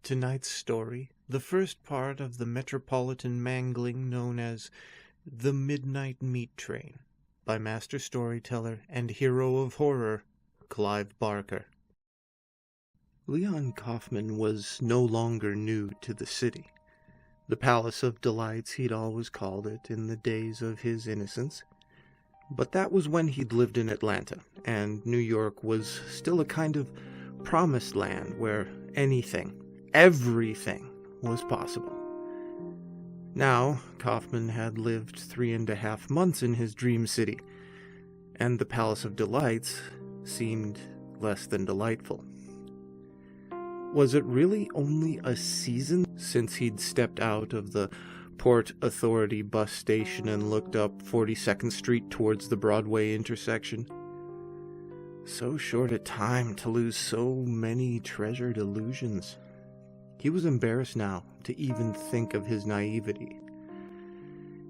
Tonight's story, the first part of the metropolitan mangling known as The Midnight Meat Train, by master storyteller and hero of horror, Clive Barker. Leon Kaufman was no longer new to the city. The Palace of Delights he'd always called it in the days of his innocence. But that was when he'd lived in Atlanta, and New York was still a kind of promised land where everything was possible. Now, Kaufman had lived 3.5 months in his dream city, and the Palace of Delights seemed less than delightful. Was it really only a season since he'd stepped out of the Port Authority bus station and looked up 42nd Street towards the Broadway intersection? So short a time to lose so many treasured illusions. He was embarrassed now to even think of his naivety.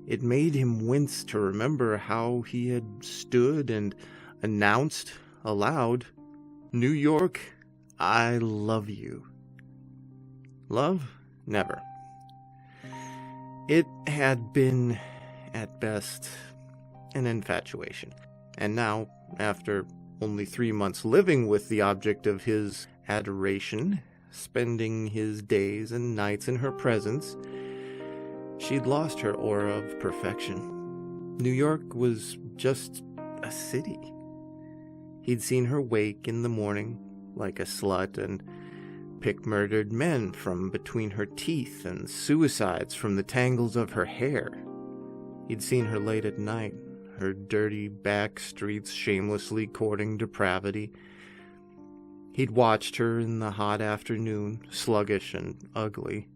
It made him wince to remember how he had stood and announced aloud, "New York, I love you." Love? Never. It had been, at best, an infatuation. And now, after only 3 months living with the object of his adoration, spending his days and nights in her presence, she'd lost her aura of perfection. New York was just a city. He'd seen her wake in the morning like a slut and pick murdered men from between her teeth and suicides from the tangles of her hair. He'd seen her late at night, her dirty back streets shamelessly courting depravity. He'd watched her in the hot afternoon, sluggish and ugly,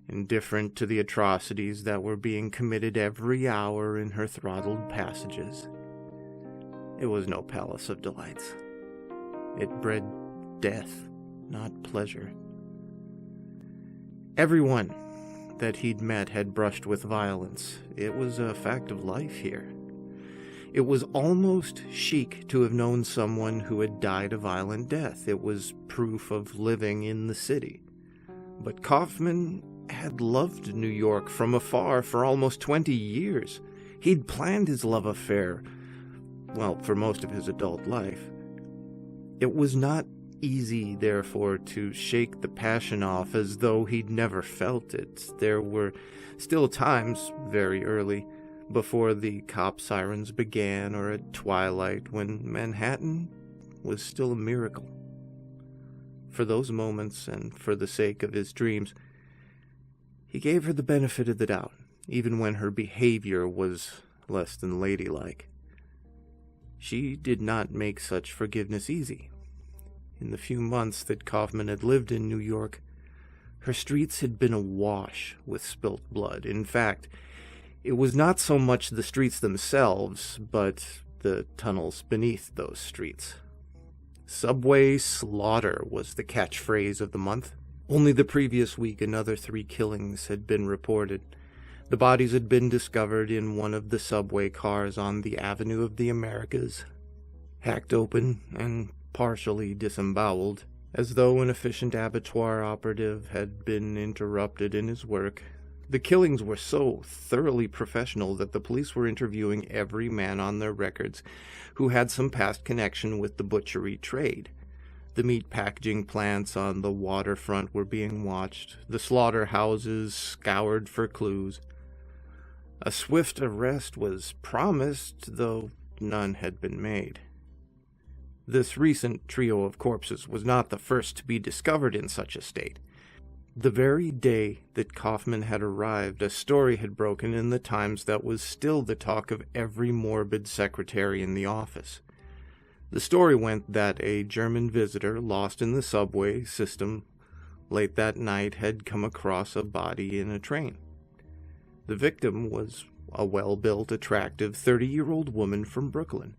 indifferent to the atrocities that were being committed every hour in her throttled passages. It was no Palace of Delights. It bred death, not pleasure. Everyone that he'd met had brushed with violence. It was a fact of life here. It was almost chic to have known someone who had died a violent death. It was proof of living in the city. But Kaufman had loved New York from afar for almost 20 years. He'd planned his love affair, well, for most of his adult life. It was not easy, therefore, to shake the passion off as though he'd never felt it. There were still times, very early, before the cop sirens began, or at twilight, when Manhattan was still a miracle. For those moments, and for the sake of his dreams, he gave her the benefit of the doubt, even when her behavior was less than ladylike. She did not make such forgiveness easy. In the few months that Kaufman had lived in New York, her streets had been awash with spilt blood. In fact, it was not so much the streets themselves, but the tunnels beneath those streets. Subway slaughter was the catchphrase of the month. Only the previous week, another 3 killings had been reported. The bodies had been discovered in one of the subway cars on the Avenue of the Americas, hacked open and partially disemboweled, as though an efficient abattoir operative had been interrupted in his work. The killings were so thoroughly professional that the police were interviewing every man on their records who had some past connection with the butchery trade. The meat packaging plants on the waterfront were being watched, the slaughterhouses scoured for clues. A swift arrest was promised, though none had been made. This recent trio of corpses was not the first to be discovered in such a state. The very day that Kaufman had arrived, a story had broken in the Times that was still the talk of every morbid secretary in the office. The story went that a German visitor lost in the subway system late that night had come across a body in a train. The victim was a well-built, attractive 30-year-old woman from Brooklyn.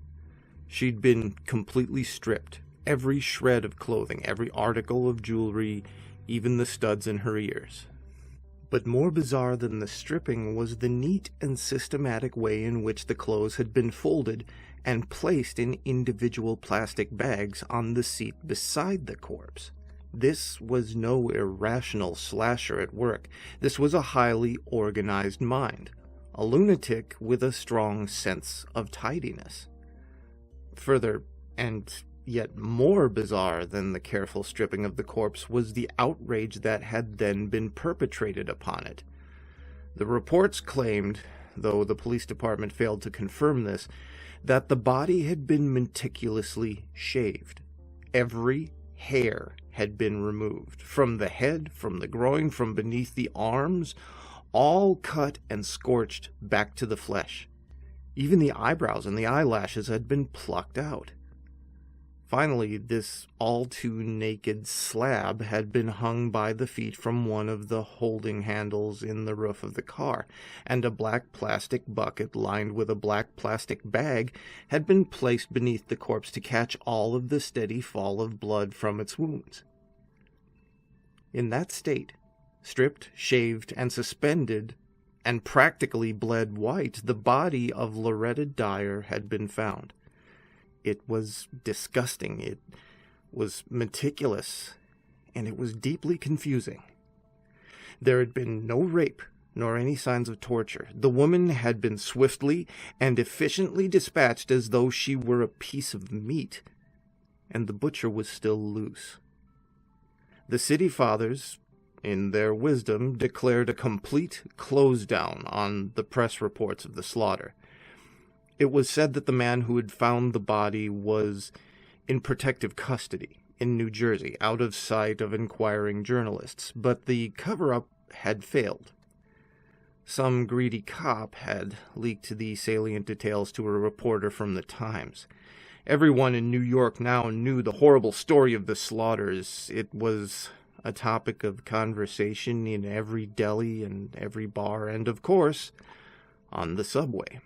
She'd been completely stripped, every shred of clothing, every article of jewelry, even the studs in her ears. But more bizarre than the stripping was the neat and systematic way in which the clothes had been folded and placed in individual plastic bags on the seat beside the corpse. This was no irrational slasher at work. This was a highly organized mind, a lunatic with a strong sense of tidiness. Further, and yet more bizarre than the careful stripping of the corpse, was the outrage that had then been perpetrated upon it. The reports claimed, though the police department failed to confirm this, that the body had been meticulously shaved. Every hair had been removed, from the head, from the groin, from beneath the arms, all cut and scorched back to the flesh. Even the eyebrows and the eyelashes had been plucked out. Finally, this all-too-naked slab had been hung by the feet from one of the holding handles in the roof of the car, and a black plastic bucket lined with a black plastic bag had been placed beneath the corpse to catch all of the steady fall of blood from its wounds. In that state, stripped, shaved, and suspended, and practically bled white, the body of Loretta Dyer had been found. It was disgusting, it was meticulous, and it was deeply confusing. There had been no rape, nor any signs of torture. The woman had been swiftly and efficiently dispatched as though she were a piece of meat, and the butcher was still loose. The city fathers, in their wisdom, declared a complete close-down on the press reports of the slaughter. It was said that the man who had found the body was in protective custody in New Jersey, out of sight of inquiring journalists, but the cover-up had failed. Some greedy cop had leaked the salient details to a reporter from the Times. Everyone in New York now knew the horrible story of the slaughters. It was a topic of conversation in every deli and every bar, and, of course, on the subway.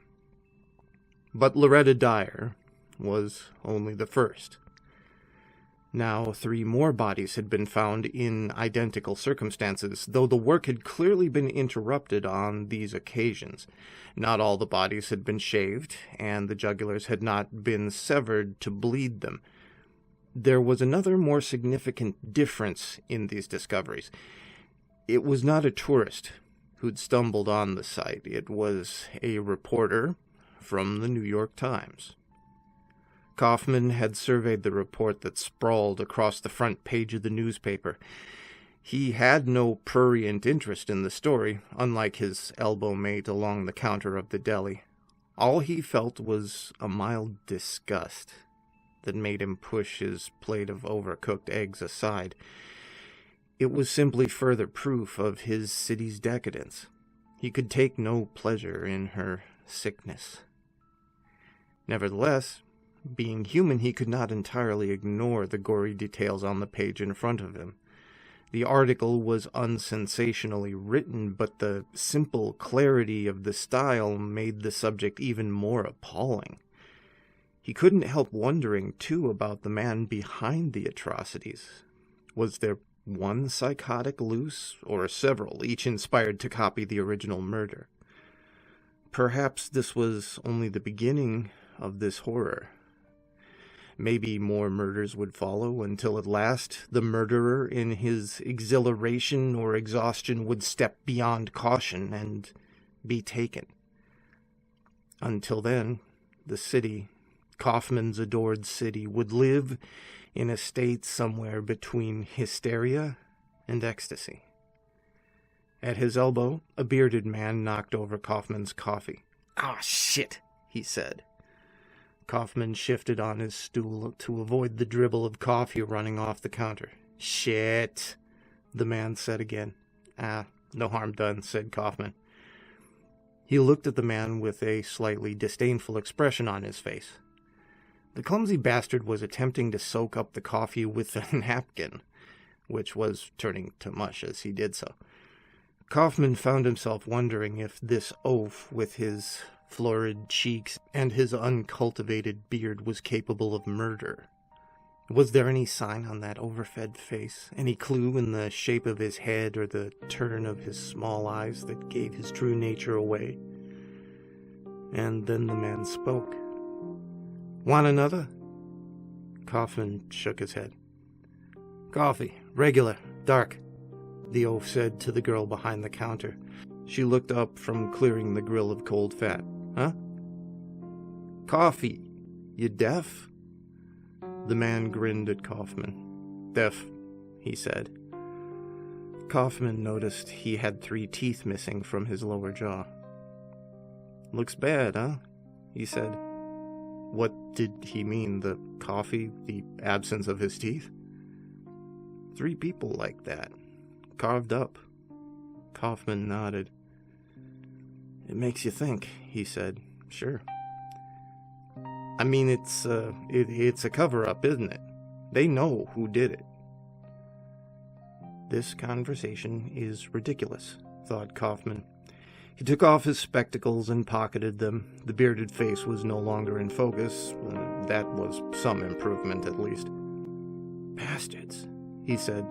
But Loretta Dyer was only the first. Now 3 more bodies had been found in identical circumstances, though the work had clearly been interrupted on these occasions. Not all the bodies had been shaved, and the jugulars had not been severed to bleed them. There was another more significant difference in these discoveries. It was not a tourist who'd stumbled on the site. It was a reporter from the New York Times. Kaufman had surveyed the report that sprawled across the front page of the newspaper. He had no prurient interest in the story, unlike his elbow mate along the counter of the deli. All he felt was a mild disgust that made him push his plate of overcooked eggs aside. It was simply further proof of his city's decadence. He could take no pleasure in her sickness. Nevertheless, being human, he could not entirely ignore the gory details on the page in front of him. The article was unsensationally written, but the simple clarity of the style made the subject even more appalling. He couldn't help wondering, too, about the man behind the atrocities. Was there one psychotic loose, or several, each inspired to copy the original murder? Perhaps this was only the beginning of this horror. Maybe more murders would follow, until at last the murderer, in his exhilaration or exhaustion, would step beyond caution and be taken. Until then, the city, Kaufman's adored city, would live in a state somewhere between hysteria and ecstasy. At his elbow, a bearded man knocked over Kaufman's coffee. "Ah, shit," he said. Kaufman shifted on his stool to avoid the dribble of coffee running off the counter. "Shit," the man said again. No harm done," said Kaufman. He looked at the man with a slightly disdainful expression on his face. The clumsy bastard was attempting to soak up the coffee with a napkin, which was turning to mush as he did so. Kaufman found himself wondering if this oaf, with his florid cheeks and his uncultivated beard, was capable of murder. Was there any sign on that overfed face, any clue in the shape of his head or the turn of his small eyes that gave his true nature away? And then the man spoke. "Want another?" Kaufman shook his head. "Coffee, Regular, dark, the oaf said to the girl behind the counter. She looked up from clearing the grill of cold fat. Huh? Coffee. You deaf? The man grinned at Kaufman. Deaf, he said. Kaufman noticed he had 3 teeth missing from his lower jaw. Looks bad, huh? He said. What did he mean? The coffee? The absence of his teeth? 3 people like that. Carved up. Kaufman nodded. It makes you think, he said. Sure. I mean, it's a cover-up, isn't it? They know who did it. This conversation is ridiculous, thought Kaufman. He took off his spectacles and pocketed them. The bearded face was no longer in focus. That was some improvement, at least. Bastards, he said.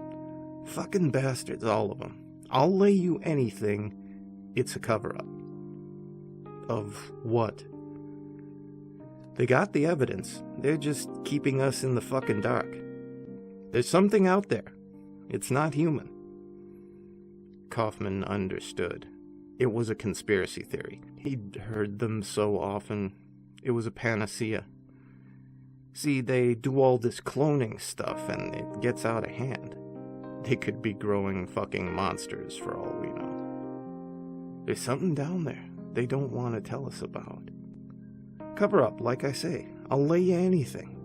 Fucking bastards, all of them. I'll lay you anything. It's a cover-up. Of what? They got the evidence. They're just keeping us in the fucking dark. There's something out there. It's not human. Kaufman understood. It was a conspiracy theory. He'd heard them so often. It was a panacea. See, they do all this cloning stuff and it gets out of hand. They could be growing fucking monsters for all we know. There's something down there they don't want to tell us about. Cover up, like I say. I'll lay you anything.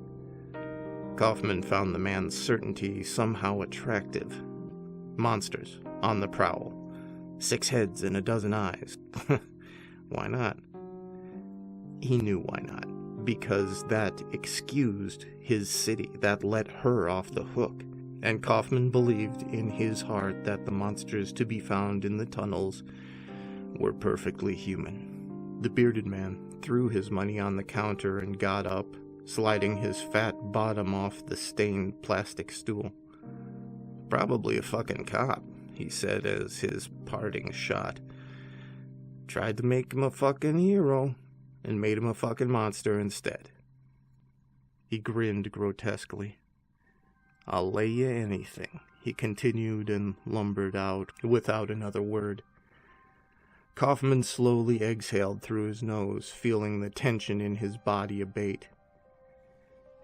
Kaufman found the man's certainty somehow attractive. Monsters, on the prowl. 6 heads and 12 eyes. Why not? He knew why not. Because that excused his city. That let her off the hook. And Kaufman believed in his heart that the monsters to be found in the tunnels were perfectly human. The bearded man threw his money on the counter and got up, sliding his fat bottom off the stained plastic stool. Probably a fucking cop, he said as his parting shot. Tried to make him a fucking hero, and made him a fucking monster instead. He grinned grotesquely. I'll lay you anything, he continued and lumbered out without another word. Kaufman slowly exhaled through his nose, feeling the tension in his body abate.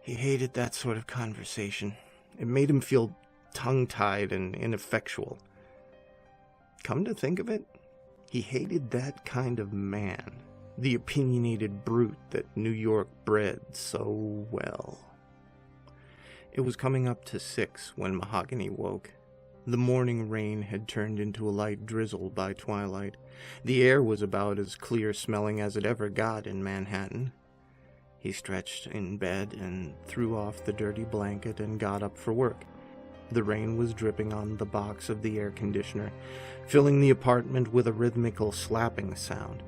He hated that sort of conversation. It made him feel tongue-tied and ineffectual. Come to think of it, he hated that kind of man, the opinionated brute that New York bred so well. It was coming up to 6 when Mahogany woke. The morning rain had turned into a light drizzle by twilight. The air was about as clear-smelling as it ever got in Manhattan. He stretched in bed and threw off the dirty blanket and got up for work. The rain was dripping on the box of the air conditioner, filling the apartment with a rhythmical slapping sound.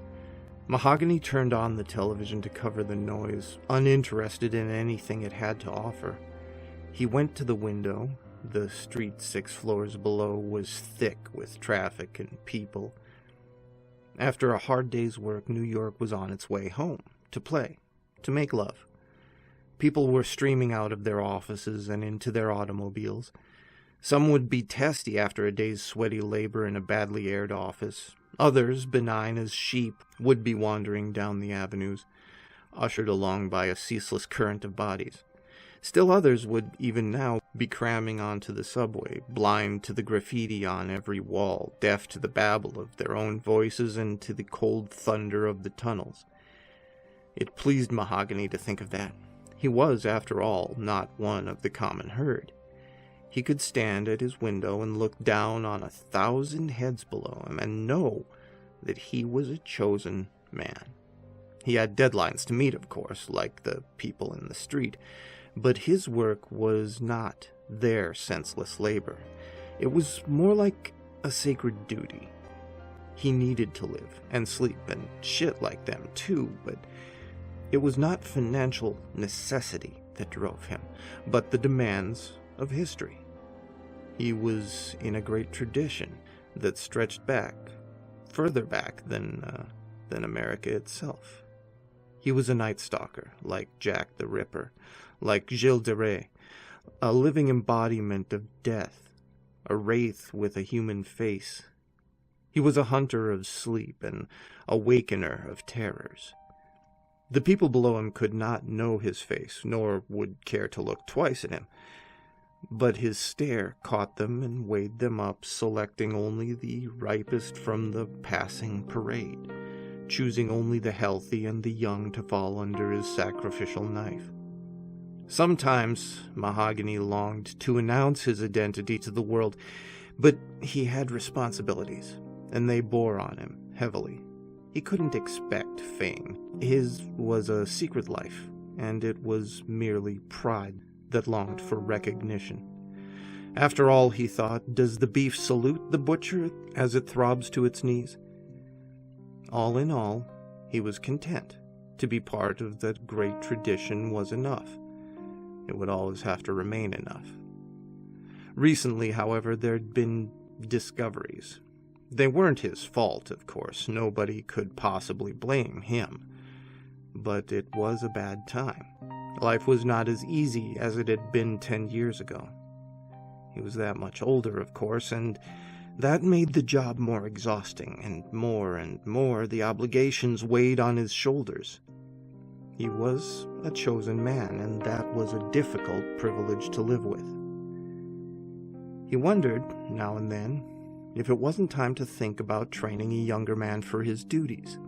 Mahogany turned on the television to cover the noise, uninterested in anything it had to offer. He went to the window. The street 6 floors below was thick with traffic and people. After a hard day's work, New York was on its way home, to play, to make love. People were streaming out of their offices and into their automobiles. Some would be testy after a day's sweaty labor in a badly aired office. Others, benign as sheep, would be wandering down the avenues, ushered along by a ceaseless current of bodies. Still others would, even now, be cramming onto the subway, blind to the graffiti on every wall, deaf to the babble of their own voices and to the cold thunder of the tunnels. It pleased Mahogany to think of that. He was, after all, not one of the common herd. He could stand at his window and look down on 1,000 heads below him and know that he was a chosen man. He had deadlines to meet, of course, like the people in the street, but his work was not their senseless labor. It was more like a sacred duty. He needed to live and sleep and shit like them too, but it was not financial necessity that drove him, but the demands of history. He was in a great tradition that stretched back, further back than America itself. He was a Night Stalker, like Jack the Ripper, like Gilles de Rais, a living embodiment of death, a wraith with a human face. He was a hunter of sleep, an awakener of terrors. The people below him could not know his face, nor would care to look twice at him. But his stare caught them and weighed them up, selecting only the ripest from the passing parade, choosing only the healthy and the young to fall under his sacrificial knife. Sometimes Mahogany longed to announce his identity to the world, but he had responsibilities, and they bore on him heavily. He couldn't expect fame. His was a secret life, and it was merely pride that longed for recognition. After all, he thought, does the beef salute the butcher as it throbs to its knees? All in all, he was content. To be part of that great tradition was enough. It would always have to remain enough. Recently, however, there'd been discoveries. They weren't his fault, of course. Nobody could possibly blame him. But it was a bad time. Life was not as easy as it had been 10 years ago. He was that much older, of course, and that made the job more exhausting, and more the obligations weighed on his shoulders. He was a chosen man, and that was a difficult privilege to live with. He wondered, now and then, if it wasn't time to think about training a younger man for his duties.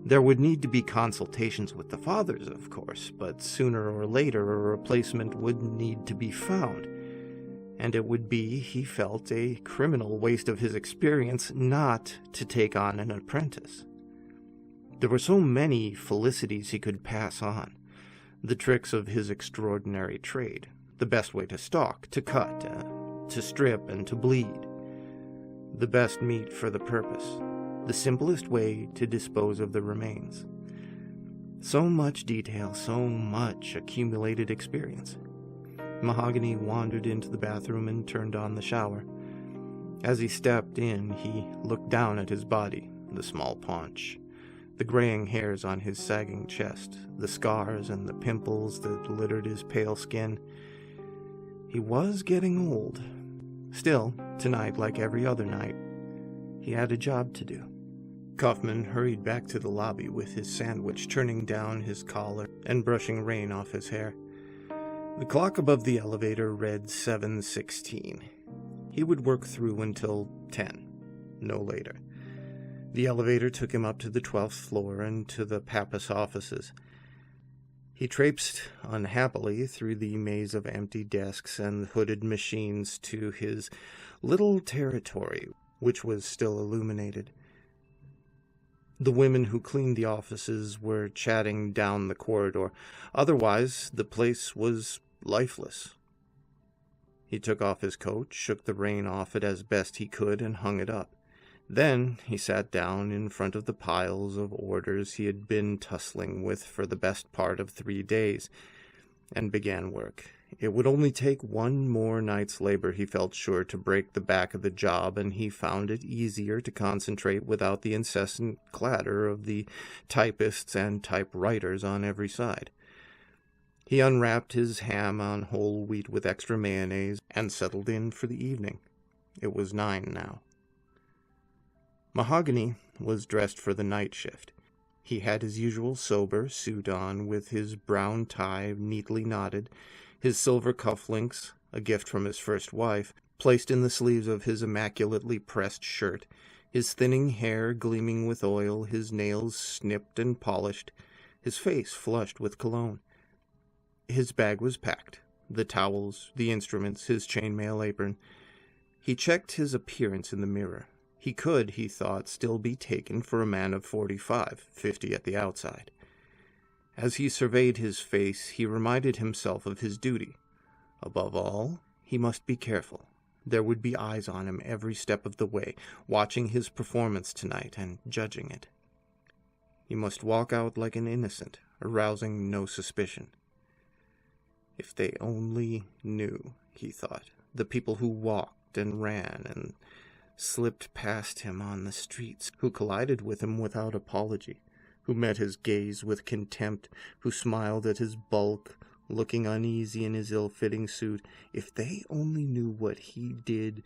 There would need to be consultations with the fathers, of course, but sooner or later a replacement would need to be found, and it would be, he felt, a criminal waste of his experience not to take on an apprentice. There were so many felicities he could pass on. The tricks of his extraordinary trade, the best way to stalk, to cut, to strip, and to bleed. The best meat for the purpose, the simplest way to dispose of the remains. So much detail, so much accumulated experience. Mahogany wandered into the bathroom and turned on the shower. As he stepped in, he looked down at his body, the small paunch, the graying hairs on his sagging chest, the scars and the pimples that littered his pale skin. He was getting old. Still, tonight, like every other night, he had a job to do. Kaufman hurried back to the lobby with his sandwich, turning down his collar and brushing rain off his hair. The clock above the elevator read 7:16. He would work through until 10, no later. The elevator took him up to the 12th floor and to the Pappas offices. He traipsed unhappily through the maze of empty desks and hooded machines to his little territory, which was still illuminated. The women who cleaned the offices were chatting down the corridor. Otherwise, the place was lifeless. He took off his coat, shook the rain off it as best he could, and hung it up. Then he sat down in front of the piles of orders he had been tussling with for the best part of 3 days, and began work. It would only take one more night's labor, he felt sure, to break the back of the job, and he found it easier to concentrate without the incessant clatter of the typists and typewriters on every side. He unwrapped his ham on whole wheat with extra mayonnaise and settled in for the evening. It was 9 now. Mahogany was dressed for the night shift. He had his usual sober suit on, with his brown tie neatly knotted, his silver cufflinks, a gift from his first wife, placed in the sleeves of his immaculately pressed shirt, his thinning hair gleaming with oil, his nails snipped and polished, his face flushed with cologne. His bag was packed, the towels, the instruments, his chainmail apron. He checked his appearance in the mirror. He could, he thought, still be taken for a man of 45, 50 at the outside. As he surveyed his face, he reminded himself of his duty. Above all, he must be careful. There would be eyes on him every step of the way, watching his performance tonight and judging it. He must walk out like an innocent, arousing no suspicion. If they only knew, he thought, the people who walked and ran and slipped past him on the streets, who collided with him without apology, who met his gaze with contempt, who smiled at his bulk, looking uneasy in his ill-fitting suit. If they only knew what he did,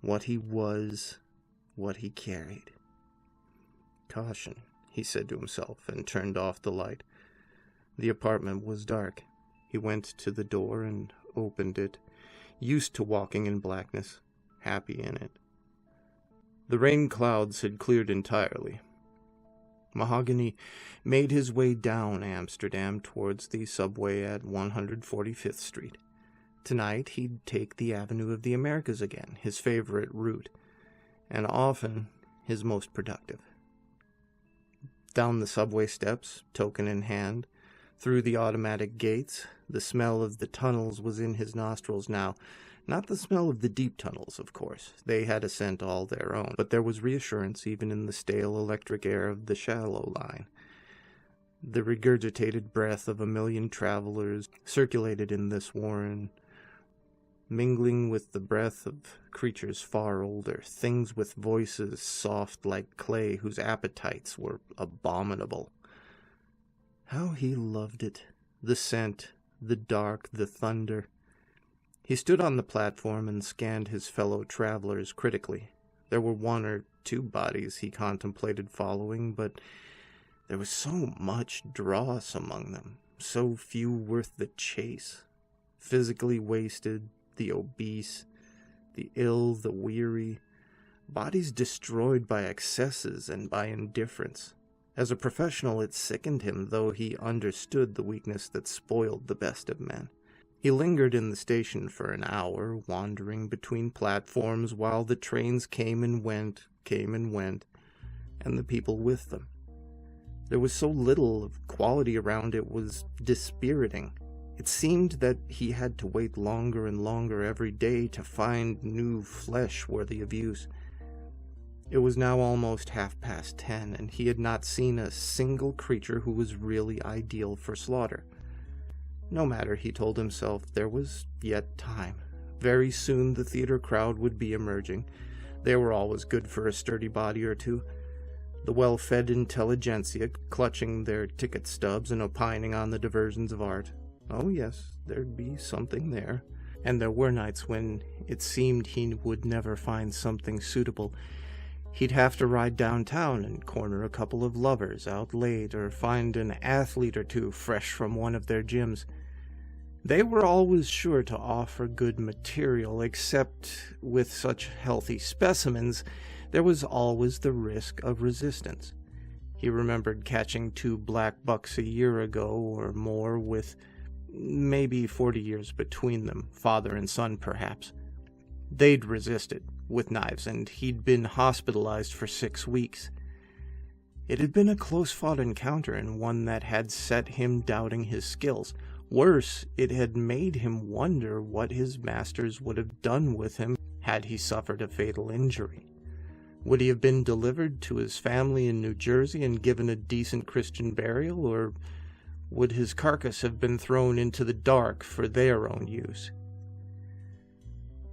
what he was, what he carried. Caution, he said to himself, and turned off the light. The apartment was dark. He went to the door and opened it, used to walking in blackness, happy in it. The rain clouds had cleared entirely. Mahogany made his way down Amsterdam towards the subway at 145th Street. Tonight he'd take the Avenue of the Americas again, his favorite route, and often his most productive. Down the subway steps, token in hand, through the automatic gates, the smell of the tunnels was in his nostrils now. Not the smell of the deep tunnels, of course. They had a scent all their own, but there was reassurance even in the stale electric air of the shallow line. The regurgitated breath of a million travelers circulated in this warren, mingling with the breath of creatures far older, things with voices soft like clay whose appetites were abominable. How he loved it, the scent, the dark, the thunder. He stood on the platform and scanned his fellow travelers critically. There were one or two bodies he contemplated following, but there was so much dross among them, so few worth the chase. Physically wasted, the obese, the ill, the weary, bodies destroyed by excesses and by indifference. As a professional, it sickened him, though he understood the weakness that spoiled the best of men. He lingered in the station for an hour, wandering between platforms while the trains came and went, and the people with them. There was so little of quality around it was dispiriting. It seemed that he had to wait longer and longer every day to find new flesh worthy of use. It was now almost 10:30, and he had not seen a single creature who was really ideal for slaughter. No matter, he told himself, there was yet time. Very soon the theater crowd would be emerging. They were always good for a sturdy body or two. The well-fed intelligentsia clutching their ticket stubs and opining on the diversions of art. Oh yes, there'd be something there. And there were nights when it seemed he would never find something suitable. He'd have to ride downtown and corner a couple of lovers out late, or find an athlete or two fresh from one of their gyms. They were always sure to offer good material, except with such healthy specimens, there was always the risk of resistance. He remembered catching 2 black bucks a year ago or more, with maybe 40 years between them, father and son perhaps. They'd resisted, with knives, and he'd been hospitalized for 6 weeks. It had been a close-fought encounter, and one that had set him doubting his skills. Worse, it had made him wonder what his masters would have done with him had he suffered a fatal injury. Would he have been delivered to his family in New Jersey and given a decent Christian burial, or would his carcass have been thrown into the dark for their own use?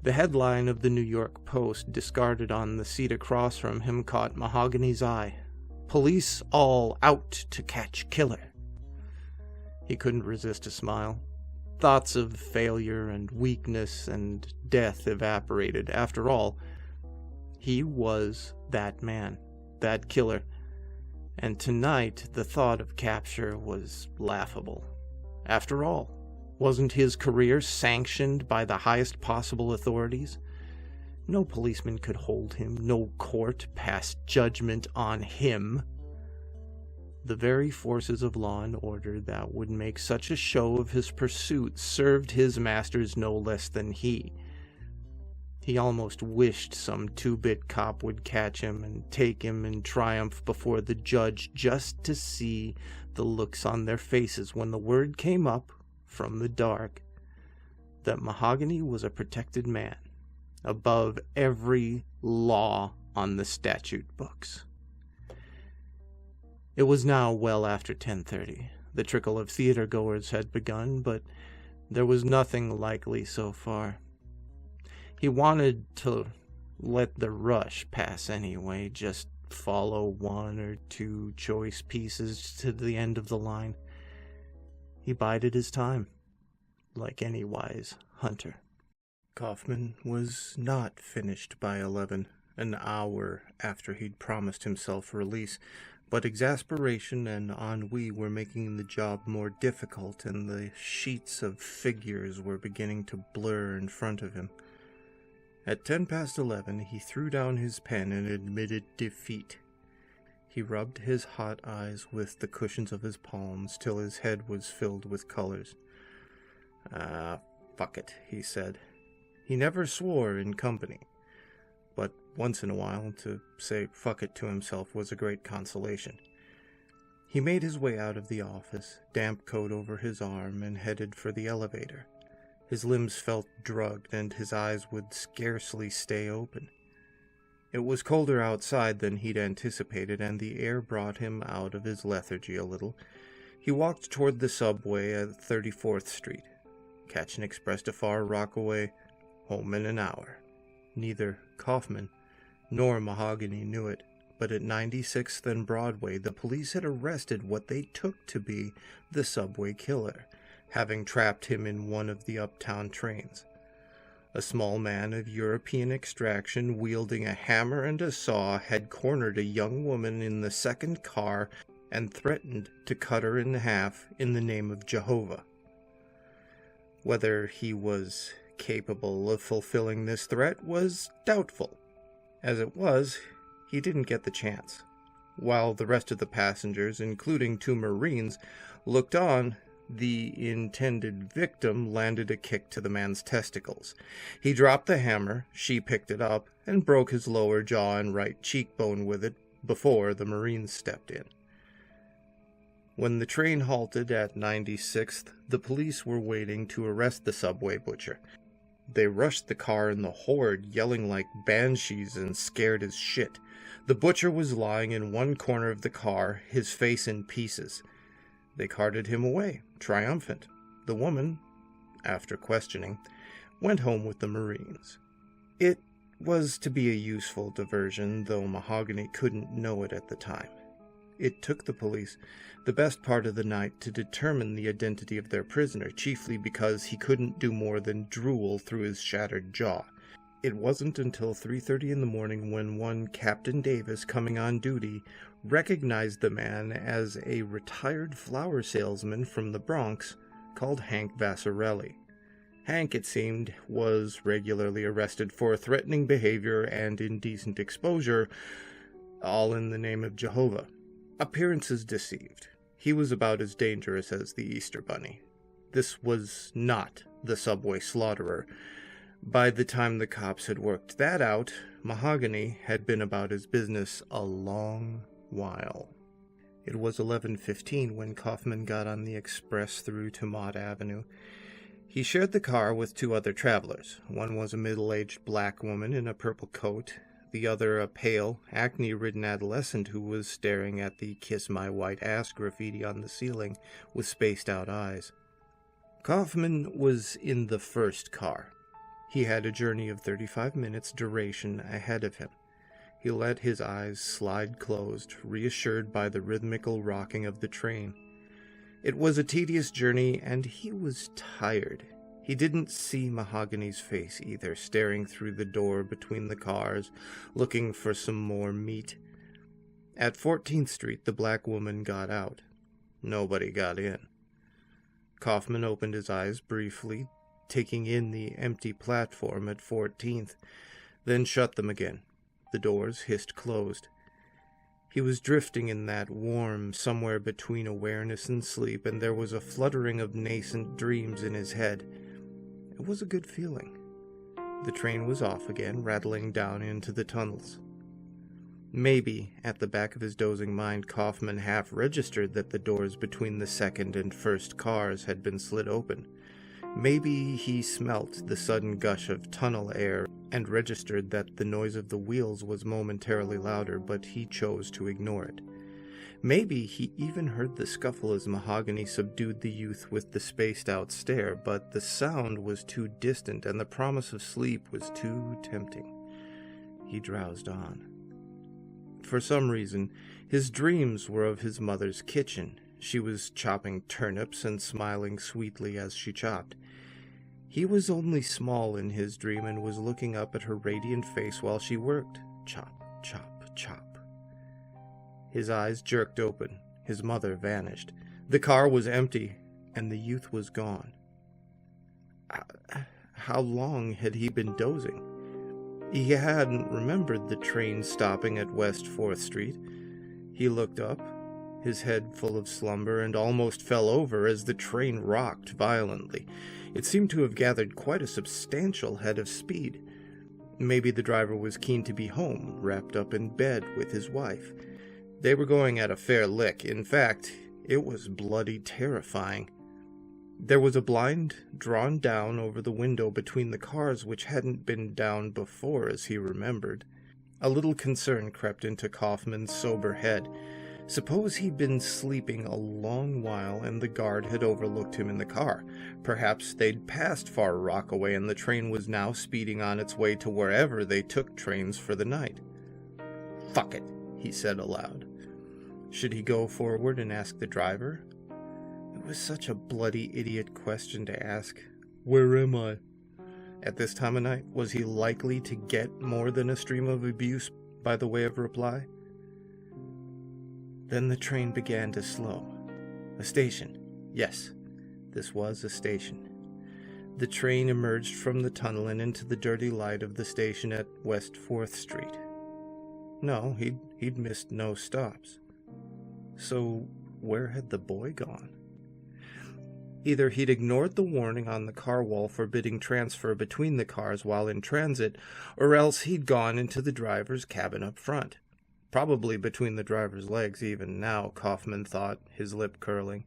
The headline of the New York Post, discarded on the seat across from him, caught Mahogany's eye. "Police all out to catch killer." He couldn't resist a smile. Thoughts of failure and weakness and death evaporated. After all, he was that man, that killer, and tonight the thought of capture was laughable. After all, wasn't his career sanctioned by the highest possible authorities? No policeman could hold him, no court pass judgment on him. The very forces of law and order that would make such a show of his pursuit served his masters no less than he. He almost wished some 2-bit cop would catch him and take him in triumph before the judge, just to see the looks on their faces when the word came up from the dark that Mahogany was a protected man, above every law on the statute books. It was now well after 10:30. The trickle of theater-goers had begun, but there was nothing likely so far. He wanted to let the rush pass anyway, just follow 1 or 2 choice pieces to the end of the line. He bided his time. like any wise hunter. Kaufman was not finished by 11, an hour after he'd promised himself release, but exasperation and ennui were making the job more difficult, and the sheets of figures were beginning to blur in front of him. At 11:10, he threw down his pen and admitted defeat. He rubbed his hot eyes with the cushions of his palms till his head was filled with colors. Fuck it, he said. He never swore in company, but once in a while to say fuck it to himself was a great consolation. He made his way out of the office, damp coat over his arm, and headed for the elevator. His limbs felt drugged, and his eyes would scarcely stay open. It was colder outside than he'd anticipated, and the air brought him out of his lethargy a little. He walked toward the subway at 34th Street. Catch an express to Far Rockaway, home in an hour. Neither Kaufman nor Mahogany knew it, but at 96th and Broadway the police had arrested what they took to be the subway killer, having trapped him in one of the uptown trains. A small man of European extraction, wielding a hammer and a saw, had cornered a young woman in the second car and threatened to cut her in half in the name of Jehovah. Whether he was capable of fulfilling this threat was doubtful. As it was, he didn't get the chance. While the rest of the passengers, including 2 Marines, looked on, the intended victim landed a kick to the man's testicles. He dropped the hammer, she picked it up, and broke his lower jaw and right cheekbone with it before the Marines stepped in. When the train halted at 96th, the police were waiting to arrest the subway butcher. They rushed the car and the horde, yelling like banshees and scared as shit. The butcher was lying in one corner of the car, his face in pieces. They carted him away, triumphant. The woman, after questioning, went home with the Marines. It was to be a useful diversion, though Mahogany couldn't know it at the time. It took the police the best part of the night to determine the identity of their prisoner, chiefly because he couldn't do more than drool through his shattered jaw. It wasn't until 3:30 in the morning when one Captain Davis, coming on duty, recognized the man as a retired flower salesman from the Bronx called Hank Vassarelli. Hank, it seemed, was regularly arrested for threatening behavior and indecent exposure, all in the name of Jehovah. Appearances deceived. He was about as dangerous as the Easter Bunny. This was not the subway slaughterer. By the time the cops had worked that out, Mahogany had been about his business a long while. It was 11:15 when Kaufman got on the express through to Mott Avenue. He shared the car with 2 other travelers. One was a middle-aged black woman in a purple coat, the other a pale, acne-ridden adolescent who was staring at the "Kiss My White Ass" graffiti on the ceiling with spaced-out eyes. Kaufman was in the first car. He had a journey of 35 minutes duration ahead of him. He let his eyes slide closed, reassured by the rhythmical rocking of the train. It was a tedious journey, and he was tired. He didn't see Mahogany's face either, staring through the door between the cars, looking for some more meat. At 14th Street, the black woman got out. Nobody got in. Kaufman opened his eyes briefly, taking in the empty platform at 14th, then shut them again. The doors hissed closed. He was drifting in that warm somewhere between awareness and sleep, and there was a fluttering of nascent dreams in his head. It was a good feeling. The train was off again, rattling down into the tunnels. Maybe, at the back of his dozing mind, Kaufman half registered that the doors between the second and first cars had been slid open. Maybe he smelt the sudden gush of tunnel air and registered that the noise of the wheels was momentarily louder, but he chose to ignore it. Maybe he even heard the scuffle as Mahogany subdued the youth with the spaced-out stare, but the sound was too distant and the promise of sleep was too tempting. He drowsed on. For some reason, his dreams were of his mother's kitchen. She was chopping turnips and smiling sweetly as she chopped. He was only small in his dream and was looking up at her radiant face while she worked. Chop, chop, chop. His eyes jerked open. His mother vanished. The car was empty, and the youth was gone. How long had he been dozing? He hadn't remembered the train stopping at West 4th Street. He looked up, his head full of slumber, and almost fell over as the train rocked violently. It seemed to have gathered quite a substantial head of speed. Maybe the driver was keen to be home, wrapped up in bed with his wife. They were going at a fair lick. In fact, it was bloody terrifying. There was a blind drawn down over the window between the cars which hadn't been down before, as he remembered. A little concern crept into Kaufman's sober head. Suppose he'd been sleeping a long while and the guard had overlooked him in the car. Perhaps they'd passed Far Rockaway and the train was now speeding on its way to wherever they took trains for the night. "Fuck it," he said aloud. Should he go forward and ask the driver? It was such a bloody idiot question to ask. Where am I? At this time of night, was he likely to get more than a stream of abuse by the way of reply? Then the train began to slow. A station. Yes, this was a station. The train emerged from the tunnel and into the dirty light of the station at West 4th Street. No, he'd missed no stops. So where had the boy gone? Either he'd ignored the warning on the car wall forbidding transfer between the cars while in transit, or else he'd gone into the driver's cabin up front. Probably between the driver's legs even now, Kaufman thought, his lip curling.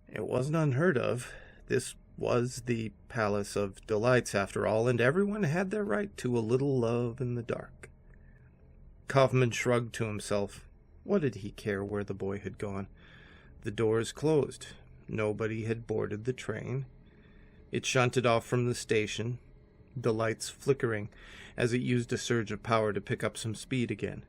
It wasn't unheard of. This was the Palace of Delights, after all, and everyone had their right to a little love in the dark. Kaufman shrugged to himself. What did he care where the boy had gone? The doors closed. Nobody had boarded the train. It shunted off from the station, the lights flickering as it used a surge of power to pick up some speed again.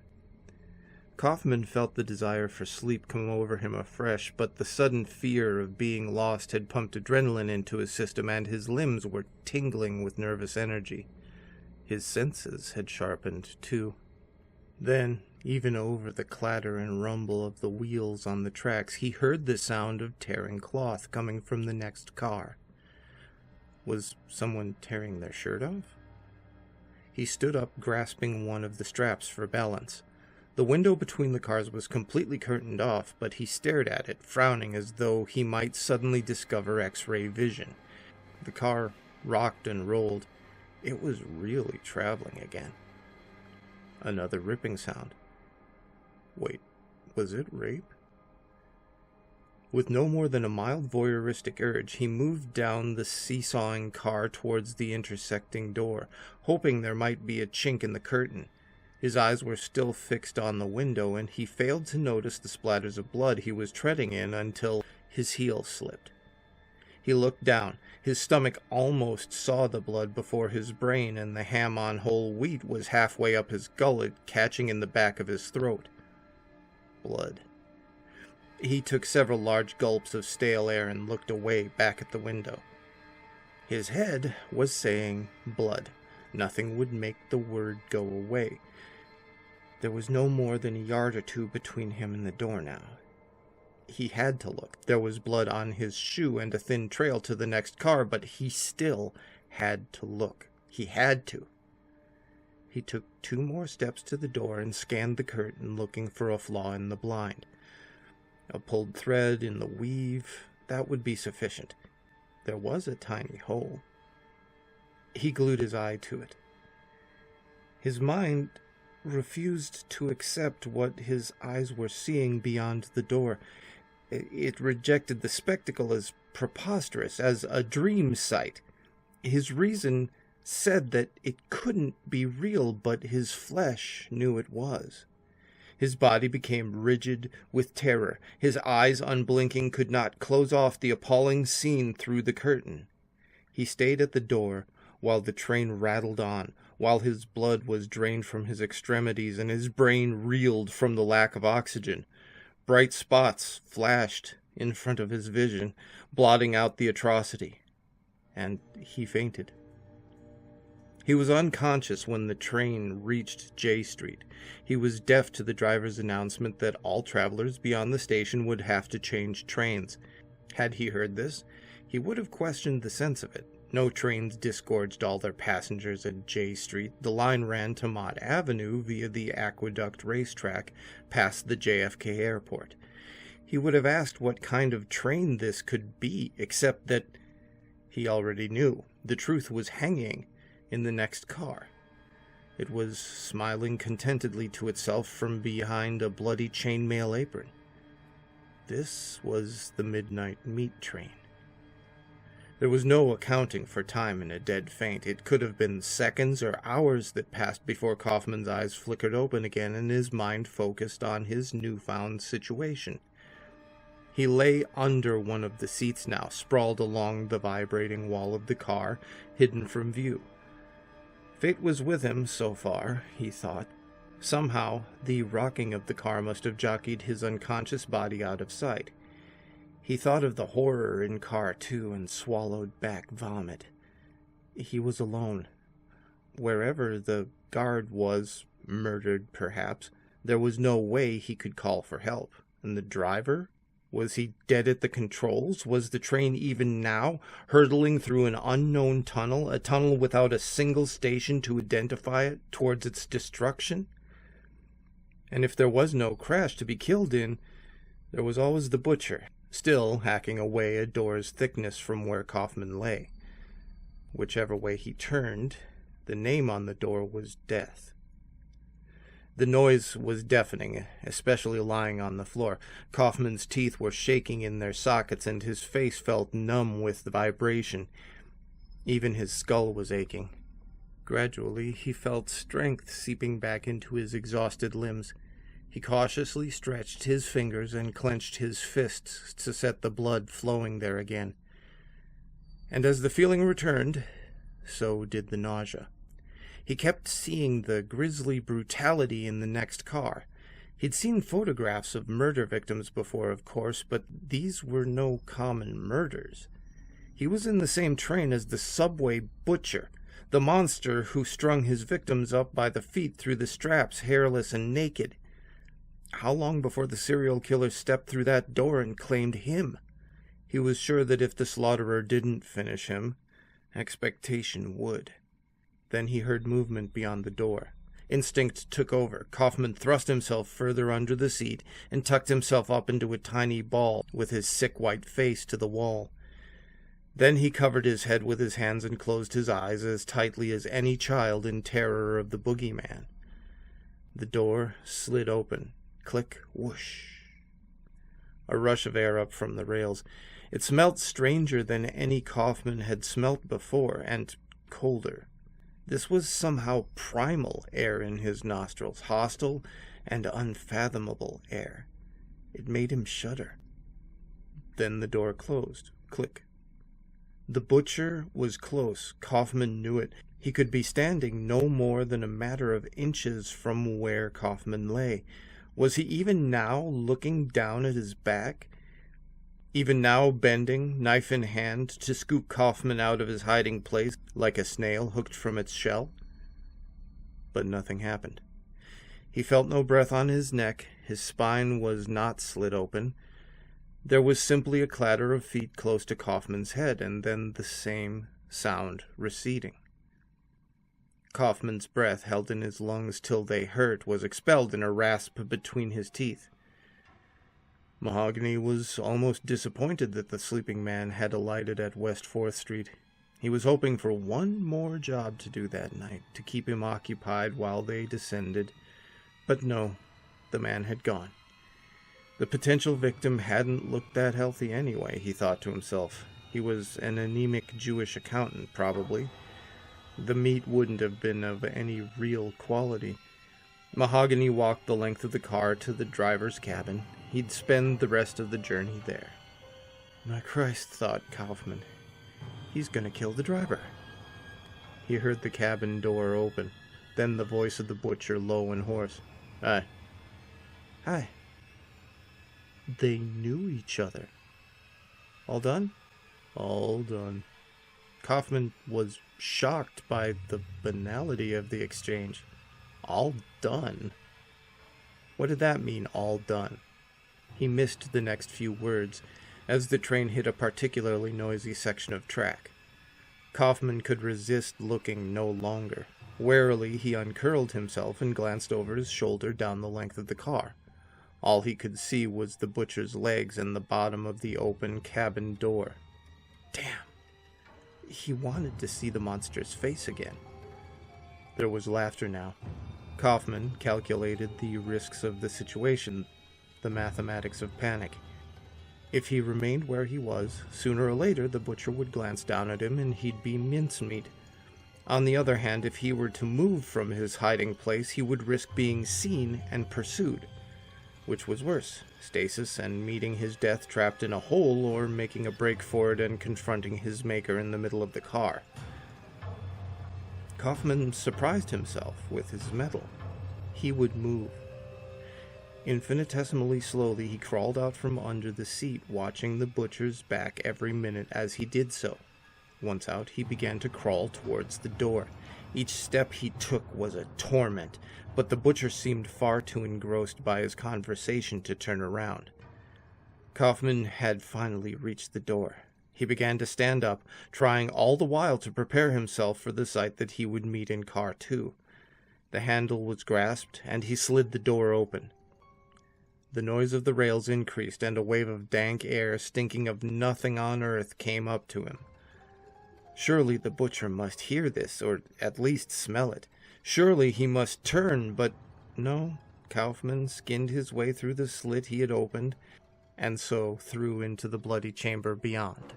Kaufman felt the desire for sleep come over him afresh, but the sudden fear of being lost had pumped adrenaline into his system, and his limbs were tingling with nervous energy. His senses had sharpened, too. Then, even over the clatter and rumble of the wheels on the tracks, he heard the sound of tearing cloth coming from the next car. Was someone tearing their shirt off? He stood up, grasping one of the straps for balance. The window between the cars was completely curtained off, but he stared at it, frowning as though he might suddenly discover X-ray vision. The car rocked and rolled. It was really traveling again. Another ripping sound. Wait, was it rape? With no more than a mild voyeuristic urge, he moved down the seesawing car towards the intersecting door, hoping there might be a chink in the curtain. His eyes were still fixed on the window, and he failed to notice the splatters of blood he was treading in until his heel slipped. He looked down. His stomach almost saw the blood before his brain, and the ham on whole wheat was halfway up his gullet, catching in the back of his throat. Blood. He took several large gulps of stale air and looked away back at the window. His head was saying blood. Nothing would make the word go away. There was no more than a yard or two between him and the door now. He had to look. There was blood on his shoe and a thin trail to the next car, but he still had to look. He had to. He took 2 more steps to the door and scanned the curtain, looking for a flaw in the blind. A pulled thread in the weave, that would be sufficient. There was a tiny hole. He glued his eye to it. His mind refused to accept what his eyes were seeing beyond the door. It rejected the spectacle as preposterous, as a dream sight. His reason said that it couldn't be real, but his flesh knew it was. His body became rigid with terror. His eyes, unblinking, could not close off the appalling scene through the curtain. He stayed at the door while the train rattled on, while his blood was drained from his extremities and his brain reeled from the lack of oxygen. Bright spots flashed in front of his vision, blotting out the atrocity. and he fainted. He was unconscious when the train reached J Street. He was deaf to the driver's announcement that all travelers beyond the station would have to change trains. Had he heard this, he would have questioned the sense of it. No trains disgorged all their passengers at J Street. The line ran to Mott Avenue via the Aqueduct racetrack past the JFK airport. He would have asked what kind of train this could be, except that he already knew. The truth was hanging in the next car. It was smiling contentedly to itself from behind a bloody chainmail apron. This was the midnight meat train. There was no accounting for time in a dead faint. It could have been seconds or hours that passed before Kaufman's eyes flickered open again and his mind focused on his newfound situation. He lay under one of the seats now, sprawled along the vibrating wall of the car, hidden from view. Fate was with him so far, he thought. Somehow, the rocking of the car must have jockeyed his unconscious body out of sight. He thought of the horror in Car 2 and swallowed back vomit. He was alone. Wherever the guard was, murdered perhaps, there was no way he could call for help. And the driver? Was he dead at the controls? Was the train even now hurtling through an unknown tunnel, a tunnel without a single station to identify it towards its destruction? And if there was no crash to be killed in, there was always the butcher, still hacking away a door's thickness from where Kaufman lay. Whichever way he turned, the name on the door was Death. The noise was deafening, especially lying on the floor. Kaufman's teeth were shaking in their sockets, and his face felt numb with the vibration. Even his skull was aching. Gradually, he felt strength seeping back into his exhausted limbs. He cautiously stretched his fingers and clenched his fists to set the blood flowing there again. And as the feeling returned, so did the nausea. He kept seeing the grisly brutality in the next car. He'd seen photographs of murder victims before, of course, but these were no common murders. He was in the same train as the subway butcher, the monster who strung his victims up by the feet through the straps, hairless and naked. How long before the serial killer stepped through that door and claimed him? He was sure that if the slaughterer didn't finish him, expectation would. Then he heard movement beyond the door. Instinct took over. Kaufman thrust himself further under the seat and tucked himself up into a tiny ball with his sick white face to the wall. Then he covered his head with his hands and closed his eyes as tightly as any child in terror of the boogeyman. The door slid open. Click, whoosh. A rush of air up from the rails. It smelt stranger than any Kaufman had smelt before, and colder. This was somehow primal air in his nostrils, hostile and unfathomable air. It made him shudder. Then the door closed. Click. The butcher was close. Kaufman knew it. He could be standing no more than a matter of inches from where Kaufman lay. Was he even now looking down at his back? Even now bending, knife in hand, to scoop Kaufman out of his hiding place like a snail hooked from its shell? But nothing happened. He felt no breath on his neck. His spine was not slit open. There was simply a clatter of feet close to Kaufman's head, and then the same sound receding. Kaufman's breath, held in his lungs till they hurt, was expelled in a rasp between his teeth. Mahogany was almost disappointed that the sleeping man had alighted at West 4th Street. He was hoping for one more job to do that night, to keep him occupied while they descended. But no, the man had gone. The potential victim hadn't looked that healthy anyway, he thought to himself. He was an anemic Jewish accountant, probably. The meat wouldn't have been of any real quality. Mahogany walked the length of the car to the driver's cabin. He'd spend the rest of the journey there. My Christ, thought Kaufman. He's gonna kill the driver. He heard the cabin door open, then the voice of the butcher, low and hoarse. Hi. Hi. They knew each other. All done? All done. Kaufman was shocked by the banality of the exchange. All done? What did that mean, all done? He missed the next few words as the train hit a particularly noisy section of track. Kaufman could resist looking no longer. Warily, he uncurled himself and glanced over his shoulder down the length of the car. All he could see was the butcher's legs and the bottom of the open cabin door. Damn! He wanted to see the monster's face again. There was laughter now. Kaufman calculated the risks of the situation, the mathematics of panic. If he remained where he was, sooner or later the butcher would glance down at him and he'd be mincemeat. On the other hand, if he were to move from his hiding place, he would risk being seen and pursued. Which was worse, stasis and meeting his death trapped in a hole, or making a break for it and confronting his maker in the middle of the car. Kaufman surprised himself with his mettle. He would move. Infinitesimally slowly, he crawled out from under the seat, watching the butcher's back every minute as he did so. Once out, he began to crawl towards the door. Each step he took was a torment, but the butcher seemed far too engrossed by his conversation to turn around. Kaufman had finally reached the door. He began to stand up, trying all the while to prepare himself for the sight that he would meet in car 2. The handle was grasped, and he slid the door open. The noise of the rails increased, and a wave of dank air, stinking of nothing on earth, came up to him. Surely the butcher must hear this, or at least smell it. Surely he must turn, but no. Kaufman skinned his way through the slit he had opened, and so through into the bloody chamber beyond.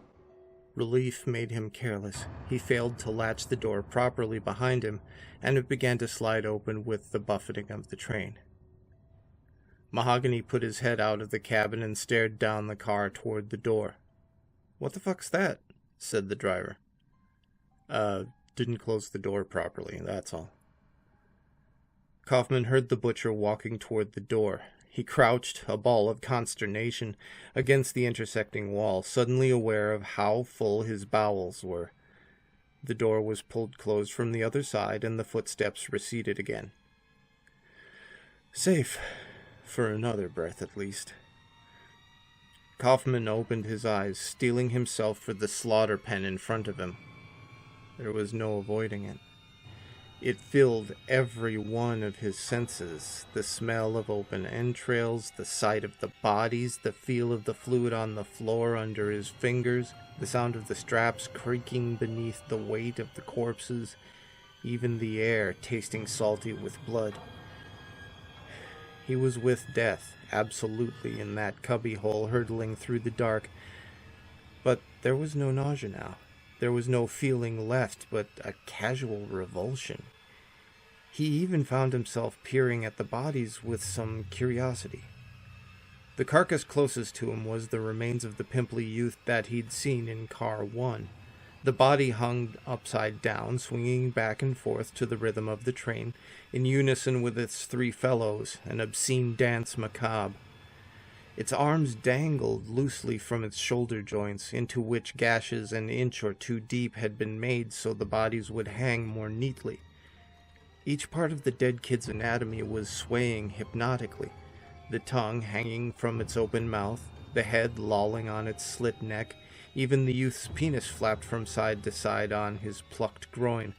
Relief made him careless. He failed to latch the door properly behind him, and it began to slide open with the buffeting of the train. Mahogany put his head out of the cabin and stared down the car toward the door. "What the fuck's that?" said the driver. Didn't close the door properly, that's all." Kaufman heard the butcher walking toward the door. He crouched, a ball of consternation, against the intersecting wall, suddenly aware of how full his bowels were. The door was pulled closed from the other side, and the footsteps receded again. Safe. For another breath, at least. Kaufman opened his eyes, steeling himself for the slaughter pen in front of him. There was no avoiding it. It filled every one of his senses, the smell of open entrails, the sight of the bodies, the feel of the fluid on the floor under his fingers, the sound of the straps creaking beneath the weight of the corpses, even the air tasting salty with blood. He was with death, absolutely, in that cubbyhole hurtling through the dark. But there was no nausea now. There was no feeling left but a casual revulsion. He even found himself peering at the bodies with some curiosity. The carcass closest to him was the remains of the pimply youth that he'd seen in car 1. The body hung upside down, swinging back and forth to the rhythm of the train, in unison with its 3 fellows, an obscene dance macabre. Its arms dangled loosely from its shoulder joints, into which gashes an inch or 2 deep had been made so the bodies would hang more neatly. Each part of the dead kid's anatomy was swaying hypnotically, the tongue hanging from its open mouth, the head lolling on its slit neck. Even the youth's penis flapped from side to side on his plucked groin.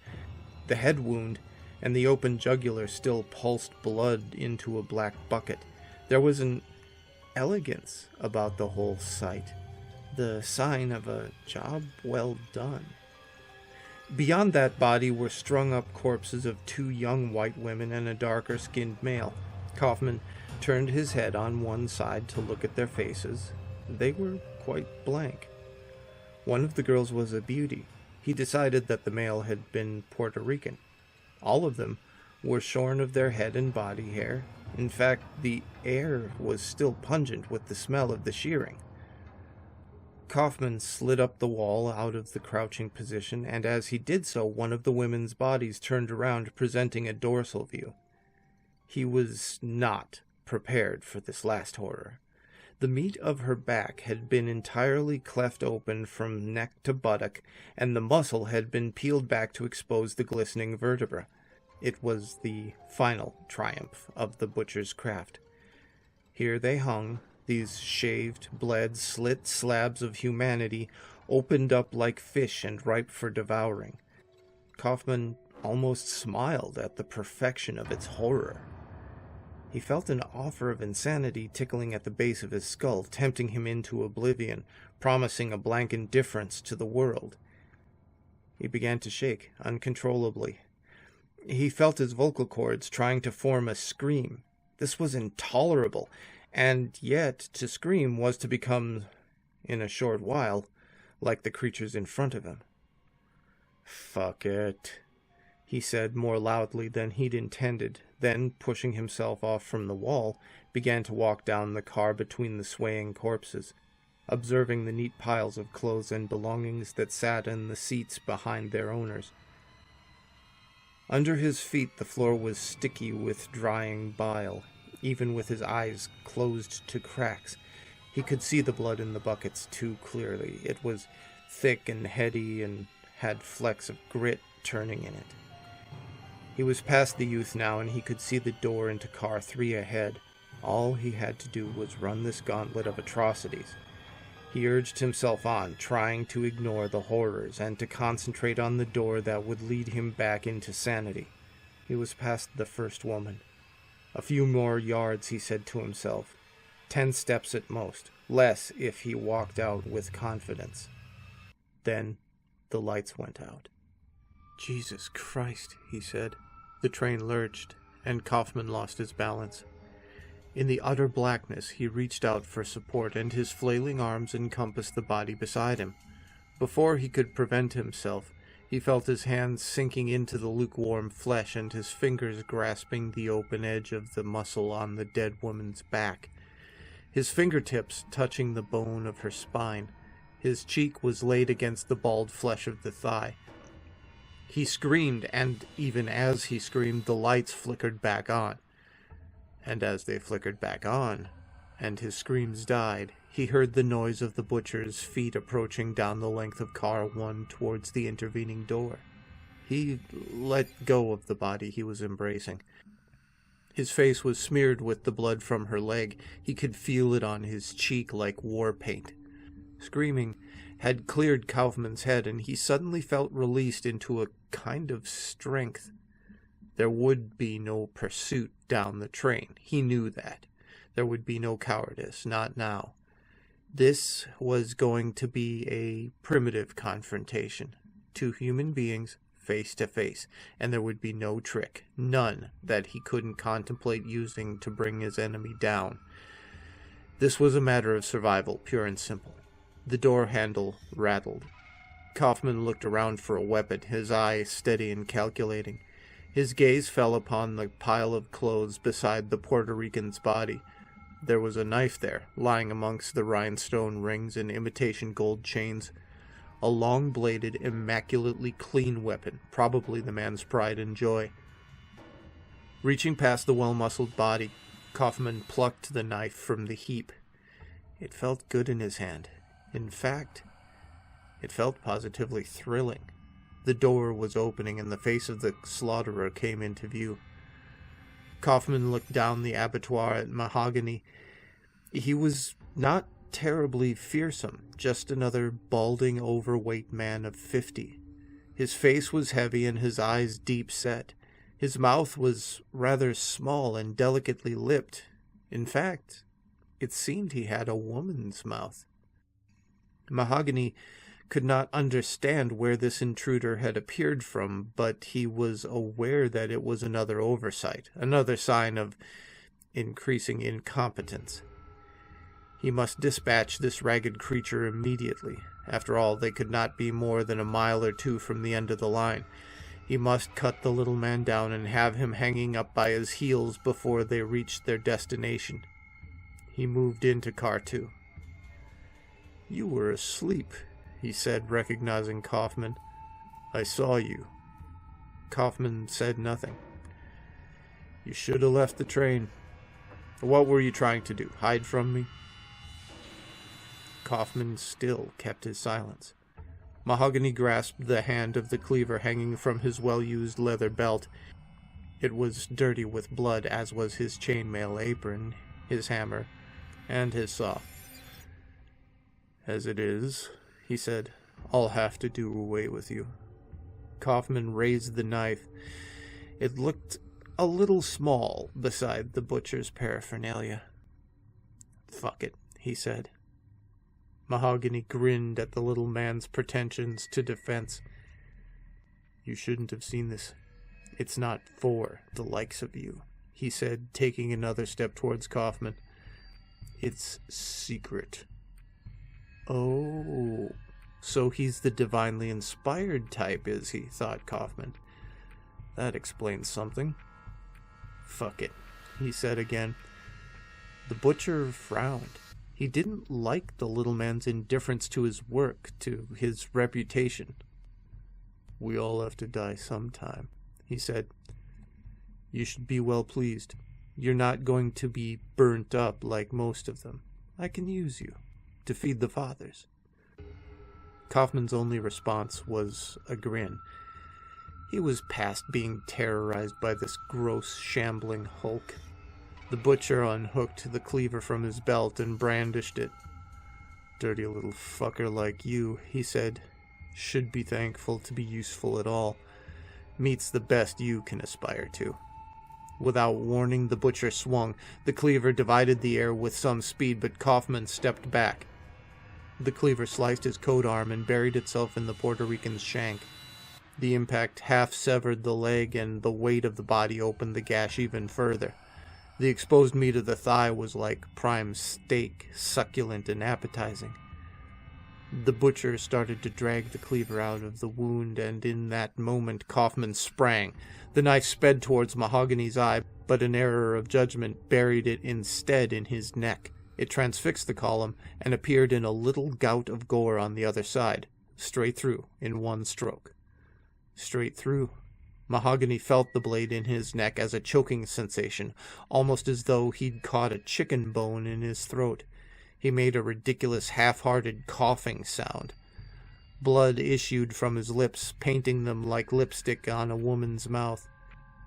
The head wound and the open jugular still pulsed blood into a black bucket. There was an elegance about the whole sight, the sign of a job well done. Beyond that body were strung up corpses of 2 young white women and a darker-skinned male. Kaufman turned his head on one side to look at their faces. They were quite blank. One of the girls was a beauty. He decided that the male had been Puerto Rican. All of them were shorn of their head and body hair. In fact, the air was still pungent with the smell of the shearing. Kaufman slid up the wall out of the crouching position, and as he did so, one of the women's bodies turned around, presenting a dorsal view. He was not prepared for this last horror. The meat of her back had been entirely cleft open from neck to buttock, and the muscle had been peeled back to expose the glistening vertebra. It was the final triumph of the butcher's craft. Here they hung, these shaved, bled, slit slabs of humanity, opened up like fish and ripe for devouring. Kaufman almost smiled at the perfection of its horror. He felt an offer of insanity tickling at the base of his skull, tempting him into oblivion, promising a blank indifference to the world. He began to shake uncontrollably. He felt his vocal cords trying to form a scream. This was intolerable, and yet to scream was to become, in a short while, like the creatures in front of him. "Fuck it," he said more loudly than he'd intended, then, pushing himself off from the wall, began to walk down the car between the swaying corpses, observing the neat piles of clothes and belongings that sat in the seats behind their owners. Under his feet the floor was sticky with drying bile. Even with his eyes closed to cracks, he could see the blood in the buckets too clearly. It was thick and heady and had flecks of grit turning in it. He was past the youth now, and he could see the door into car 3 ahead. All he had to do was run this gauntlet of atrocities. He urged himself on, trying to ignore the horrors and to concentrate on the door that would lead him back into sanity. He was past the first woman. A few more yards, he said to himself. 10 steps at most, less if he walked out with confidence. Then the lights went out. "Jesus Christ," he said. The train lurched, and Kaufman lost his balance. In the utter blackness, he reached out for support, and his flailing arms encompassed the body beside him. Before he could prevent himself, he felt his hands sinking into the lukewarm flesh and his fingers grasping the open edge of the muscle on the dead woman's back. His fingertips touching the bone of her spine. His cheek was laid against the bald flesh of the thigh. He screamed, and even as he screamed, the lights flickered back on. And as they flickered back on, and his screams died, he heard the noise of the butcher's feet approaching down the length of car 1 towards the intervening door. He let go of the body he was embracing. His face was smeared with the blood from her leg. He could feel it on his cheek like war paint. Screaming had cleared Kaufman's head, and he suddenly felt released into a kind of strength. There would be no pursuit down the train. He knew that. There would be no cowardice, not now. This was going to be a primitive confrontation. 2 human beings, face to face, and there would be no trick, none that he couldn't contemplate using to bring his enemy down. This was a matter of survival, pure and simple. The door handle rattled. Kaufman looked around for a weapon, his eye steady and calculating. His gaze fell upon the pile of clothes beside the Puerto Rican's body. There was a knife there, lying amongst the rhinestone rings and imitation gold chains. A long-bladed, immaculately clean weapon, probably the man's pride and joy. Reaching past the well-muscled body, Kaufman plucked the knife from the heap. It felt good in his hand. In fact, it felt positively thrilling. The door was opening, and the face of the slaughterer came into view. Kaufman looked down the abattoir at Mahogany. He was not terribly fearsome, just another balding, overweight man of 50. His face was heavy and his eyes deep-set. His mouth was rather small and delicately lipped. In fact, it seemed he had a woman's mouth. Mahogany could not understand where this intruder had appeared from, but he was aware that it was another oversight, another sign of increasing incompetence. He must dispatch this ragged creature immediately. After all, they could not be more than a mile or 2 from the end of the line. He must cut the little man down and have him hanging up by his heels before they reached their destination. He moved into car 2. "You were asleep," he said, recognizing Kaufman. "I saw you." Kaufman said nothing. "You should have left the train. What were you trying to do? Hide from me?" Kaufman still kept his silence. Mahogany grasped the hand of the cleaver hanging from his well-used leather belt. It was dirty with blood, as was his chainmail apron, his hammer, and his saw. "As it is," he said, "I'll have to do away with you." Kaufman raised the knife. It looked a little small beside the butcher's paraphernalia. "Fuck it," he said. Mahogany grinned at the little man's pretensions to defense. "You shouldn't have seen this. It's not for the likes of you," he said, taking another step towards Kaufman. "It's secret." "Oh, so he's the divinely inspired type, is he?" thought Kaufman. "That explains something." "Fuck it," he said again. The butcher frowned. He didn't like the little man's indifference to his work, to his reputation. "We all have to die sometime," he said. "You should be well pleased. You're not going to be burnt up like most of them. I can use you to feed the fathers." Kaufman's only response was a grin. He was past being terrorized by this gross, shambling hulk. The butcher unhooked the cleaver from his belt and brandished it. "Dirty little fucker like you," he said, "should be thankful to be useful at all. Meat's the best you can aspire to." Without warning, the butcher swung. The cleaver divided the air with some speed, but Kaufman stepped back. The cleaver sliced his coat arm and buried itself in the Puerto Rican's shank. The impact half severed the leg, and the weight of the body opened the gash even further. The exposed meat of the thigh was like prime steak, succulent and appetizing. The butcher started to drag the cleaver out of the wound, and in that moment Kaufman sprang. The knife sped towards Mahogany's eye, but an error of judgment buried it instead in his neck. It transfixed the column and appeared in a little gout of gore on the other side, straight through in one stroke. Straight through. Mahogany felt the blade in his neck as a choking sensation, almost as though he'd caught a chicken bone in his throat. He made a ridiculous half-hearted coughing sound. Blood issued from his lips, painting them like lipstick on a woman's mouth.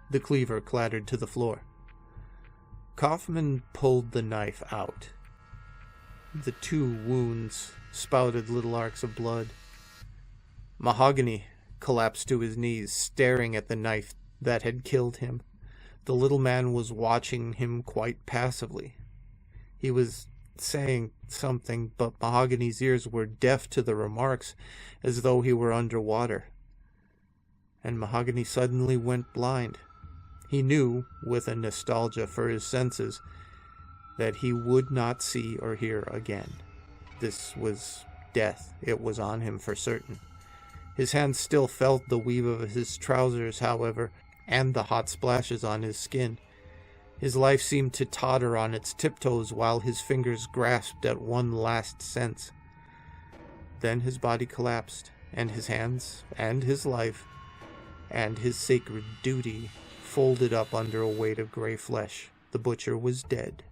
The cleaver clattered to the floor. Kaufman pulled the knife out. The two wounds spouted little arcs of blood. Mahogany collapsed to his knees, staring at the knife that had killed him. The little man was watching him quite passively. He was saying something, but Mahogany's ears were deaf to the remarks, as though he were underwater. And Mahogany suddenly went blind. He knew, with a nostalgia for his senses, that he would not see or hear again. This was death. It was on him for certain. His hands still felt the weave of his trousers, however, and the hot splashes on his skin. His life seemed to totter on its tiptoes while his fingers grasped at one last sense. Then his body collapsed, and his hands, and his life, and his sacred duty folded up under a weight of gray flesh. The butcher was dead.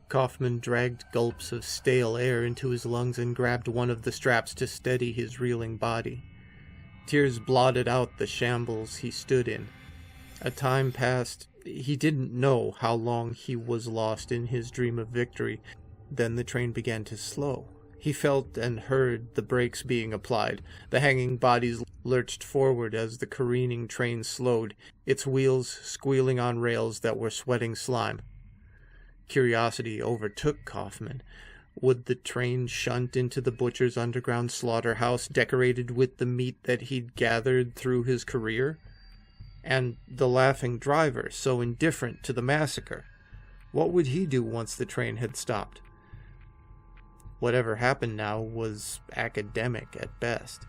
Kaufman dragged gulps of stale air into his lungs and grabbed one of the straps to steady his reeling body. Tears blotted out the shambles he stood in. A time passed. He didn't know how long he was lost in his dream of victory. Then the train began to slow. He felt and heard the brakes being applied. The hanging bodies lurched forward as the careening train slowed, its wheels squealing on rails that were sweating slime. Curiosity overtook Kaufman. Would the train shunt into the butcher's underground slaughterhouse, decorated with the meat that he'd gathered through his career? And the laughing driver, so indifferent to the massacre, what would he do once the train had stopped? Whatever happened now was academic at best.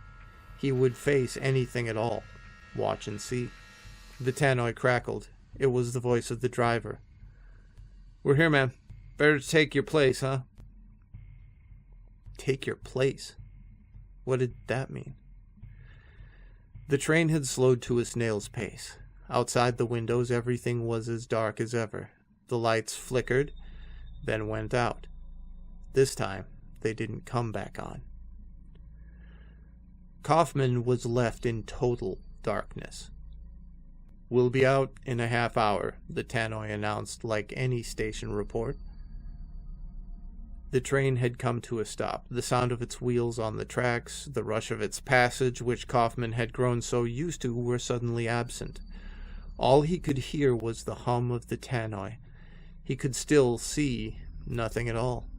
He would face anything at all. Watch and see. The tannoy crackled. It was the voice of the driver. "We're here, man. Better take your place, huh?" Take your place? What did that mean? The train had slowed to a snail's pace. Outside the windows, everything was as dark as ever. The lights flickered, then went out. This time, they didn't come back on. Kaufman was left in total darkness. "We'll be out in a half hour," the tannoy announced like any station report. The train had come to a stop. The sound of its wheels on the tracks, the rush of its passage, which Kaufman had grown so used to, were suddenly absent. All he could hear was the hum of the tannoy. He could still see nothing at all.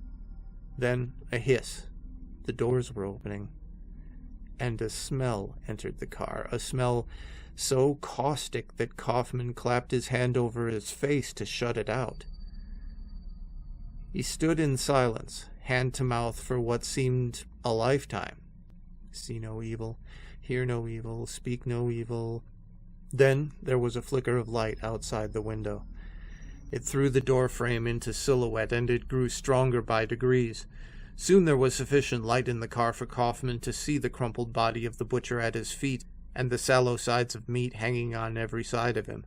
Then a hiss. The doors were opening. And a smell entered the car, a smell so caustic that Kaufman clapped his hand over his face to shut it out. He stood in silence, hand to mouth for what seemed a lifetime. See no evil, hear no evil, speak no evil. Then there was a flicker of light outside the window. It threw the door frame into silhouette, and it grew stronger by degrees. Soon there was sufficient light in the car for Kaufman to see the crumpled body of the butcher at his feet, and the sallow sides of meat hanging on every side of him.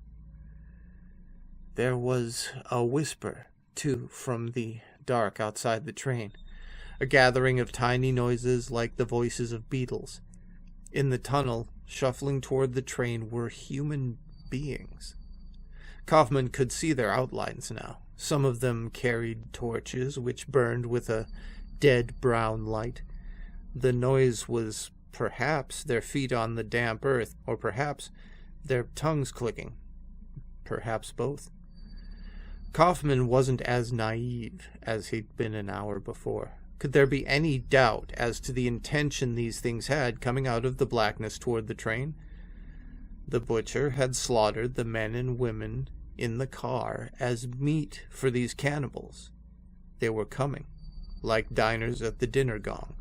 There was a whisper, too, from the dark outside the train, a gathering of tiny noises like the voices of beetles. In the tunnel, shuffling toward the train, were human beings. Kaufman could see their outlines now. Some of them carried torches, which burned with a dead brown light. The noise was perhaps their feet on the damp earth, or perhaps their tongues clicking. Perhaps both. Kaufman wasn't as naive as he'd been an hour before. Could there be any doubt as to the intention these things had coming out of the blackness toward the train? The butcher had slaughtered the men and women in the car as meat for these cannibals. They were coming, like diners at the dinner gong,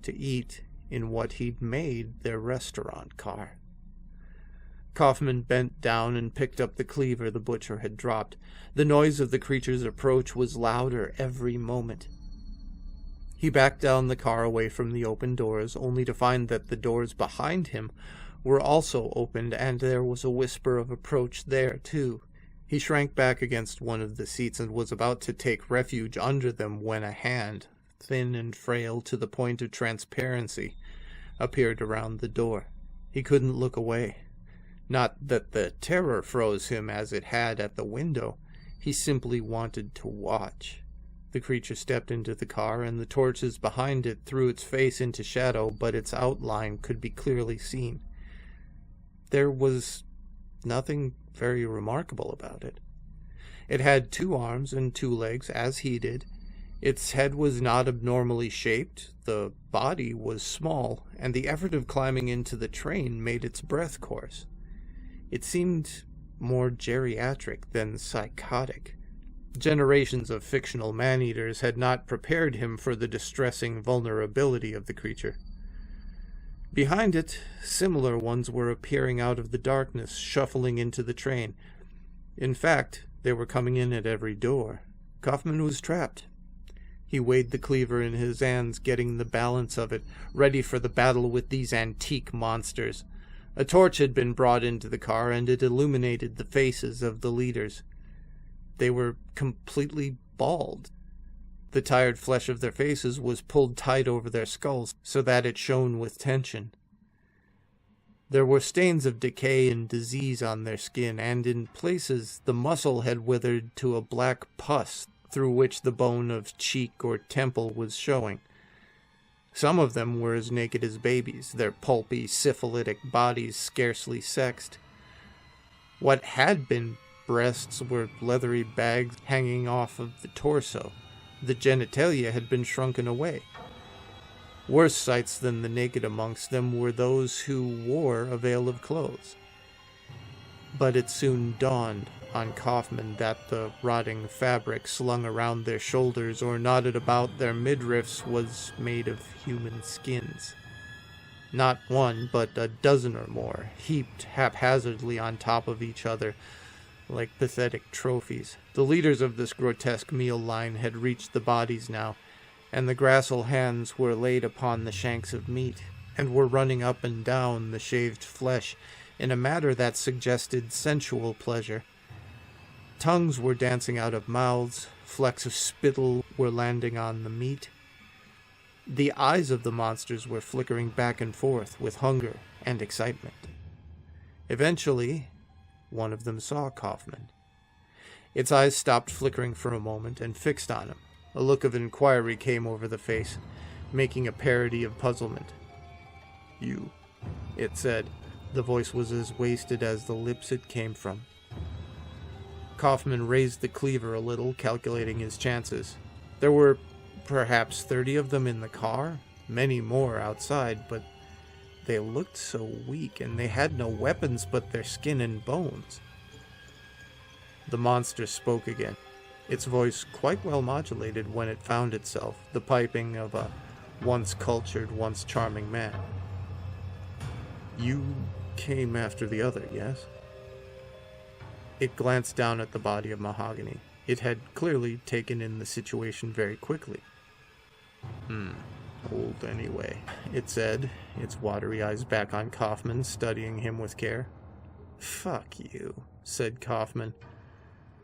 to eat in what he'd made their restaurant car. Kaufman bent down and picked up the cleaver the butcher had dropped. The noise of the creature's approach was louder every moment. He backed down the car away from the open doors, only to find that the doors behind him were also opened, and there was a whisper of approach there, too. He shrank back against one of the seats and was about to take refuge under them when a hand, thin and frail to the point of transparency, appeared around the door. He couldn't look away. Not that the terror froze him as it had at the window. He simply wanted to watch. The creature stepped into the car, and the torches behind it threw its face into shadow, but its outline could be clearly seen. There was nothing very remarkable about it. It had 2 arms and 2 legs, as he did. Its head was not abnormally shaped, the body was small, and the effort of climbing into the train made its breath coarse. It seemed more geriatric than psychotic. Generations of fictional man-eaters had not prepared him for the distressing vulnerability of the creature. Behind it, similar ones were appearing out of the darkness, shuffling into the train. In fact, they were coming in at every door. Kaufman was trapped. He weighed the cleaver in his hands, getting the balance of it, ready for the battle with these antique monsters. A torch had been brought into the car, and it illuminated the faces of the leaders. They were completely bald. The tired flesh of their faces was pulled tight over their skulls so that it shone with tension. There were stains of decay and disease on their skin, and in places the muscle had withered to a black pus through which the bone of cheek or temple was showing. Some of them were as naked as babies, their pulpy, syphilitic bodies scarcely sexed. What had been breasts were leathery bags hanging off of the torso. The genitalia had been shrunken away. Worse sights than the naked amongst them were those who wore a veil of clothes. But it soon dawned on Kaufman that the rotting fabric slung around their shoulders or knotted about their midriffs was made of human skins. Not one, but a dozen or more, heaped haphazardly on top of each other, like pathetic trophies. The leaders of this grotesque meal line had reached the bodies now, and the gracile hands were laid upon the shanks of meat, and were running up and down the shaved flesh in a manner that suggested sensual pleasure. Tongues were dancing out of mouths, flecks of spittle were landing on the meat. The eyes of the monsters were flickering back and forth with hunger and excitement. Eventually, one of them saw Kaufman. Its eyes stopped flickering for a moment and fixed on him. A look of inquiry came over the face, making a parody of puzzlement. "You," it said. The voice was as wasted as the lips it came from. Kaufman raised the cleaver a little, calculating his chances. There were perhaps 30 of them in the car, many more outside, but they looked so weak, and they had no weapons but their skin and bones. The monster spoke again, its voice quite well modulated when it found itself, the piping of a once cultured, once charming man. "You came after the other, yes?" It glanced down at the body of Mahogany. It had clearly taken in the situation very quickly. Old anyway," it said, its watery eyes back on Kaufman, studying him with care. "Fuck you," said Kaufman.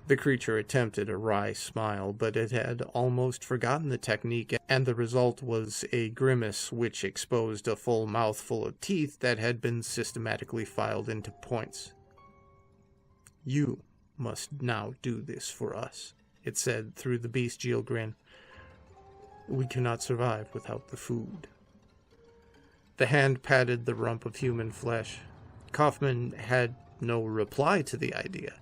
The creature attempted a wry smile, but it had almost forgotten the technique, and the result was a grimace which exposed a full mouthful of teeth that had been systematically filed into points. "You must now do this for us," it said through the bestial grin. "We cannot survive without the food." The hand patted the rump of human flesh. Kaufman had no reply to the idea.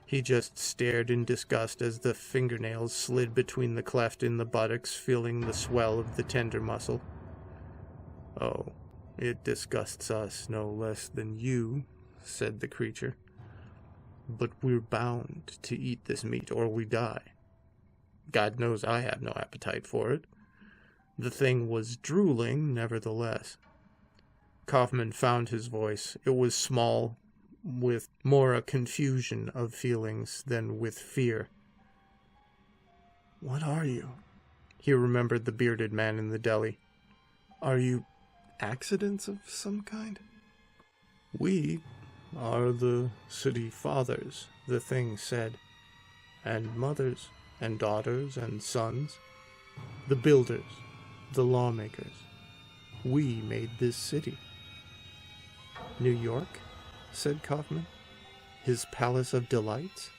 He just stared in disgust as the fingernails slid between the cleft in the buttocks, feeling the swell of the tender muscle. "Oh, it disgusts us no less than you," said the creature. "But we're bound to eat this meat or we die. God knows I have no appetite for it." The thing was drooling, nevertheless. Kaufman found his voice. It was small, with more a confusion of feelings than with fear. "What are you?" He remembered the bearded man in the deli. "Are you accidents of some kind?" "We are the city fathers," the thing said, "and mothers, and daughters, and sons, the builders, the lawmakers. We made this city." "New York?" said Kaufman. "His palace of delights?"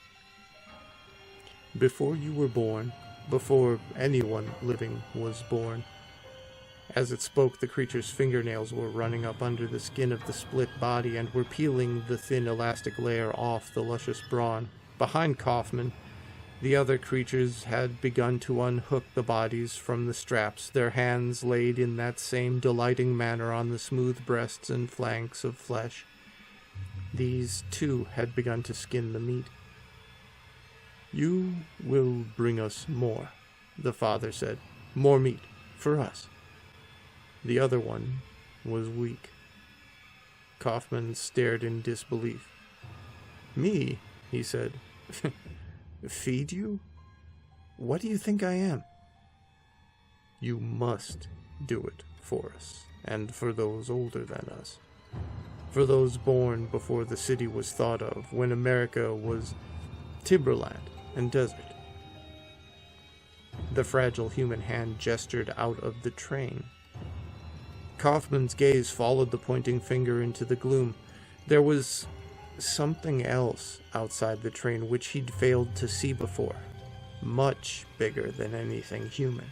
"Before you were born, before anyone living was born." As it spoke, the creature's fingernails were running up under the skin of the split body and were peeling the thin elastic layer off the luscious brawn. Behind Kaufman, the other creatures had begun to unhook the bodies from the straps, their hands laid in that same delighting manner on the smooth breasts and flanks of flesh. These, too, had begun to skin the meat. "You will bring us more," the father said. "More meat, for us." The other one was weak. Kaufman stared in disbelief. "Me?" he said. "Feed you? What do you think I am?" "You must do it for us, and for those older than us. For those born before the city was thought of, when America was timberland and desert." The fragile human hand gestured out of the train. Kaufman's gaze followed the pointing finger into the gloom. There was something else outside the train which he'd failed to see before, much bigger than anything human.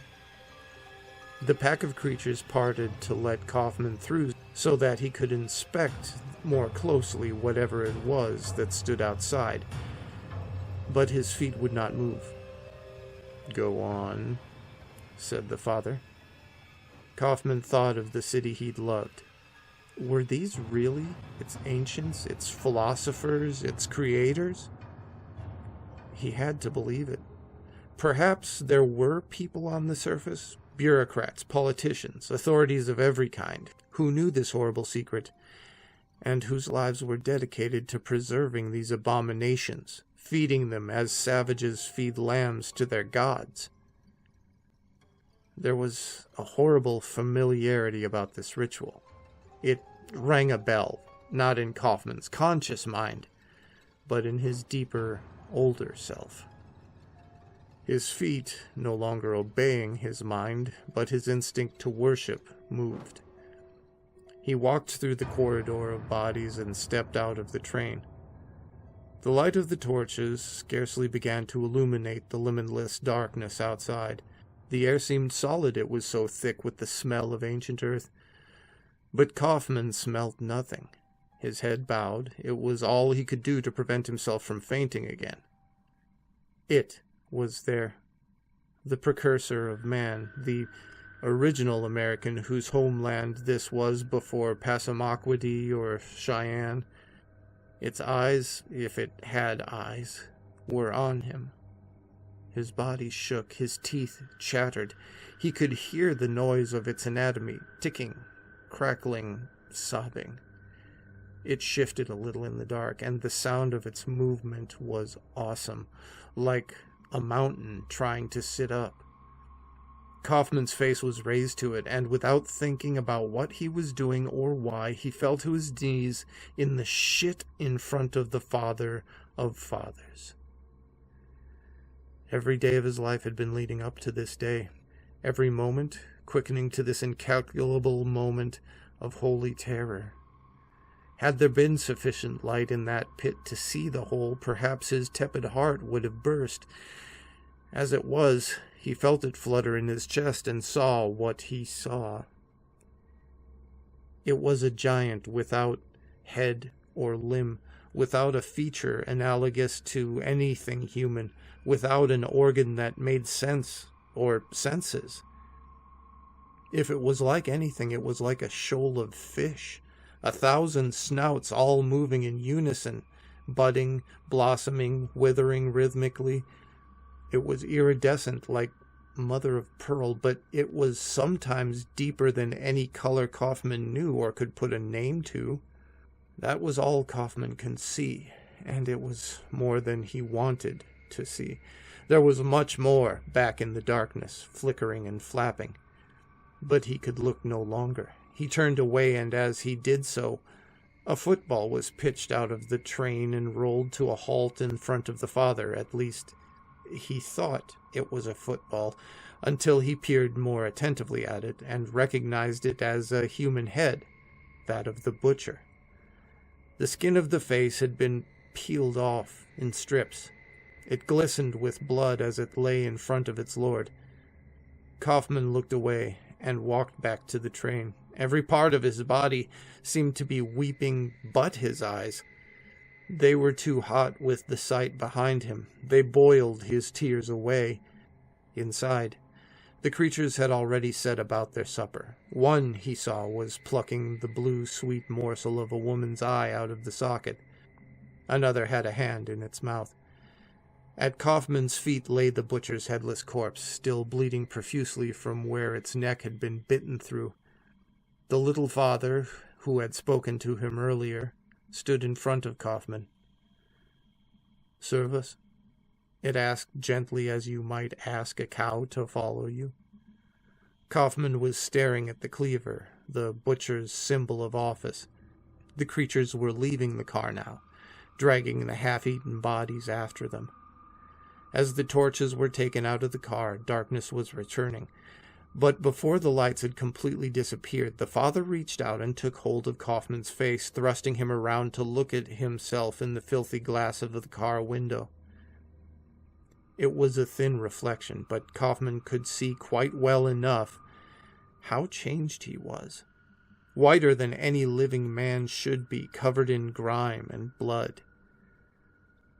The pack of creatures parted to let Kaufman through so that he could inspect more closely whatever it was that stood outside, but his feet would not move. "Go on," said the father. Kaufman thought of the city he'd loved. Were these really its ancients, its philosophers, its creators? He had to believe it. Perhaps there were people on the surface, bureaucrats, politicians, authorities of every kind, who knew this horrible secret, and whose lives were dedicated to preserving these abominations, feeding them as savages feed lambs to their gods. There was a horrible familiarity about this ritual. It rang a bell, not in Kaufman's conscious mind, but in his deeper, older self. His feet, no longer obeying his mind, but his instinct to worship, moved. He walked through the corridor of bodies and stepped out of the train. The light of the torches scarcely began to illuminate the limitless darkness outside. The air seemed solid, it was so thick with the smell of ancient earth. But Kaufman smelt nothing. His head bowed. It was all he could do to prevent himself from fainting again. It was there. The precursor of man, the original American whose homeland this was before Passamaquoddy or Cheyenne. Its eyes, if it had eyes, were on him. His body shook, his teeth chattered. He could hear the noise of its anatomy, ticking, crackling, sobbing. It shifted a little in the dark, and the sound of its movement was awesome, like a mountain trying to sit up. Kaufman's face was raised to it, and without thinking about what he was doing or why, he fell to his knees in the shit in front of the Father of Fathers. Every day of his life had been leading up to this day, every moment quickening to this incalculable moment of holy terror. Had there been sufficient light in that pit to see the whole, perhaps his tepid heart would have burst. As it was, he felt it flutter in his chest and saw what he saw. It was a giant without head or limb, without a feature analogous to anything human, without an organ that made sense or senses. If it was like anything, it was like a shoal of fish, 1,000 snouts all moving in unison, budding, blossoming, withering rhythmically. It was iridescent like mother of pearl, but it was sometimes deeper than any color Kaufman knew or could put a name to. That was all Kaufman could see, and it was more than he wanted to see. There was much more back in the darkness, flickering and flapping. But he could look no longer. He turned away, and as he did so, a football was pitched out of the train and rolled to a halt in front of the Father. At least, he thought it was a football, until he peered more attentively at it and recognized it as a human head, that of the butcher. The skin of the face had been peeled off in strips. It glistened with blood as it lay in front of its lord. Kaufman looked away and walked back to the train. Every part of his body seemed to be weeping but his eyes. They were too hot with the sight behind him. They boiled his tears away. Inside, the creatures had already set about their supper. One, he saw, was plucking the blue, sweet morsel of a woman's eye out of the socket. Another had a hand in its mouth. At Kaufman's feet lay the butcher's headless corpse, still bleeding profusely from where its neck had been bitten through. The little Father, who had spoken to him earlier, stood in front of Kaufman. "Serve us?" it asked gently, as you might ask a cow to follow you. Kaufman was staring at the cleaver, the butcher's symbol of office. The creatures were leaving the car now, dragging the half-eaten bodies after them. As the torches were taken out of the car, darkness was returning. But before the lights had completely disappeared, the Father reached out and took hold of Kaufman's face, thrusting him around to look at himself in the filthy glass of the car window. It was a thin reflection, but Kaufman could see quite well enough how changed he was. Whiter than any living man should be, covered in grime and blood.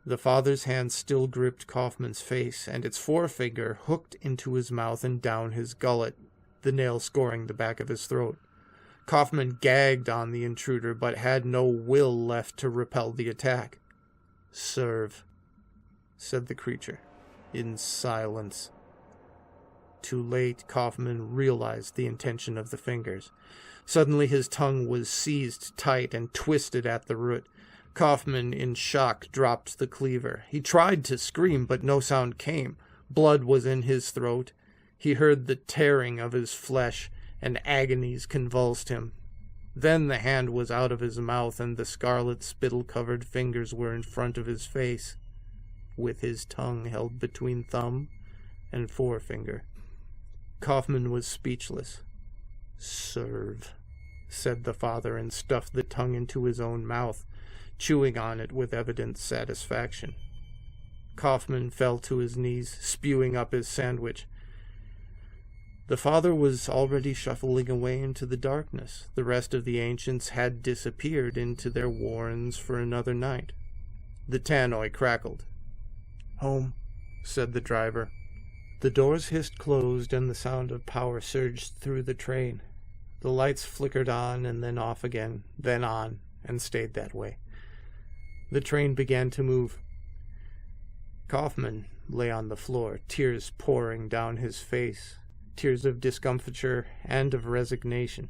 The Father's hand still gripped Kaufman's face, and its forefinger hooked into his mouth and down his gullet, the nail scoring the back of his throat. Kaufman gagged on the intruder, but had no will left to repel the attack. "Serve," said the creature, in silence. Too late, Kaufman realized the intention of the fingers. Suddenly his tongue was seized tight and twisted at the root. Kaufman, in shock, dropped the cleaver. He tried to scream, but no sound came. Blood was in his throat. He heard the tearing of his flesh, and agonies convulsed him. Then the hand was out of his mouth, and the scarlet spittle-covered fingers were in front of his face, with his tongue held between thumb and forefinger. Kaufman was speechless. "Serve," said the father, and stuffed the tongue into his own mouth, chewing on it with evident satisfaction. Kaufman fell to his knees, spewing up his sandwich. The father was already shuffling away into the darkness. The rest of the ancients had disappeared into their warrens for another night. The tannoy crackled. "Home," said the driver. The doors hissed closed, and the sound of power surged through the train. The lights flickered on and then off again, then on, and stayed that way. The train began to move. Kaufman lay on the floor, tears pouring down his face, tears of discomfiture and of resignation.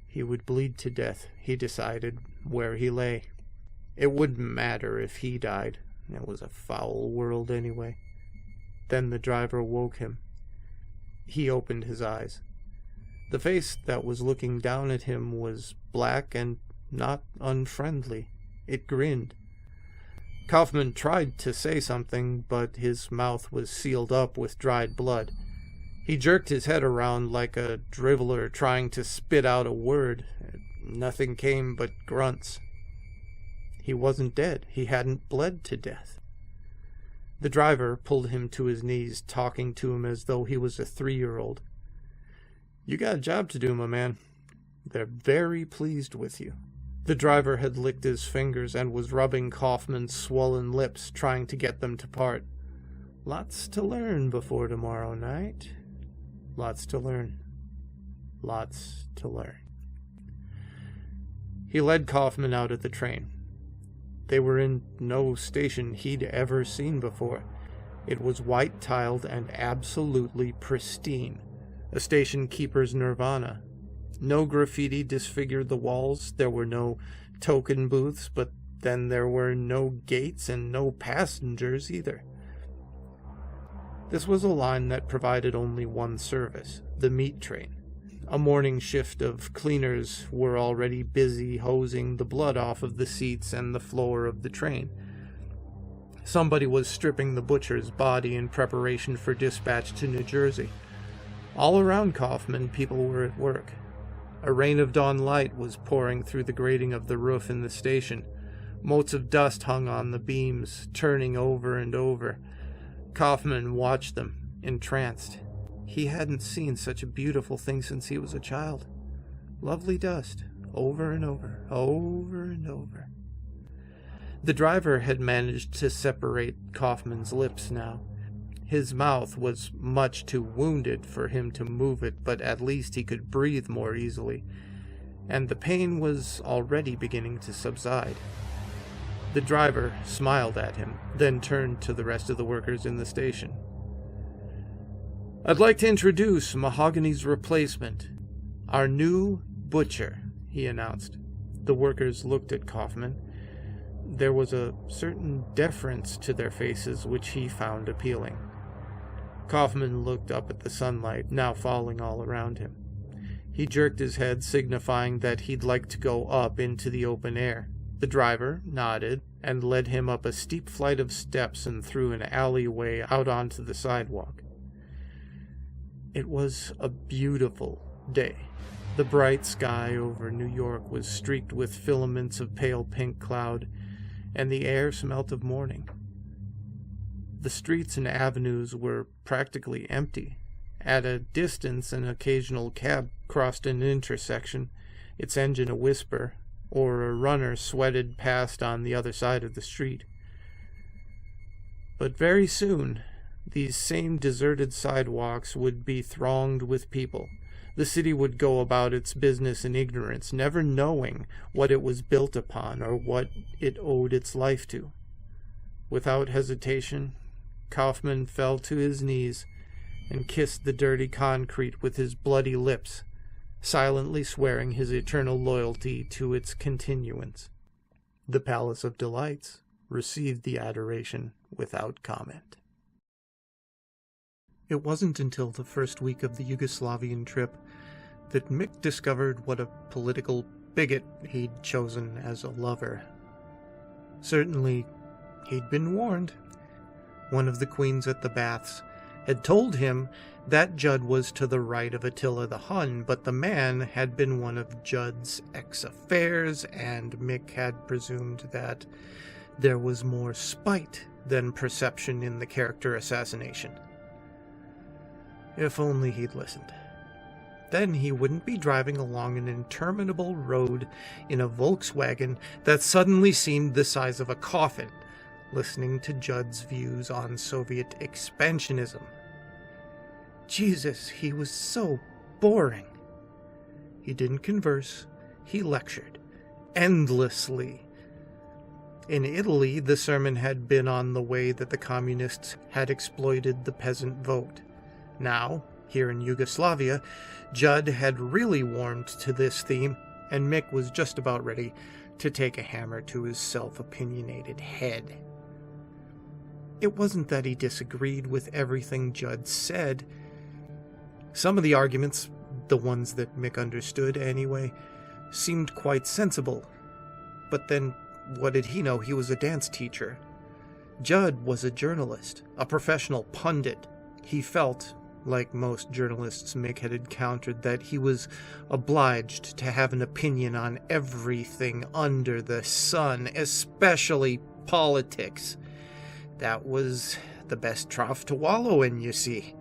He would bleed to death, he decided, where he lay. It wouldn't matter if he died. It was a foul world anyway. Then the driver woke him. He opened his eyes. The face that was looking down at him was black and not unfriendly. It grinned. Kaufman tried to say something, but his mouth was sealed up with dried blood. He jerked his head around like a driveler trying to spit out a word. Nothing came but grunts. He wasn't dead. He hadn't bled to death. The driver pulled him to his knees, talking to him as though he was a 3-year-old. "You got a job to do, my man. They're very pleased with you." The driver had licked his fingers and was rubbing Kaufman's swollen lips, trying to get them to part. "Lots to learn before tomorrow night. Lots to learn. Lots to learn." He led Kaufman out of the train. They were in no station he'd ever seen before. It was white-tiled and absolutely pristine. A station keeper's nirvana. No graffiti disfigured the walls. There were no token booths, but then there were no gates and no passengers either. This was a line that provided only one service, the meat train. A morning shift of cleaners were already busy hosing the blood off of the seats and the floor of the train. Somebody was stripping the butcher's body in preparation for dispatch to New Jersey. All around Kaufman, people were at work. A rain of dawn light was pouring through the grating of the roof in the station. Motes of dust hung on the beams, turning over and over. Kaufman watched them, entranced. He hadn't seen such a beautiful thing since he was a child. Lovely dust, over and over, over and over. The driver had managed to separate Kaufman's lips now. His mouth was much too wounded for him to move it, but at least he could breathe more easily, and the pain was already beginning to subside. The driver smiled at him, then turned to the rest of the workers in the station. "I'd like to introduce Mahogany's replacement, our new butcher," he announced. The workers looked at Kaufman. There was a certain deference to their faces which he found appealing. Kaufman looked up at the sunlight, now falling all around him. He jerked his head, signifying that he'd like to go up into the open air. The driver nodded and led him up a steep flight of steps and through an alleyway out onto the sidewalk. It was a beautiful day. The bright sky over New York was streaked with filaments of pale pink cloud, and the air smelt of morning. The streets and avenues were practically empty. At a distance, an occasional cab crossed an intersection, its engine a whisper, or a runner sweated past on the other side of the street. But very soon, these same deserted sidewalks would be thronged with people. The city would go about its business in ignorance, never knowing what it was built upon or what it owed its life to. Without hesitation, Kaufman fell to his knees and kissed the dirty concrete with his bloody lips, silently swearing his eternal loyalty to its continuance. The Palace of Delights received the adoration without comment. It wasn't until the first week of the Yugoslavian trip that Mick discovered what a political bigot he'd chosen as a lover. Certainly, he'd been warned. One of the queens at the baths had told him that Judd was to the right of Attila the Hun, but the man had been one of Judd's ex-affairs, and Mick had presumed that there was more spite than perception in the character assassination. If only he'd listened. Then he wouldn't be driving along an interminable road in a Volkswagen that suddenly seemed the size of a coffin, listening to Judd's views on Soviet expansionism. Jesus, he was so boring. He didn't converse, he lectured, endlessly. In Italy, the sermon had been on the way that the communists had exploited the peasant vote. Now, here in Yugoslavia, Judd had really warmed to this theme, and Mick was just about ready to take a hammer to his self-opinionated head. It wasn't that he disagreed with everything Judd said. Some of the arguments, the ones that Mick understood anyway, seemed quite sensible. But then, what did he know? He was a dance teacher. Judd was a journalist, a professional pundit. He felt, like most journalists Mick had encountered, that he was obliged to have an opinion on everything under the sun, especially politics. That was the best trough to wallow in, you see.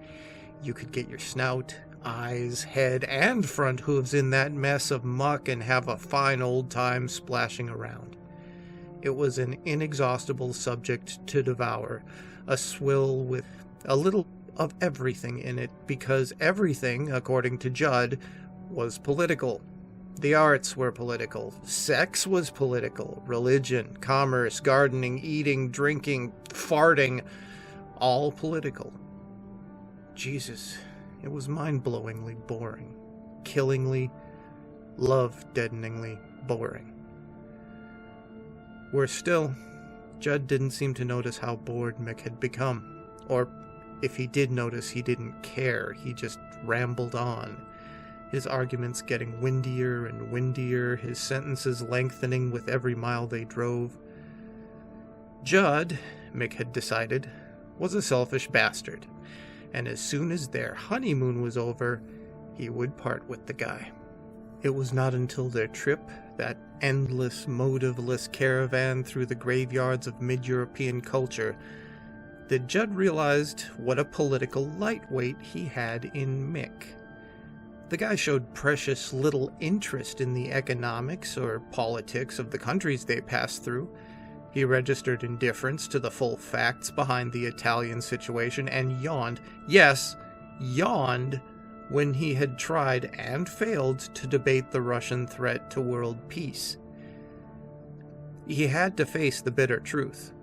You could get your snout, eyes, head, and front hooves in that mess of muck and have a fine old time splashing around. It was an inexhaustible subject to devour, a swill with a little of everything in it, because everything, according to Judd, was political. The arts were political, sex was political, religion, commerce, gardening, eating, drinking, farting, all political. Jesus, it was mind-blowingly boring, killingly, love-deadeningly boring. Worse still, Judd didn't seem to notice how bored Mick had become, or if he did notice, he didn't care. He just rambled on, his arguments getting windier and windier, his sentences lengthening with every mile they drove. Judd, Mick had decided, was a selfish bastard, and as soon as their honeymoon was over, he would part with the guy. It was not until their trip, that endless, motiveless caravan through the graveyards of mid-European culture, that Judd realized what a political lightweight he had in Mick. The guy showed precious little interest in the economics or politics of the countries they passed through. He registered indifference to the full facts behind the Italian situation and yawned, yes, yawned, when he had tried and failed to debate the Russian threat to world peace. He had to face the bitter truth.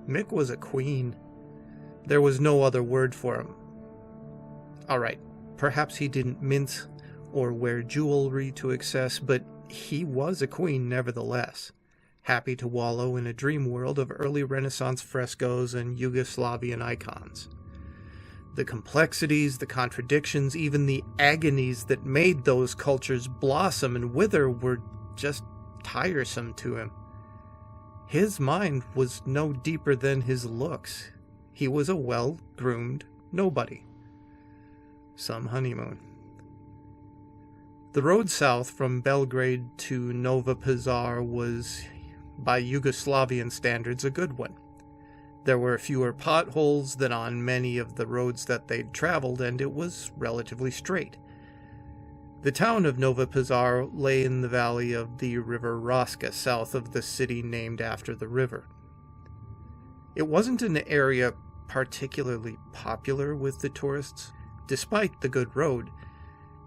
Mick was a queen. There was no other word for him. All right, perhaps he didn't mince or wear jewelry to excess, but he was a queen nevertheless, happy to wallow in a dream world of early Renaissance frescoes and Yugoslavian icons. The complexities, the contradictions, even the agonies that made those cultures blossom and wither were just tiresome to him. His mind was no deeper than his looks. He was a well-groomed nobody. Some honeymoon. The road south from Belgrade to Nova Pazar was, by Yugoslavian standards, a good one. There were fewer potholes than on many of the roads that they'd traveled, and it was relatively straight. The town of Nova Pazar lay in the valley of the river Raska, south of the city named after the river. It wasn't an area particularly popular with the tourists. Despite the good road,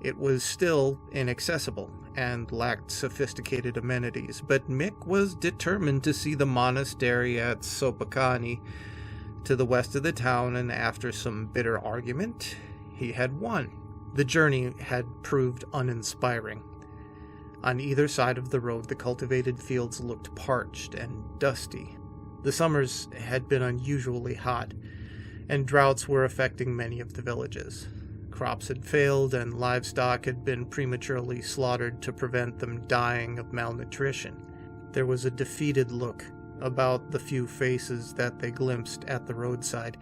it was still inaccessible and lacked sophisticated amenities, but Mick was determined to see the monastery at Sopocani to the west of the town, and after some bitter argument, he had won. The journey had proved uninspiring. On either side of the road, the cultivated fields looked parched and dusty. The summers had been unusually hot, and droughts were affecting many of the villages. Crops had failed, and livestock had been prematurely slaughtered to prevent them dying of malnutrition. There was a defeated look about the few faces that they glimpsed at the roadside.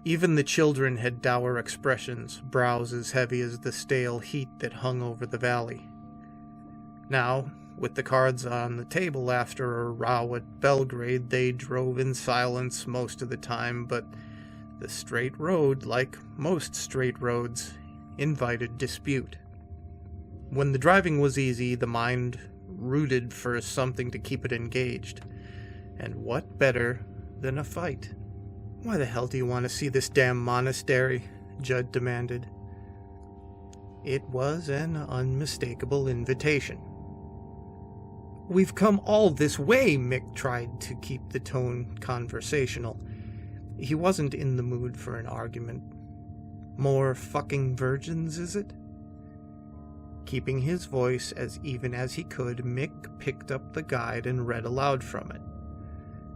Even the children had dour expressions, brows as heavy as the stale heat that hung over the valley. Now, with the cards on the table after a row at Belgrade, they drove in silence most of the time, but the straight road, like most straight roads, invited dispute. When the driving was easy, the mind rooted for something to keep it engaged. And what better than a fight? "Why the hell do you want to see this damn monastery?" Judd demanded. It was an unmistakable invitation. "We've come all this way," Mick tried to keep the tone conversational. He wasn't in the mood for an argument. "More fucking virgins, is it?" Keeping his voice as even as he could, Mick picked up the guide and read aloud from it.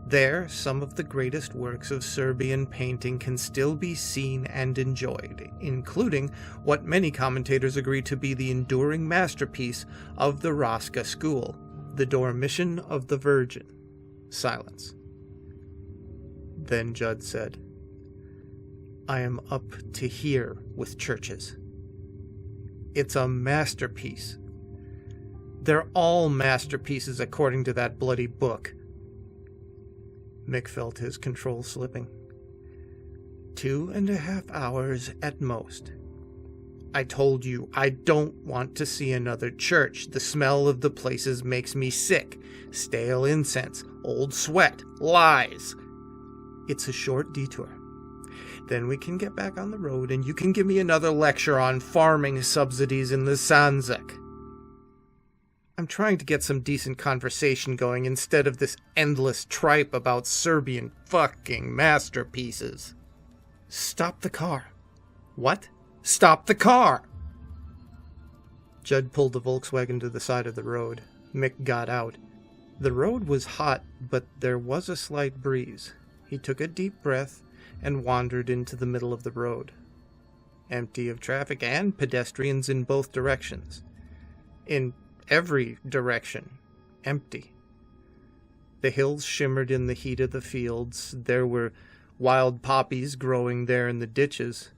There, some of the greatest works of Serbian painting can still be seen and enjoyed, including what many commentators agree to be the enduring masterpiece of the Raška school, the Dormition of the Virgin. Silence. Then Judd said, "I am up to here with churches. It's a masterpiece. They're all masterpieces according to that bloody book." Mick felt his control slipping. 2.5 hours at most. "I told you, I don't want to see another church. The smell of the places makes me sick. Stale incense, old sweat, lies." "It's a short detour. Then we can get back on the road and you can give me another lecture on farming subsidies in the Sanjak. I'm trying to get some decent conversation going instead of this endless tripe about Serbian fucking masterpieces." "Stop the car." "What? Stop the car!" Judd pulled the Volkswagen to the side of the road. Mick got out. The road was hot, but there was a slight breeze. He took a deep breath and wandered into the middle of the road. Empty of traffic and pedestrians in both directions. In every direction, empty. The hills shimmered in the heat of the fields. There were wild poppies growing there in the ditches.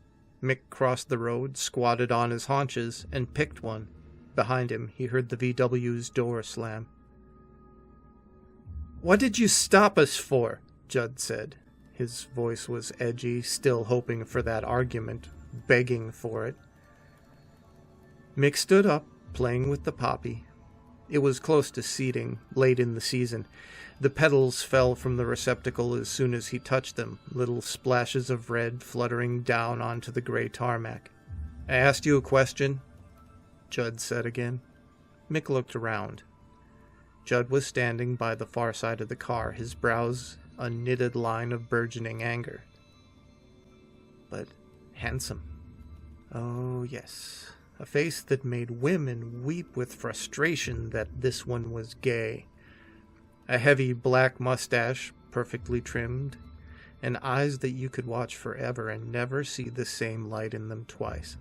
Mick crossed the road, squatted on his haunches, and picked one. Behind him, he heard the VW's door slam. "What did you stop us for?" Judd said. His voice was edgy, still hoping for that argument, begging for it. Mick stood up, playing with the poppy. It was close to seeding, late in the season. The petals fell from the receptacle as soon as he touched them, little splashes of red fluttering down onto the gray tarmac. "I asked you a question," Judd said again. Mick looked around. Judd was standing by the far side of the car, his brows a knitted line of burgeoning anger. But handsome. Oh, yes. A face that made women weep with frustration that this one was gay. A heavy black mustache, perfectly trimmed, and eyes that you could watch forever and never see the same light in them twice.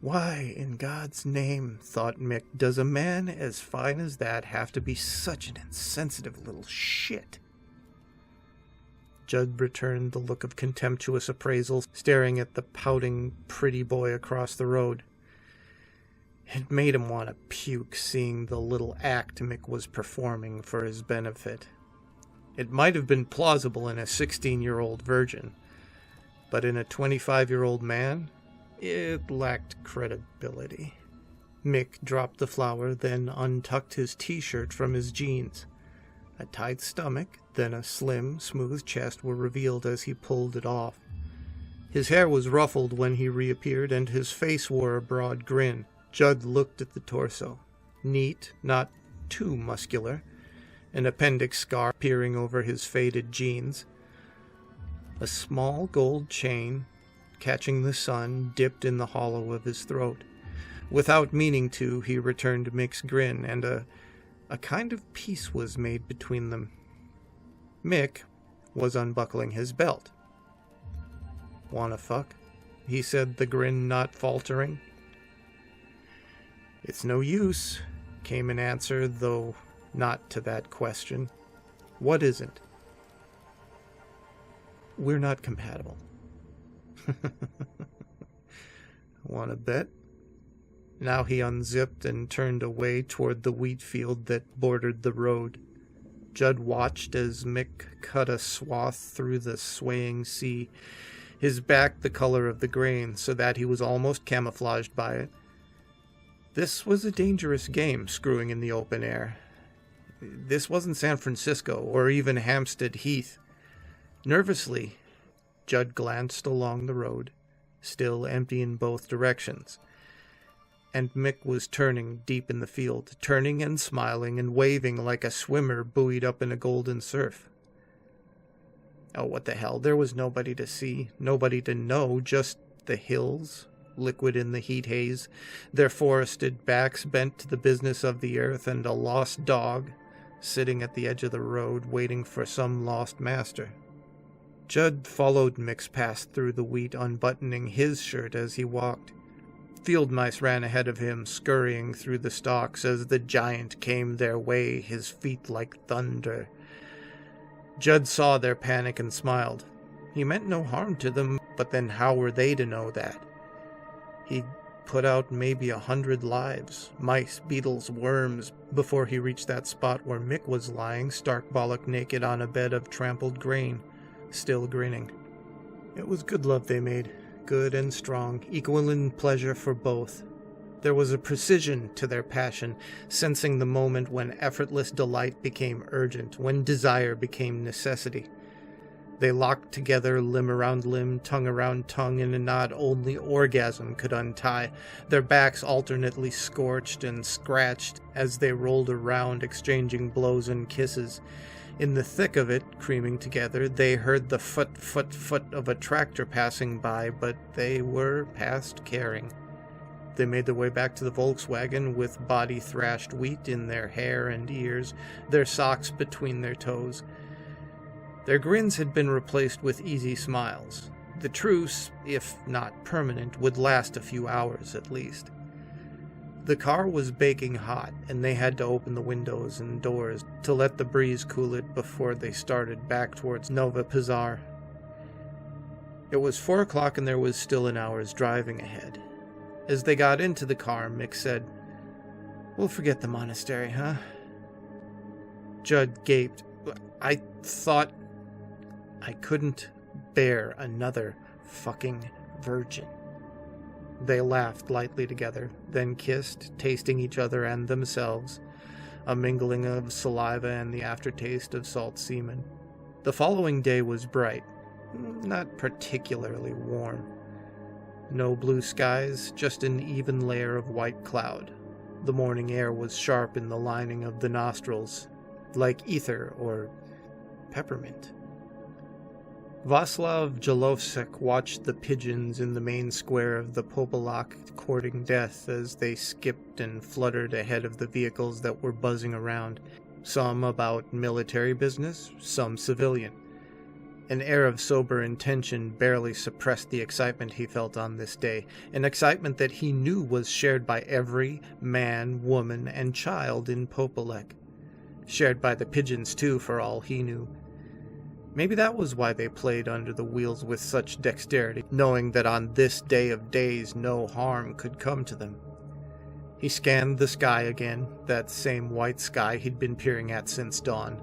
Why, in God's name, thought Mick, does a man as fine as that have to be such an insensitive little shit? Judd returned the look of contemptuous appraisal, staring at the pouting, pretty boy across the road. It made him want to puke, seeing the little act Mick was performing for his benefit. It might have been plausible in a 16-year-old virgin, but in a 25-year-old man, it lacked credibility. Mick dropped the flower, then untucked his t-shirt from his jeans. A tight stomach, then a slim, smooth chest were revealed as he pulled it off. His hair was ruffled when he reappeared, and his face wore a broad grin. Judd looked at the torso. Neat, not too muscular. An appendix scar peering over his faded jeans. A small gold chain, catching the sun, dipped in the hollow of his throat. Without meaning to, he returned Mick's grin, and a kind of peace was made between them. Mick was unbuckling his belt. "Wanna fuck?" he said, the grin not faltering. "It's no use," came an answer, though not to that question. "What isn't?" We're not compatible. Want to bet? Now he unzipped and turned away toward the wheat field that bordered the road. Judd watched as Mick cut a swath through the swaying sea, his back the color of the grain, so that he was almost camouflaged by it. This was a dangerous game, screwing in the open air. This wasn't San Francisco, or even Hampstead Heath. Nervously, Judd glanced along the road, still empty in both directions. And Mick was turning deep in the field, turning and smiling and waving like a swimmer buoyed up in a golden surf. Oh, what the hell, there was nobody to see, nobody to know, just the hills, liquid in the heat haze, their forested backs bent to the business of the earth, and a lost dog sitting at the edge of the road waiting for some lost master. Judd followed Mick's path through the wheat, unbuttoning his shirt as he walked. Field mice ran ahead of him, scurrying through the stalks as the giant came their way, his feet like thunder. Judd saw their panic and smiled. He meant no harm to them, but then how were they to know that? He'd put out maybe 100 lives, mice, beetles, worms, before he reached that spot where Mick was lying, stark bollock naked on a bed of trampled grain, still grinning. It was good love they made, good and strong, equal in pleasure for both. There was a precision to their passion, sensing the moment when effortless delight became urgent, when desire became necessity. They locked together, limb around limb, tongue around tongue, in a knot only orgasm could untie, their backs alternately scorched and scratched as they rolled around, exchanging blows and kisses. In the thick of it, creaming together, they heard the foot of a tractor passing by, but they were past caring. They made their way back to the Volkswagen with body-thrashed wheat in their hair and ears, their socks between their toes. Their grins had been replaced with easy smiles. The truce, if not permanent, would last a few hours at least. The car was baking hot, and they had to open the windows and doors to let the breeze cool it before they started back towards Nova Pazar. It was 4 o'clock and there was still an hour's driving ahead. As they got into the car, Mick said, "We'll forget the monastery, huh?" Judd gaped. "I thought I couldn't bear another fucking virgin." They laughed lightly together, then kissed, tasting each other and themselves, a mingling of saliva and the aftertaste of salt semen. The following day was bright, not particularly warm. No blue skies, just an even layer of white cloud. The morning air was sharp in the lining of the nostrils, like ether or peppermint. Václav Jalovsek watched the pigeons in the main square of the Popolok courting death as they skipped and fluttered ahead of the vehicles that were buzzing around, some about military business, some civilian. An air of sober intention barely suppressed the excitement he felt on this day, an excitement that he knew was shared by every man, woman, and child in Popolek. Shared by the pigeons, too, for all he knew. Maybe that was why they played under the wheels with such dexterity, knowing that on this day of days no harm could come to them. He scanned the sky again, that same white sky he'd been peering at since dawn.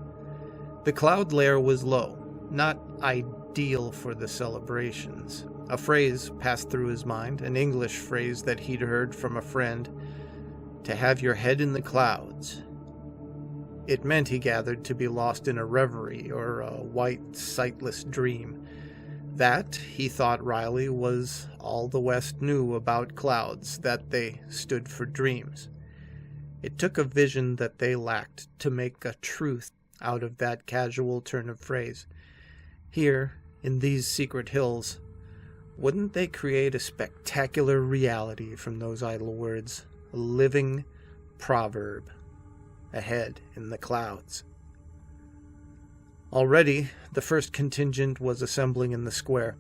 The cloud layer was low, not ideal for the celebrations. A phrase passed through his mind, an English phrase that he'd heard from a friend, "to have your head in the clouds." It meant, he gathered, to be lost in a reverie or a white, sightless dream. That, he thought wryly, was all the West knew about clouds, that they stood for dreams. It took a vision that they lacked to make a truth out of that casual turn of phrase. Here, in these secret hills, wouldn't they create a spectacular reality from those idle words, a living proverb? Ahead in the clouds. Already, the first contingent was assembling in the square.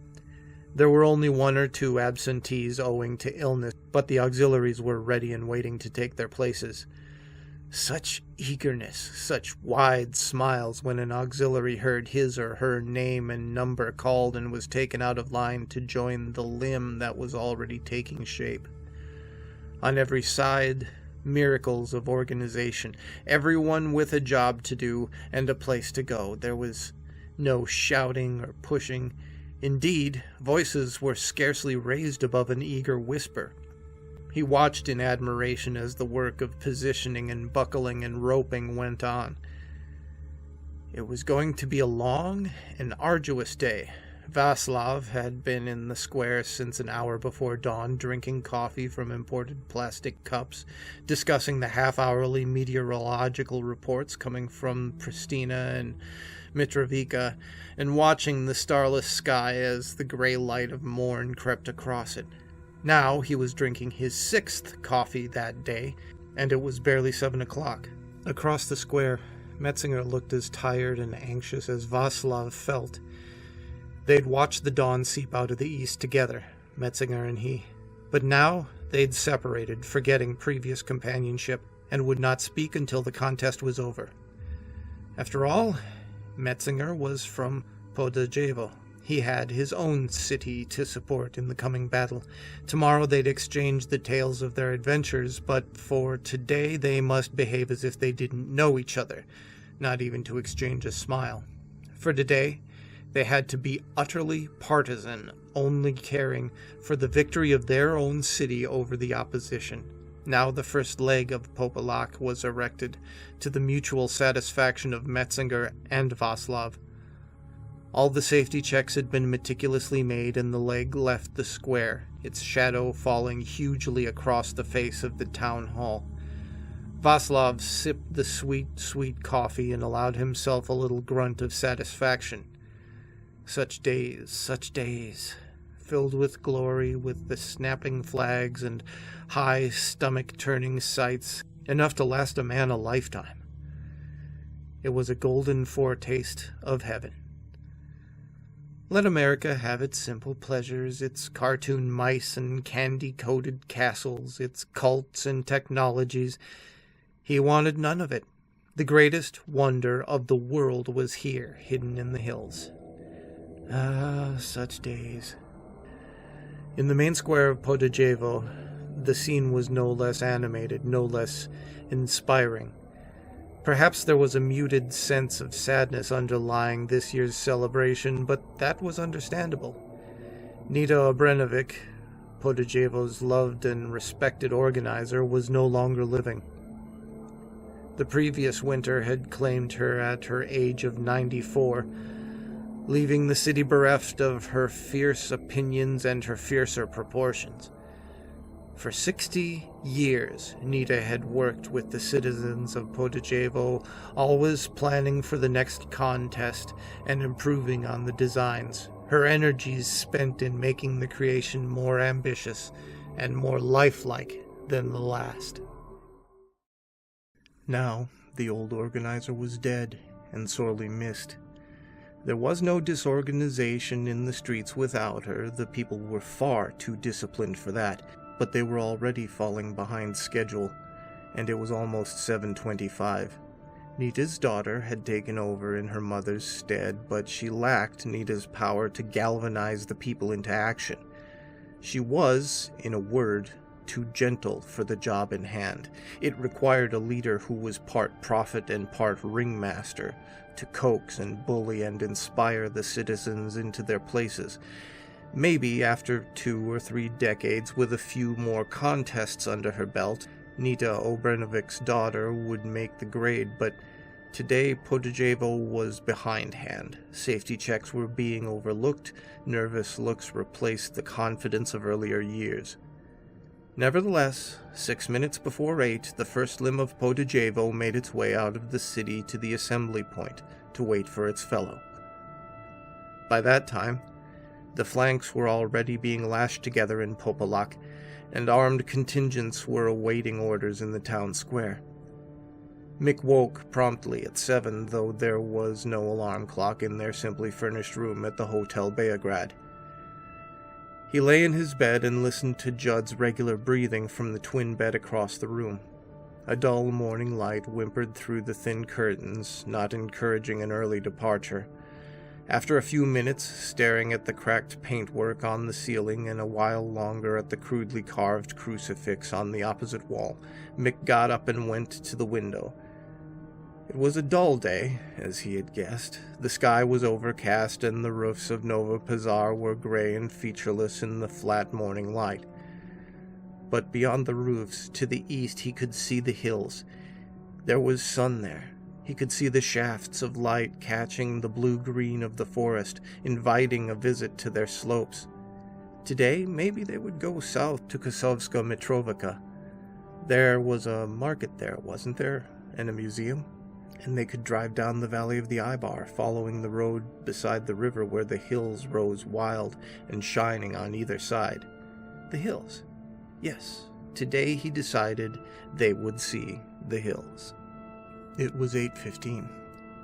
There were only 1 or 2 absentees owing to illness, but the auxiliaries were ready and waiting to take their places. Such eagerness, such wide smiles when an auxiliary heard his or her name and number called and was taken out of line to join the limb that was already taking shape. On every side, miracles of organization, everyone with a job to do and a place to go. There was no shouting or pushing. Indeed, voices were scarcely raised above an eager whisper. He watched in admiration as the work of positioning and buckling and roping went on. It was going to be a long and arduous day. Václav had been in the square since an hour before dawn, drinking coffee from imported plastic cups, discussing the half-hourly meteorological reports coming from Pristina and Mitrovica, and watching the starless sky as the gray light of morn crept across it. Now he was drinking his 6th coffee that day, and it was barely 7 o'clock. Across the square, Metzinger looked as tired and anxious as Václav felt. They'd watched the dawn seep out of the east together, Metzinger and he. But now they'd separated, forgetting previous companionship, and would not speak until the contest was over. After all, Metzinger was from Podujevo. He had his own city to support in the coming battle. Tomorrow they'd exchange the tales of their adventures, but for today they must behave as if they didn't know each other, not even to exchange a smile. For today, they had to be utterly partisan, only caring for the victory of their own city over the opposition. Now the first leg of Popolak was erected, to the mutual satisfaction of Metzinger and Václav. All the safety checks had been meticulously made, and the leg left the square, its shadow falling hugely across the face of the town hall. Václav sipped the sweet coffee and allowed himself a little grunt of satisfaction. Such days, filled with glory, with the snapping flags and high stomach-turning sights, enough to last a man a lifetime. It was a golden foretaste of heaven. Let America have its simple pleasures, its cartoon mice and candy-coated castles, its cults and technologies. He wanted none of it. The greatest wonder of the world was here, hidden in the hills. Ah, such days. In the main square of Podujevo, the scene was no less animated, no less inspiring. Perhaps there was a muted sense of sadness underlying this year's celebration, but that was understandable. Nita Obrenović, Podujevo's loved and respected organizer, was no longer living. The previous winter had claimed her at her age of 94, leaving the city bereft of her fierce opinions and her fiercer proportions. For 60 years, Nita had worked with the citizens of Podujevo, always planning for the next contest and improving on the designs, her energies spent in making the creation more ambitious and more lifelike than the last. Now, the old organizer was dead and sorely missed. There was no disorganization in the streets without her. The people were far too disciplined for that, but they were already falling behind schedule, and it was almost 7:25. Nita's daughter had taken over in her mother's stead, but she lacked Nita's power to galvanize the people into action. She was, in a word, too gentle for the job in hand. It required a leader who was part prophet and part ringmaster, to coax and bully and inspire the citizens into their places. Maybe after 2 or 3 decades, with a few more contests under her belt, Nita Obrenović's daughter would make the grade, but today Podujevo was behindhand. Safety checks were being overlooked, nervous looks replaced the confidence of earlier years. Nevertheless, 6 minutes before 8, the first limb of Podujevo made its way out of the city to the assembly point to wait for its fellow. By that time, the flanks were already being lashed together in Popolak, and armed contingents were awaiting orders in the town square. Mick woke promptly at 7, though there was no alarm clock in their simply furnished room at the Hotel Beograd. He lay in his bed and listened to Judd's regular breathing from the twin bed across the room. A dull morning light whimpered through the thin curtains, not encouraging an early departure. After a few minutes staring at the cracked paintwork on the ceiling and a while longer at the crudely carved crucifix on the opposite wall, Mick got up and went to the window. It was a dull day, as he had guessed. The sky was overcast and the roofs of Nova Pazar were gray and featureless in the flat morning light. But beyond the roofs, to the east, he could see the hills. There was sun there. He could see the shafts of light catching the blue-green of the forest, inviting a visit to their slopes. Today, maybe they would go south to Kosovska Mitrovica. There was a market there, wasn't there? And a museum? And they could drive down the valley of the Ibar, following the road beside the river where the hills rose wild and shining on either side. The hills. Yes, today he decided they would see the hills. It was 8:15.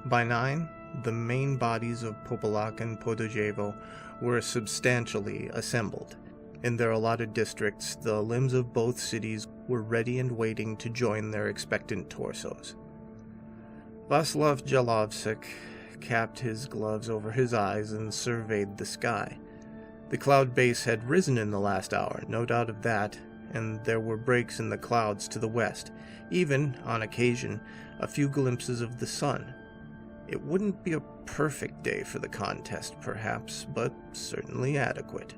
By 9, the main bodies of Popolak and Podojevo were substantially assembled. In their allotted districts, the limbs of both cities were ready and waiting to join their expectant torsos. Vaslav Jalovsek capped his gloves over his eyes and surveyed the sky. The cloud base had risen in the last hour, no doubt of that, and there were breaks in the clouds to the west, even, on occasion, a few glimpses of the sun. It wouldn't be a perfect day for the contest, perhaps, but certainly adequate.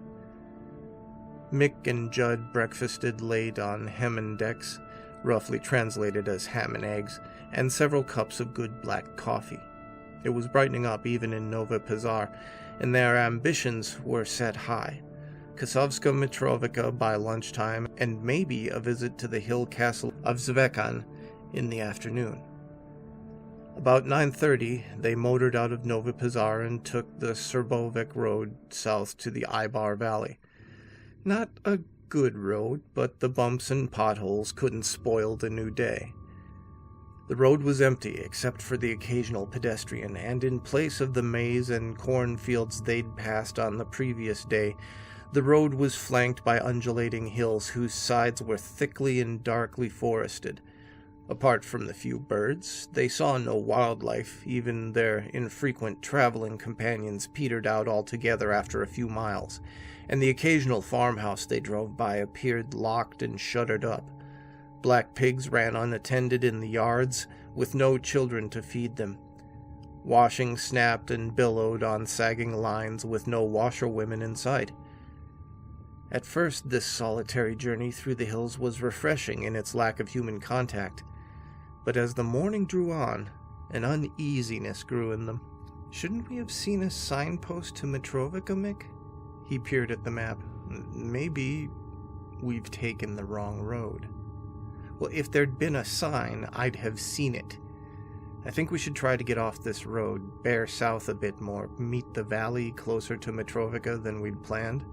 Mick and Judd breakfasted late on Hemendeks, roughly translated as ham and eggs, and several cups of good black coffee. It was brightening up even in Nova Pazar, and their ambitions were set high. Kosovska Mitrovica by lunchtime, and maybe a visit to the hill castle of Zvekan in the afternoon. About 9:30, they motored out of Nova Pazar and took the Srbovec road south to the Ibar Valley. Not a good road, but the bumps and potholes couldn't spoil the new day. The road was empty except for the occasional pedestrian, and in place of the maize and cornfields they'd passed on the previous day, the road was flanked by undulating hills whose sides were thickly and darkly forested. Apart from the few birds, they saw no wildlife. Even their infrequent traveling companions petered out altogether after a few miles, and the occasional farmhouse they drove by appeared locked and shuttered up. Black pigs ran unattended in the yards, with no children to feed them. Washing snapped and billowed on sagging lines with no washerwomen in sight. At first, this solitary journey through the hills was refreshing in its lack of human contact, but as the morning drew on, an uneasiness grew in them. Shouldn't we have seen a signpost to Mitrovica, Mick? He peered at the map. Maybe we've taken the wrong road. Well, if there'd been a sign, I'd have seen it. I think we should try to get off this road, bear south a bit more, meet the valley closer to Mitrovica than we'd planned.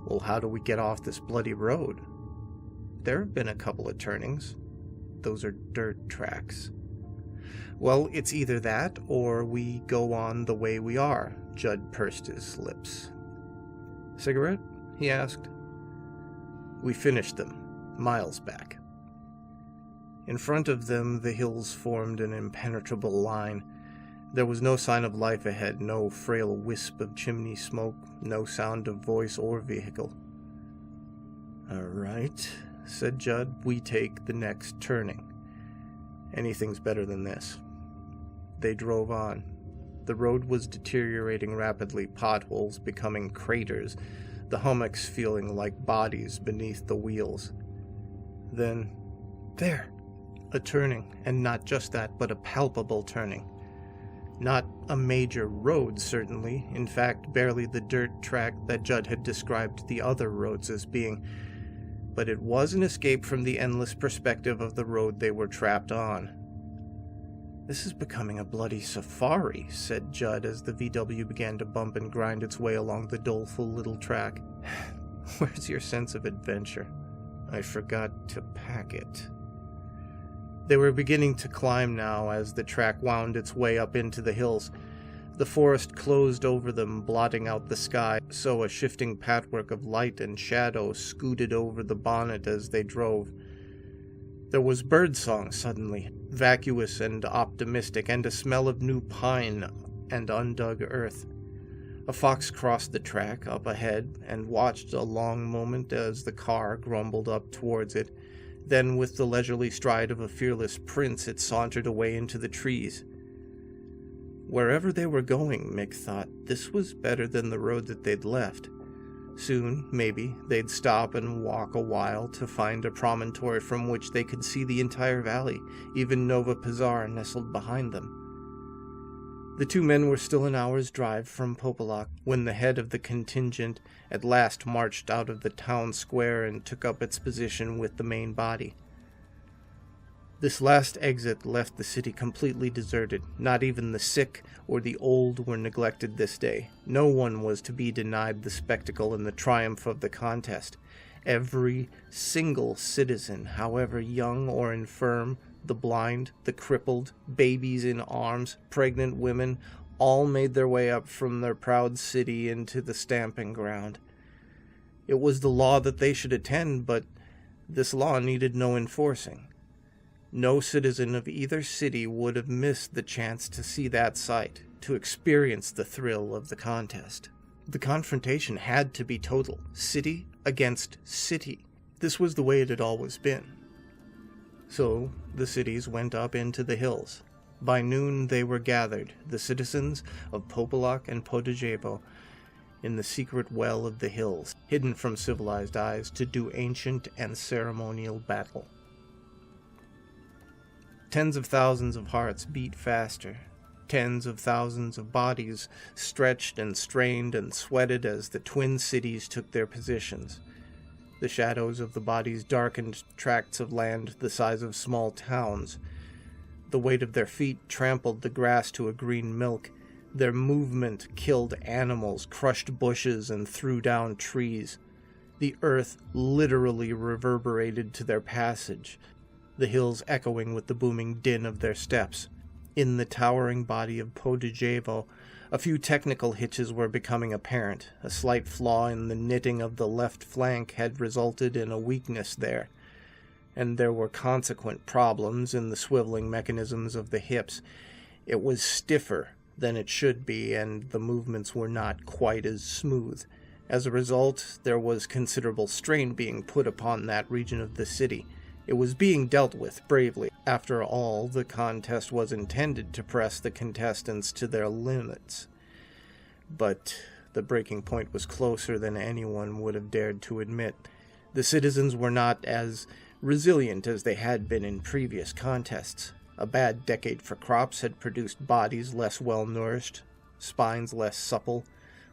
Well, how do we get off this bloody road? There have been a couple of turnings. Those are dirt tracks. Well, it's either that, or we go on the way we are. Judd pursed his lips. Cigarette? He asked. We finished them, miles back. In front of them, the hills formed an impenetrable line. There was no sign of life ahead, no frail wisp of chimney smoke, no sound of voice or vehicle. All right, said Judd, we take the next turning. Anything's better than this. They drove on. The road was deteriorating rapidly, potholes becoming craters, the hummocks feeling like bodies beneath the wheels. Then, there, a turning, and not just that, but a palpable turning. Not a major road, certainly, in fact, barely the dirt track that Judd had described the other roads as being, but it was an escape from the endless perspective of the road they were trapped on. This is becoming a bloody safari, said Judd as the VW began to bump and grind its way along the doleful little track. Where's your sense of adventure? I forgot to pack it. They were beginning to climb now as the track wound its way up into the hills. The forest closed over them, blotting out the sky, so a shifting patchwork of light and shadow scooted over the bonnet as they drove. There was birdsong suddenly, vacuous and optimistic, and a smell of new pine and undug earth. A fox crossed the track up ahead and watched a long moment as the car grumbled up towards it. Then, with the leisurely stride of a fearless prince, it sauntered away into the trees. Wherever they were going, Mick thought, this was better than the road that they'd left. Soon, maybe, they'd stop and walk a while to find a promontory from which they could see the entire valley, even Nova Pizarre nestled behind them. The two men were still an hour's drive from Popolok when the head of the contingent at last marched out of the town square and took up its position with the main body. This last exit left the city completely deserted. Not even the sick or the old were neglected this day. No one was to be denied the spectacle and the triumph of the contest. Every single citizen, however young or infirm, the blind, the crippled, babies in arms, pregnant women, all made their way up from their proud city into the stamping ground. It was the law that they should attend, but this law needed no enforcing. No citizen of either city would have missed the chance to see that sight, to experience the thrill of the contest. The confrontation had to be total, city against city. This was the way it had always been. So the cities went up into the hills. By noon they were gathered, the citizens of Popolok and Potajevo, in the secret well of the hills, hidden from civilized eyes, to do ancient and ceremonial battle. Tens of thousands of hearts beat faster. Tens of thousands of bodies stretched and strained and sweated as the twin cities took their positions. The shadows of the bodies darkened tracts of land the size of small towns. The weight of their feet trampled the grass to a green milk. Their movement killed animals, crushed bushes, and threw down trees. The earth literally reverberated to their passage, the hills echoing with the booming din of their steps. In the towering body of Potajevo, a few technical hitches were becoming apparent. A slight flaw in the knitting of the left flank had resulted in a weakness there, and there were consequent problems in the swiveling mechanisms of the hips. It was stiffer than it should be, and the movements were not quite as smooth. As a result, there was considerable strain being put upon that region of the city. It was being dealt with bravely. After all, the contest was intended to press the contestants to their limits. But the breaking point was closer than anyone would have dared to admit. The citizens were not as resilient as they had been in previous contests. A bad decade for crops had produced bodies less well-nourished, spines less supple,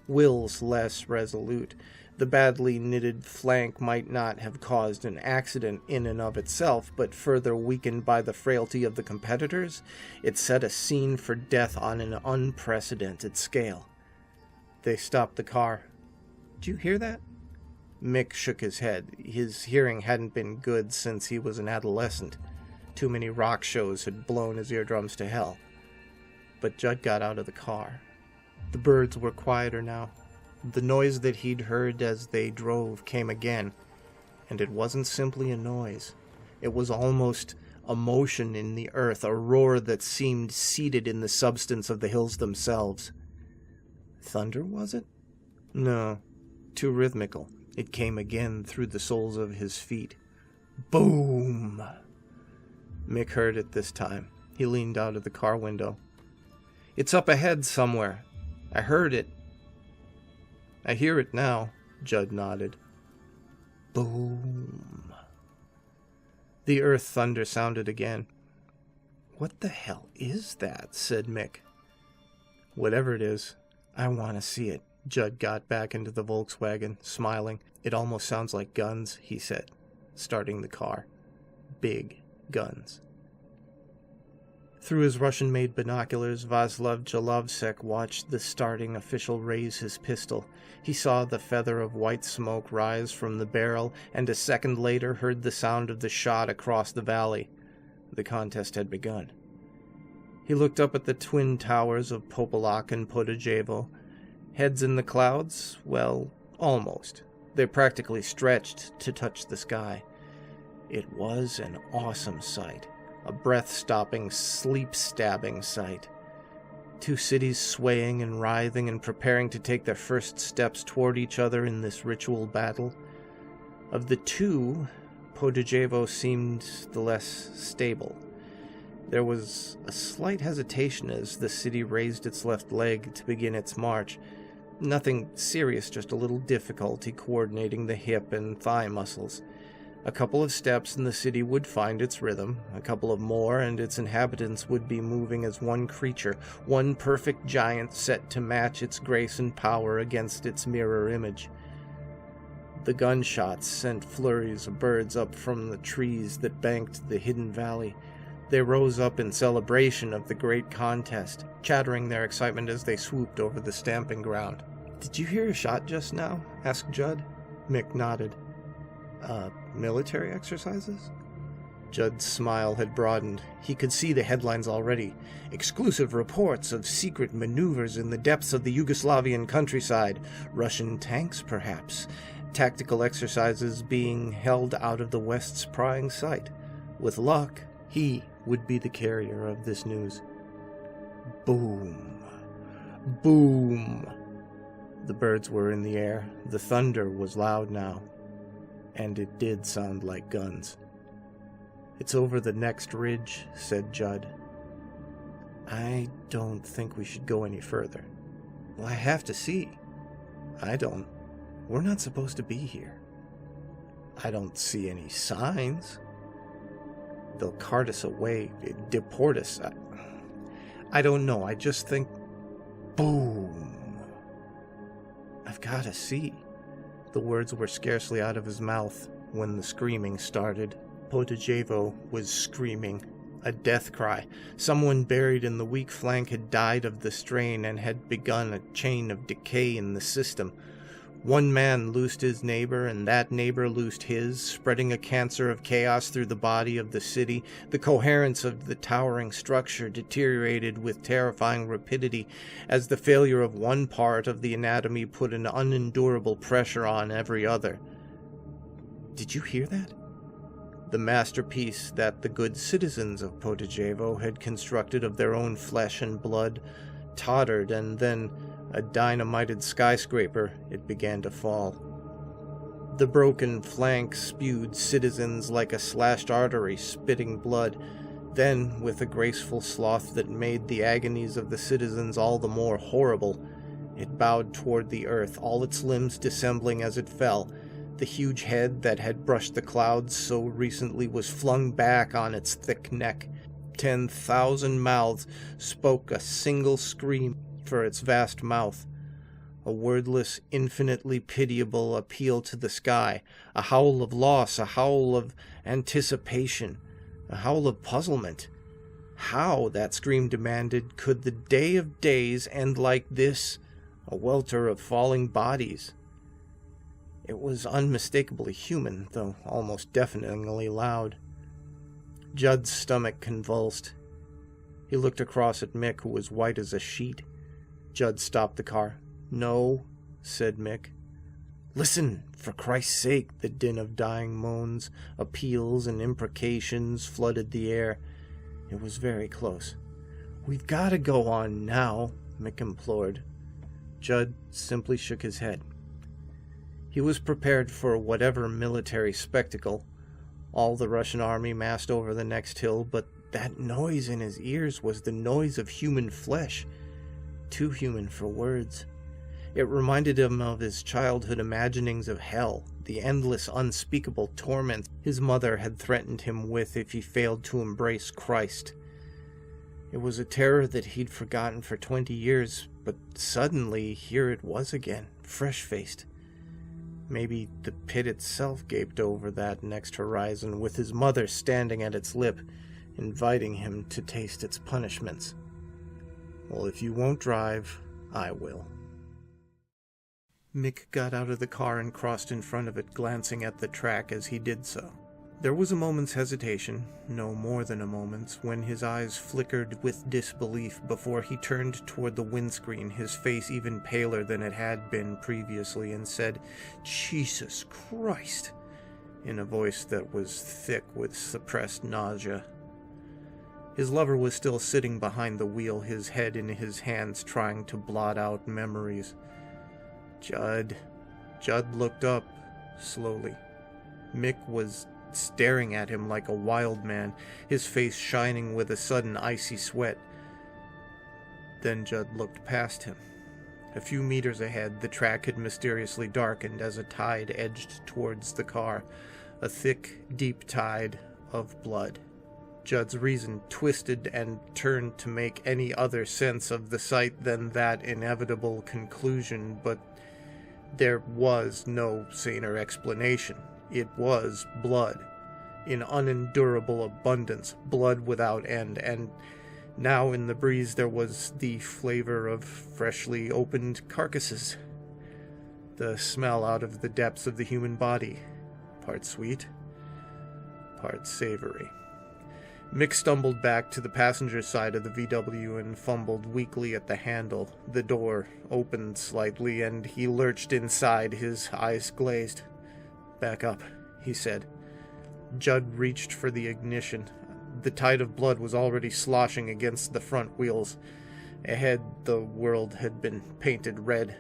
wills less resolute. The badly knitted flank might not have caused an accident in and of itself, but further weakened by the frailty of the competitors, it set a scene for death on an unprecedented scale. They stopped the car. "Did you hear that?" Mick shook his head. His hearing hadn't been good since he was an adolescent. Too many rock shows had blown his eardrums to hell. But Judd got out of the car. The birds were quieter now. The noise that he'd heard as they drove came again, and it wasn't simply a noise. It was almost a motion in the earth, a roar that seemed seated in the substance of the hills themselves. Thunder, was it? No, too rhythmical. It came again through the soles of his feet. Boom! Mick heard it this time. He leaned out of the car window. "It's up ahead somewhere. I heard it." "I hear it now," Judd nodded. Boom. The earth thunder sounded again. "What the hell is that?" said Mick. "Whatever it is, I want to see it." Judd got back into the Volkswagen, smiling. "It almost sounds like guns," he said, starting the car. "Big guns." Through his Russian-made binoculars, Vaslav Jalovsek watched the starting official raise his pistol. He saw the feather of white smoke rise from the barrel, and a second later heard the sound of the shot across the valley. The contest had begun. He looked up at the twin towers of Popolok and Potajevo. Heads in the clouds? Well, almost. They practically stretched to touch the sky. It was an awesome sight, a breath-stopping, sleep-stabbing sight. Two cities swaying and writhing and preparing to take their first steps toward each other in this ritual battle. Of the two, Podujevo seemed the less stable. There was a slight hesitation as the city raised its left leg to begin its march. Nothing serious, just a little difficulty coordinating the hip and thigh muscles. A couple of steps and the city would find its rhythm, a couple of more and its inhabitants would be moving as one creature, one perfect giant set to match its grace and power against its mirror image. The gunshots sent flurries of birds up from the trees that banked the hidden valley. They rose up in celebration of the great contest, chattering their excitement as they swooped over the stamping ground. "Did you hear a shot just now?" asked Judd. Mick nodded. Military exercises?" Judd's smile had broadened. He could see the headlines already. Exclusive reports of secret maneuvers in the depths of the Yugoslavian countryside. Russian tanks, perhaps. Tactical exercises being held out of the West's prying sight. With luck, he would be the carrier of this news. Boom. Boom. The birds were in the air. The thunder was loud now. And it did sound like guns. "It's over the next ridge," said Judd. "I don't think we should go any further." "Well, I have to see." "I don't. We're not supposed to be here." "I don't see any signs." "They'll cart us away, deport us. I don't know, I just think..." Boom! "I've got to see." The words were scarcely out of his mouth when the screaming started. Podujevo was screaming, a death cry. Someone buried in the weak flank had died of the strain and had begun a chain of decay in the system. One man loosed his neighbor, and that neighbor loosed his, spreading a cancer of chaos through the body of the city. The coherence of the towering structure deteriorated with terrifying rapidity as the failure of one part of the anatomy put an unendurable pressure on every other. "Did you hear that?" The masterpiece that the good citizens of Podujevo had constructed of their own flesh and blood tottered, and then, a dynamited skyscraper, it began to fall. The broken flank spewed citizens like a slashed artery, spitting blood. Then, with a graceful sloth that made the agonies of the citizens all the more horrible, it bowed toward the earth, all its limbs dissembling as it fell. The huge head that had brushed the clouds so recently was flung back on its thick neck. 10,000 mouths spoke a single scream for its vast mouth, a wordless, infinitely pitiable appeal to the sky, a howl of loss, a howl of anticipation, a howl of puzzlement. How, that scream demanded, could the day of days end like this, a welter of falling bodies? It was unmistakably human, though almost deafeningly loud. Judd's stomach convulsed. He looked across at Mick, who was white as a sheet. Judd stopped the car. "No," said Mick. "Listen, for Christ's sake!" The din of dying moans, appeals, and imprecations flooded the air. It was very close. "We've got to go on now," Mick implored. Judd simply shook his head. He was prepared for whatever military spectacle. All the Russian army massed over the next hill, but that noise in his ears was the noise of human flesh. Too human for words. It reminded him of his childhood imaginings of hell, the endless, unspeakable torment his mother had threatened him with if he failed to embrace Christ. It was a terror that he'd forgotten for 20 years, but suddenly here it was again, fresh-faced. Maybe the pit itself gaped over that next horizon, with his mother standing at its lip, inviting him to taste its punishments. "Well, if you won't drive, I will." Mick got out of the car and crossed in front of it, glancing at the track as he did so. There was a moment's hesitation, no more than a moment's, when his eyes flickered with disbelief before he turned toward the windscreen, his face even paler than it had been previously, and said, "Jesus Christ!" in a voice that was thick with suppressed nausea. His lover was still sitting behind the wheel, his head in his hands, trying to blot out memories. Judd. Judd looked up, slowly. Mick was staring at him like a wild man, his face shining with a sudden icy sweat. Then Judd looked past him. A few meters ahead, the track had mysteriously darkened as a tide edged towards the car, a thick, deep tide of blood. Judd's reason twisted and turned to make any other sense of the sight than that inevitable conclusion, but there was no saner explanation. It was blood, in unendurable abundance, blood without end, and now in the breeze there was the flavor of freshly opened carcasses. The smell out of the depths of the human body, part sweet, part savory. Mick stumbled back to the passenger side of the VW and fumbled weakly at the handle. The door opened slightly, and he lurched inside, his eyes glazed. "Back up," he said. Judd reached for the ignition. The tide of blood was already sloshing against the front wheels. Ahead, the world had been painted red.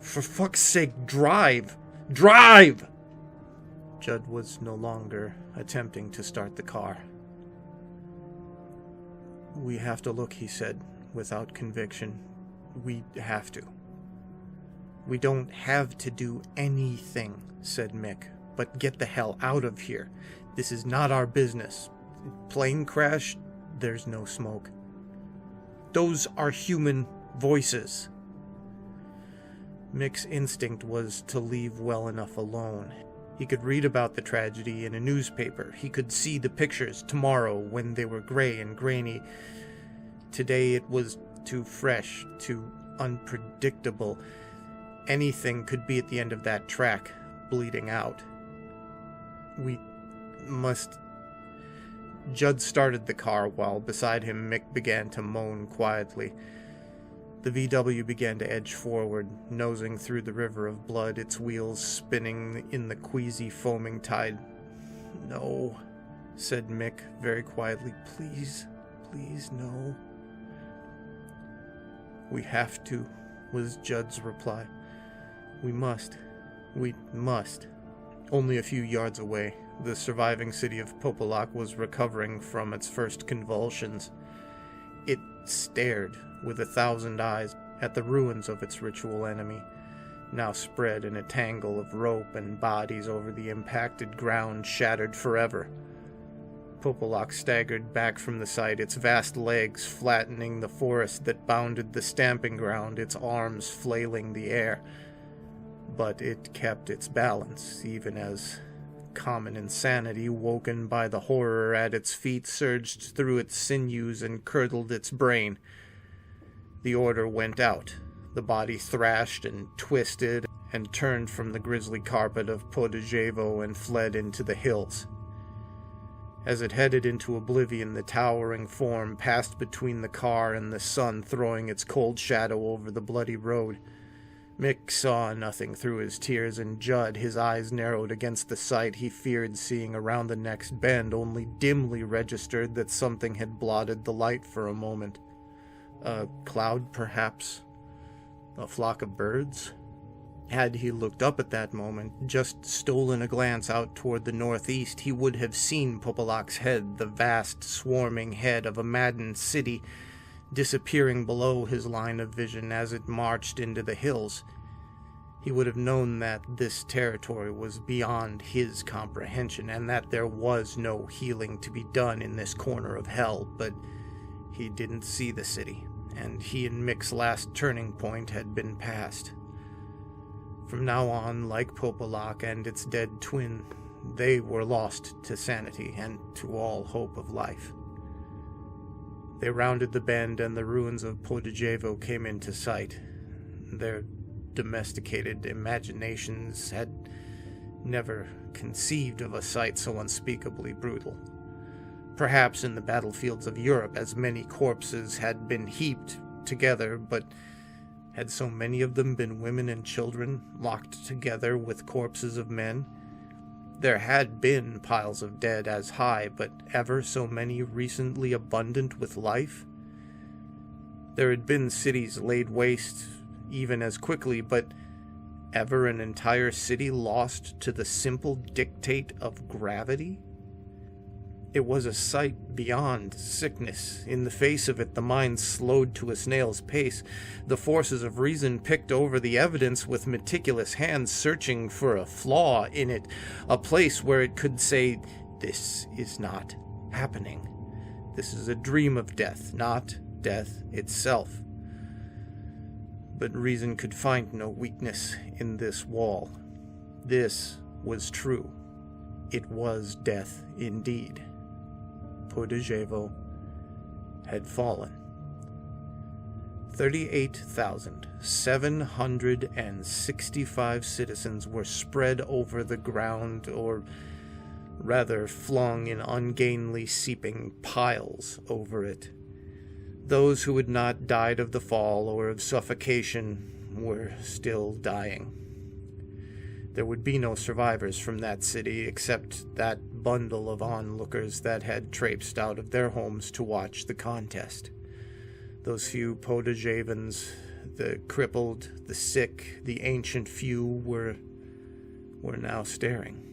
"For fuck's sake, drive! Drive!" Judd was no longer attempting to start the car. "We have to look," he said, without conviction. "We have to." "We don't have to do anything," said Mick, "but get the hell out of here. This is not our business. Plane crash, there's no smoke. Those are human voices." Mick's instinct was to leave well enough alone. He could read about the tragedy in a newspaper. He could see the pictures tomorrow when they were gray and grainy. Today it was too fresh, too unpredictable. Anything could be at the end of that track, bleeding out. "We must..." Judd started the car while beside him Mick began to moan quietly. The VW began to edge forward, nosing through the river of blood, its wheels spinning in the queasy, foaming tide. "No," said Mick very quietly. "Please, please, no." "We have to," was Judd's reply. We must. Only a few yards away, the surviving city of Popolok was recovering from its first convulsions. It stared with 1,000 eyes at the ruins of its ritual enemy, now spread in a tangle of rope and bodies over the impacted ground, shattered forever. Popolok staggered back from the sight, its vast legs flattening the forest that bounded the stamping ground, its arms flailing the air. But it kept its balance, even as common insanity, woken by the horror at its feet, surged through its sinews and curdled its brain. The order went out. The body thrashed and twisted and turned from the grisly carpet of Podujevo and fled into the hills. As it headed into oblivion, the towering form passed between the car and the sun, throwing its cold shadow over the bloody road. Mick saw nothing through his tears, and Judd, his eyes narrowed against the sight he feared seeing around the next bend, only dimly registered that something had blotted the light for a moment. A cloud, perhaps? A flock of birds? Had he looked up at that moment, just stolen a glance out toward the northeast, he would have seen Popolok's head, the vast, swarming head of a maddened city, disappearing below his line of vision as it marched into the hills. He would have known that this territory was beyond his comprehension, and that there was no healing to be done in this corner of hell, but he didn't see the city, and he and Mick's last turning point had been passed. From now on, like Popolok and its dead twin, they were lost to sanity and to all hope of life. They rounded the bend, and the ruins of Podujevo came into sight. Their domesticated imaginations had never conceived of a sight so unspeakably brutal. Perhaps in the battlefields of Europe as many corpses had been heaped together, but had so many of them been women and children, locked together with corpses of men? There had been piles of dead as high, but ever so many recently abundant with life? There had been cities laid waste even as quickly, but ever an entire city lost to the simple dictate of gravity? It was a sight beyond sickness. In the face of it, the mind slowed to a snail's pace. The forces of reason picked over the evidence with meticulous hands, searching for a flaw in it, a place where it could say, "This is not happening. This is a dream of death, not death itself." But reason could find no weakness in this wall. This was true. It was death indeed. Podujevo had fallen. 38,765 citizens were spread over the ground, or rather flung in ungainly seeping piles over it. Those who had not died of the fall or of suffocation were still dying. There would be no survivors from that city except that bundle of onlookers that had traipsed out of their homes to watch the contest. Those few Podujevans, the crippled, the sick, the ancient few were now staring,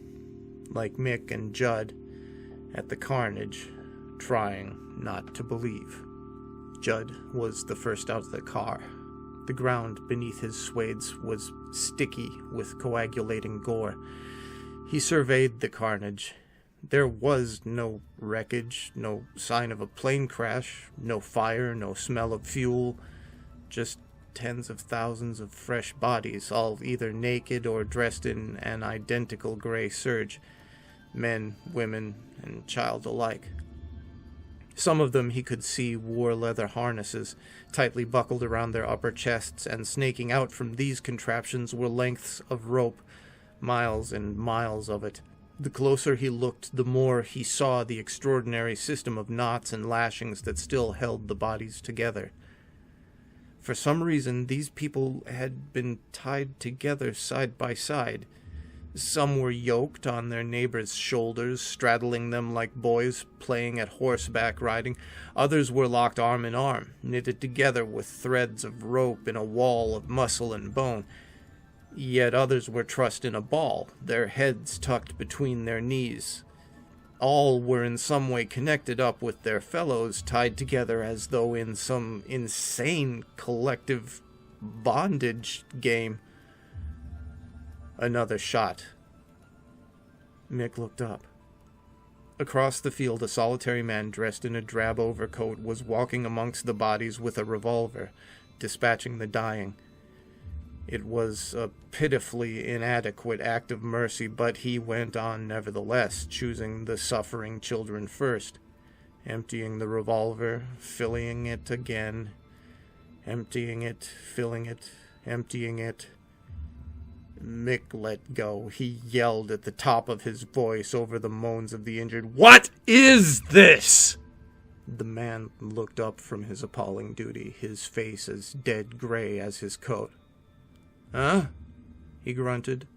like Mick and Judd, at the carnage, trying not to believe. Judd was the first out of the car. The ground beneath his swades was sticky with coagulating gore. He surveyed the carnage. There was no wreckage, no sign of a plane crash, no fire, no smell of fuel, just tens of thousands of fresh bodies, all either naked or dressed in an identical gray serge, men, women, and child alike. Some of them, he could see, wore leather harnesses, tightly buckled around their upper chests, and snaking out from these contraptions were lengths of rope, miles and miles of it. The closer he looked, the more he saw the extraordinary system of knots and lashings that still held the bodies together. For some reason, these people had been tied together side by side. Some were yoked on their neighbors' shoulders, straddling them like boys playing at horseback riding. Others were locked arm in arm, knitted together with threads of rope in a wall of muscle and bone. Yet others were trussed in a ball, their heads tucked between their knees. All were in some way connected up with their fellows, tied together as though in some insane collective bondage game. Another shot. Mick looked up. Across the field, a solitary man dressed in a drab overcoat was walking amongst the bodies with a revolver, dispatching the dying. It was a pitifully inadequate act of mercy, but he went on nevertheless, choosing the suffering children first, emptying the revolver, filling it again, emptying it, filling it, emptying it. Mick let go. He yelled at the top of his voice over the moans of the injured, "What is this?" The man looked up from his appalling duty, his face as dead gray as his coat. "Huh?" he grunted,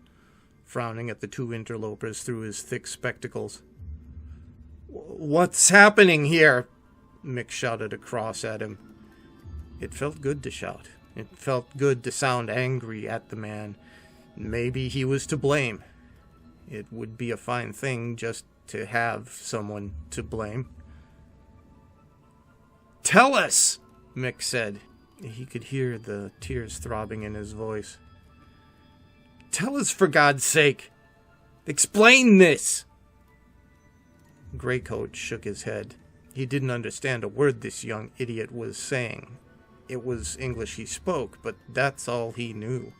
frowning at the two interlopers through his thick spectacles. "What's happening here?" Mick shouted across at him. It felt good to shout. It felt good to sound angry at the man. Maybe he was to blame. It would be a fine thing just to have someone to blame. "Tell us!" Mick said. He could hear the tears throbbing in his voice. "Tell us, for God's sake! Explain this!" Greycoat shook his head. He didn't understand a word this young idiot was saying. It was English he spoke, but that's all he knew.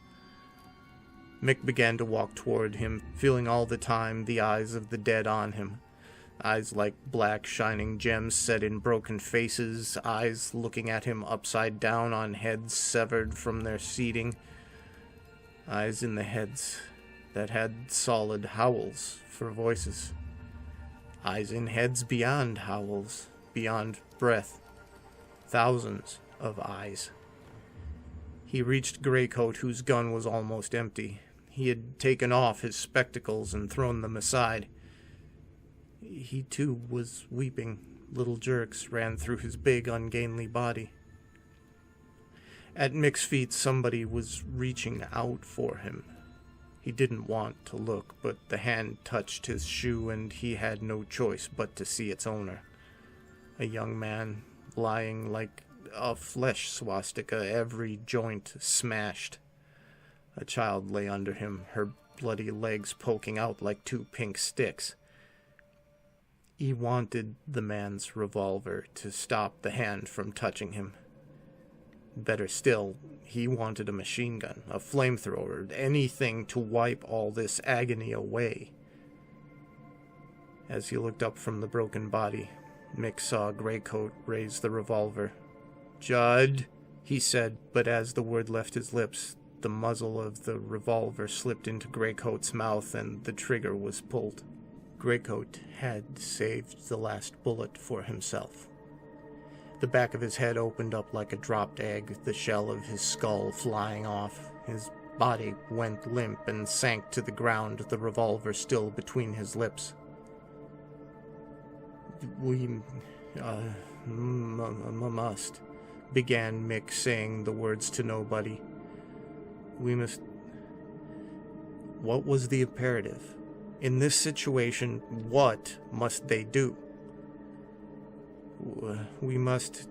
Mick began to walk toward him, feeling all the time the eyes of the dead on him. Eyes like black shining gems set in broken faces, eyes looking at him upside down on heads severed from their seating. Eyes in the heads that had solid howls for voices. Eyes in heads beyond howls, beyond breath. Thousands of eyes. He reached Greycoat, whose gun was almost empty. He had taken off his spectacles and thrown them aside. He, too, was weeping. Little jerks ran through his big, ungainly body. At Mick's feet, somebody was reaching out for him. He didn't want to look, but the hand touched his shoe, and he had no choice but to see its owner. A young man, lying like a flesh swastika, every joint smashed. A child lay under him, her bloody legs poking out like two pink sticks. He wanted the man's revolver to stop the hand from touching him. Better still, he wanted a machine gun, a flamethrower, anything to wipe all this agony away. As he looked up from the broken body, Mick saw Greycoat raise the revolver. "Judd," he said, but as the word left his lips, the muzzle of the revolver slipped into Greycoat's mouth and the trigger was pulled. Greycoat had saved the last bullet for himself. The back of his head opened up like a dropped egg, the shell of his skull flying off. His body went limp and sank to the ground, the revolver still between his lips. "We must," began Mick, saying the words to nobody. "We must..." What was the imperative? In this situation, what must they do? "We must..."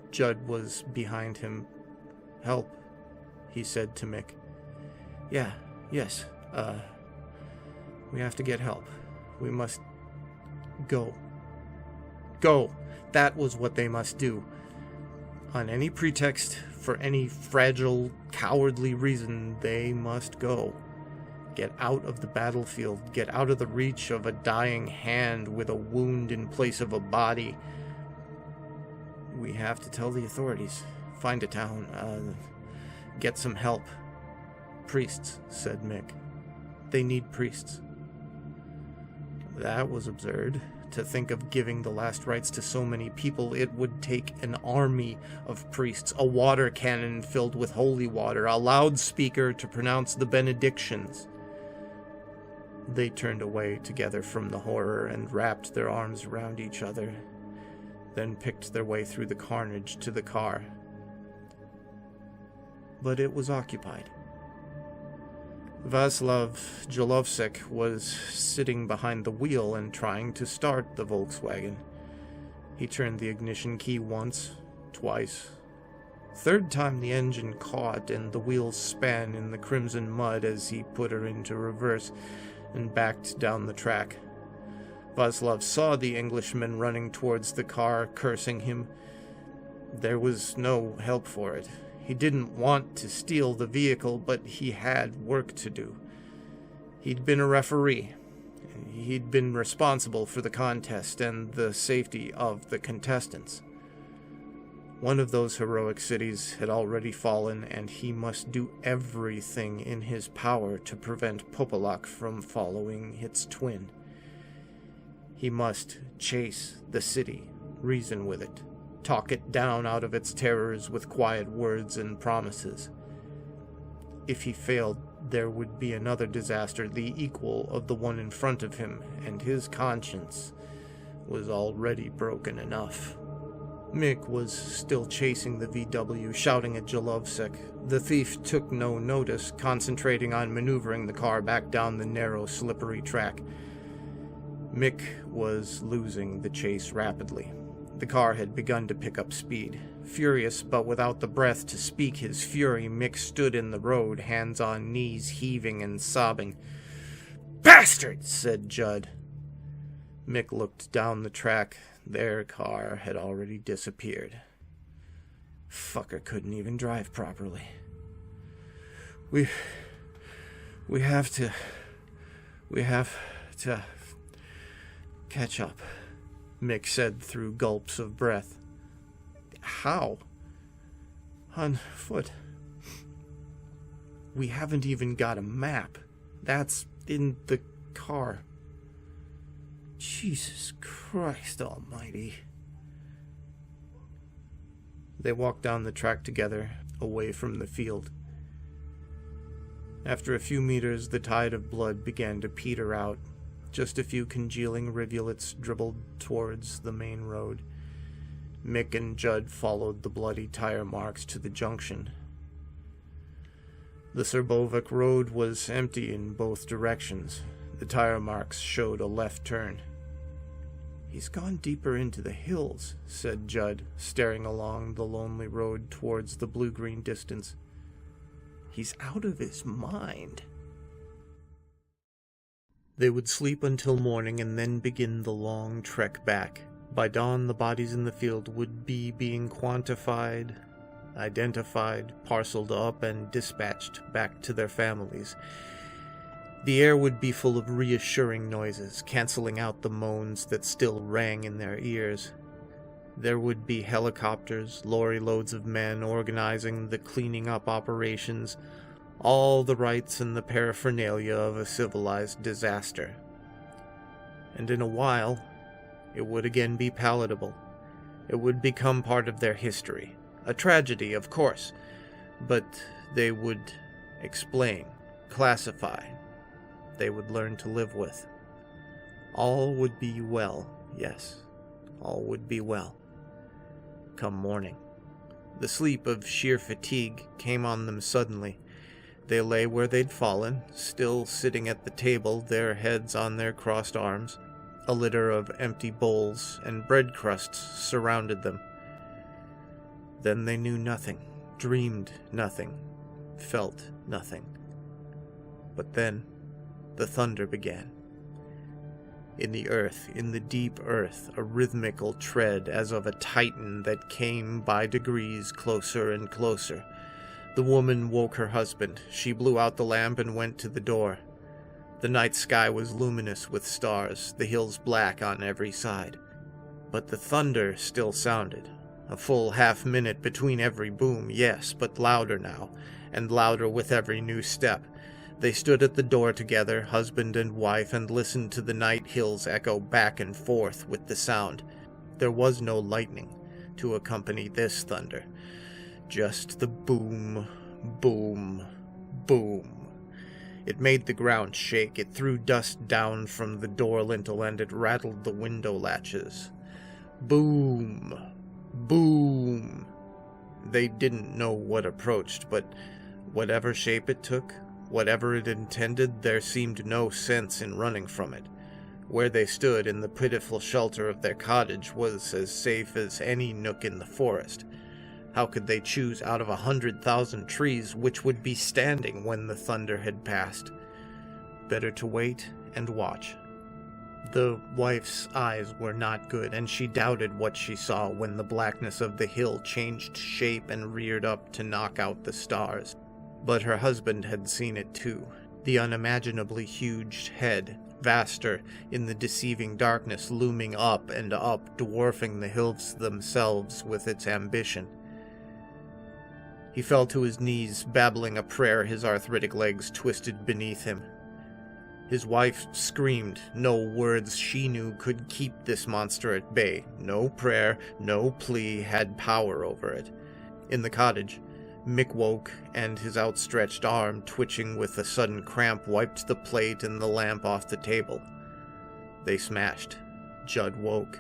Judd was behind him. "Help," he said to Mick. Yes. We have to get help. We must go. Go! That was what they must do. On any pretext, for any fragile, cowardly reason, they must go. Get out of the battlefield. Get out of the reach of a dying hand with a wound in place of a body. "We have to tell the authorities. Find a town. Get some help." "Priests," said Mick. "They need priests." That was absurd. To think of giving the last rites to so many people, it would take an army of priests, a water cannon filled with holy water, a loudspeaker to pronounce the benedictions. They turned away together from the horror and wrapped their arms around each other, then picked their way through the carnage to the car. But it was occupied. Václav Jolovsek was sitting behind the wheel and trying to start the Volkswagen. He turned the ignition key once, twice. Third time the engine caught and the wheels span in the crimson mud as he put her into reverse and backed down the track. Václav saw the Englishman running towards the car, cursing him. There was no help for it. He didn't want to steal the vehicle, but he had work to do. He'd been a referee. He'd been responsible for the contest and the safety of the contestants. One of those heroic cities had already fallen, and he must do everything in his power to prevent Popolok from following its twin. He must chase the city, reason with it, talk it down out of its terrors with quiet words and promises. If he failed, there would be another disaster, the equal of the one in front of him, and his conscience was already broken enough. Mick was still chasing the VW, shouting at Jolovsek. The thief took no notice, concentrating on maneuvering the car back down the narrow, slippery track. Mick was losing the chase rapidly. The car had begun to pick up speed. Furious, but without the breath to speak his fury, Mick stood in the road, hands on knees, heaving and sobbing. "Bastard!" said Judd. Mick looked down the track. Their car had already disappeared. Fucker couldn't even drive properly. We have to catch up," Mick said through gulps of breath. "How?" "On foot. We haven't even got a map. That's in the car. Jesus Christ almighty." They walked down the track together, away from the field. After a few meters, the tide of blood began to peter out. Just a few congealing rivulets dribbled towards the main road. Mick and Judd followed the bloody tire marks to the junction. The Srbovac road was empty in both directions. The tire marks showed a left turn. "He's gone deeper into the hills," said Judd, staring along the lonely road towards the blue-green distance. "He's out of his mind." They would sleep until morning and then begin the long trek back. By dawn, the bodies in the field would be being quantified, identified, parceled up, and dispatched back to their families. The air would be full of reassuring noises, canceling out the moans that still rang in their ears. There would be helicopters, lorry loads of men organizing the cleaning up operations, all the rites and the paraphernalia of a civilized disaster. And in a while, it would again be palatable. It would become part of their history. A tragedy, of course, but they would explain, classify. They would learn to live with. All would be well, yes, all would be well. Come morning. The sleep of sheer fatigue came on them suddenly. They lay where they'd fallen, still sitting at the table, their heads on their crossed arms. A litter of empty bowls and bread crusts surrounded them. Then they knew nothing, dreamed nothing, felt nothing. But then the thunder began. In the earth, in the deep earth, a rhythmical tread as of a titan that came by degrees closer and closer. The woman woke her husband. She blew out the lamp and went to the door. The night sky was luminous with stars, the hills black on every side. But the thunder still sounded. A full half-minute between every boom, yes, but louder now, and louder with every new step. They stood at the door together, husband and wife, and listened to the night hills echo back and forth with the sound. There was no lightning to accompany this thunder. Just the boom, boom, boom. It made the ground shake. It threw dust down from the door lintel, and it rattled the window latches. Boom, boom. They didn't know what approached, but whatever shape it took, whatever it intended, there seemed no sense in running from it. Where they stood in the pitiful shelter of their cottage was as safe as any nook in the forest. How could they choose out of 100,000 trees which would be standing when the thunder had passed? Better to wait and watch. The wife's eyes were not good, and she doubted what she saw when the blackness of the hill changed shape and reared up to knock out the stars. But her husband had seen it too. The unimaginably huge head, vaster in the deceiving darkness, looming up and up, dwarfing the hills themselves with its ambition. He fell to his knees, babbling a prayer, his arthritic legs twisted beneath him. His wife screamed. No words she knew could keep this monster at bay. No prayer, no plea had power over it. In the cottage, Mick woke, and his outstretched arm, twitching with a sudden cramp, wiped the plate and the lamp off the table. They smashed. Judd woke.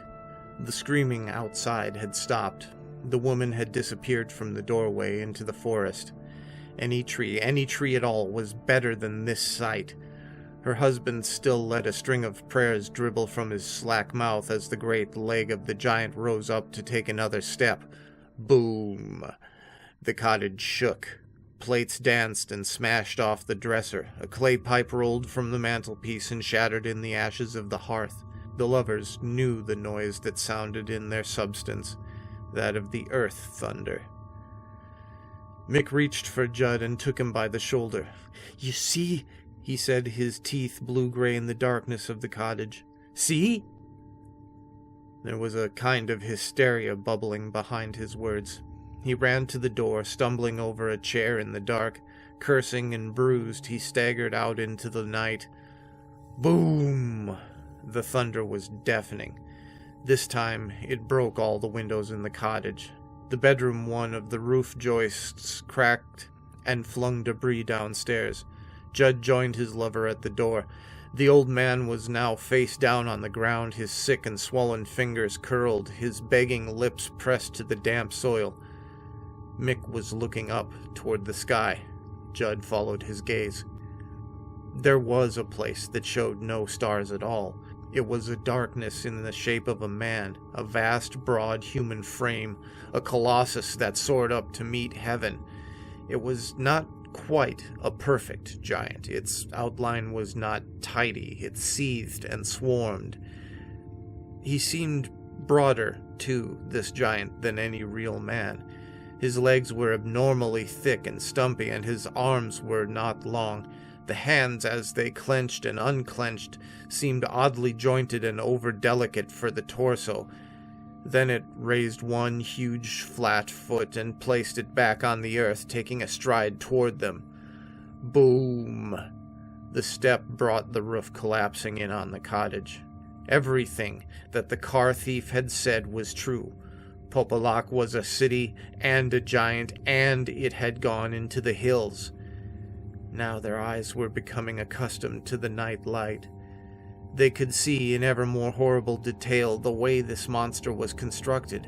The screaming outside had stopped. The woman had disappeared from the doorway into the forest. Any tree at all, was better than this sight. Her husband still let a string of prayers dribble from his slack mouth as the great leg of the giant rose up to take another step. Boom! The cottage shook. Plates danced and smashed off the dresser. A clay pipe rolled from the mantelpiece and shattered in the ashes of the hearth. The lovers knew the noise that sounded in their substance, that of the earth thunder. Mick reached for Judd and took him by the shoulder. "You see?" he said, his teeth blue-gray in the darkness of the cottage. "See?" There was a kind of hysteria bubbling behind his words. He ran to the door, stumbling over a chair in the dark. Cursing and bruised, he staggered out into the night. Boom! The thunder was deafening. This time, it broke all the windows in the cottage. The bedroom one of the roof joists cracked and flung debris downstairs. Judd joined his lover at the door. The old man was now face down on the ground, his sick and swollen fingers curled, his begging lips pressed to the damp soil. Mick was looking up toward the sky. Judd followed his gaze. There was a place that showed no stars at all. It was a darkness in the shape of a man, a vast, broad human frame, a colossus that soared up to meet heaven. It was not quite a perfect giant. Its outline was not tidy. It seethed and swarmed. He seemed broader, too, this giant, than any real man. His legs were abnormally thick and stumpy, and his arms were not long. The hands, as they clenched and unclenched, seemed oddly jointed and over-delicate for the torso. Then it raised one huge flat foot and placed it back on the earth, taking a stride toward them. Boom! The step brought the roof collapsing in on the cottage. Everything that the car thief had said was true. Popelok was a city and a giant, and it had gone into the hills. Now their eyes were becoming accustomed to the night light. They could see in ever more horrible detail the way this monster was constructed.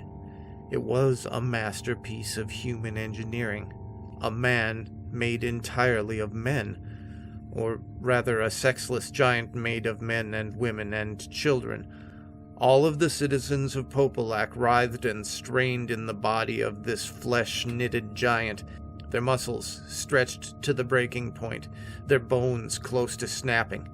It was a masterpiece of human engineering. A man made entirely of men, or rather a sexless giant made of men and women and children. All of the citizens of Popelok writhed and strained in the body of this flesh-knitted giant, their muscles stretched to the breaking point, their bones close to snapping.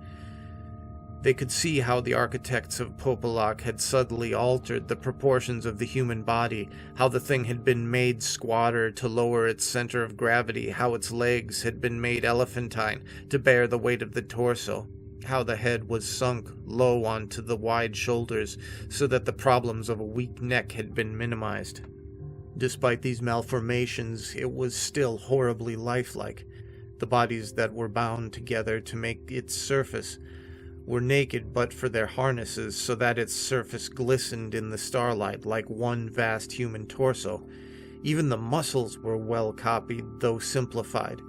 They could see how the architects of Popelok had subtly altered the proportions of the human body, how the thing had been made squatter to lower its center of gravity, how its legs had been made elephantine to bear the weight of the torso, how the head was sunk low onto the wide shoulders so that the problems of a weak neck had been minimized. Despite these malformations, it was still horribly lifelike. The bodies that were bound together to make its surface were naked but for their harnesses, so that its surface glistened in the starlight like one vast human torso. Even the muscles were well copied, though simplified.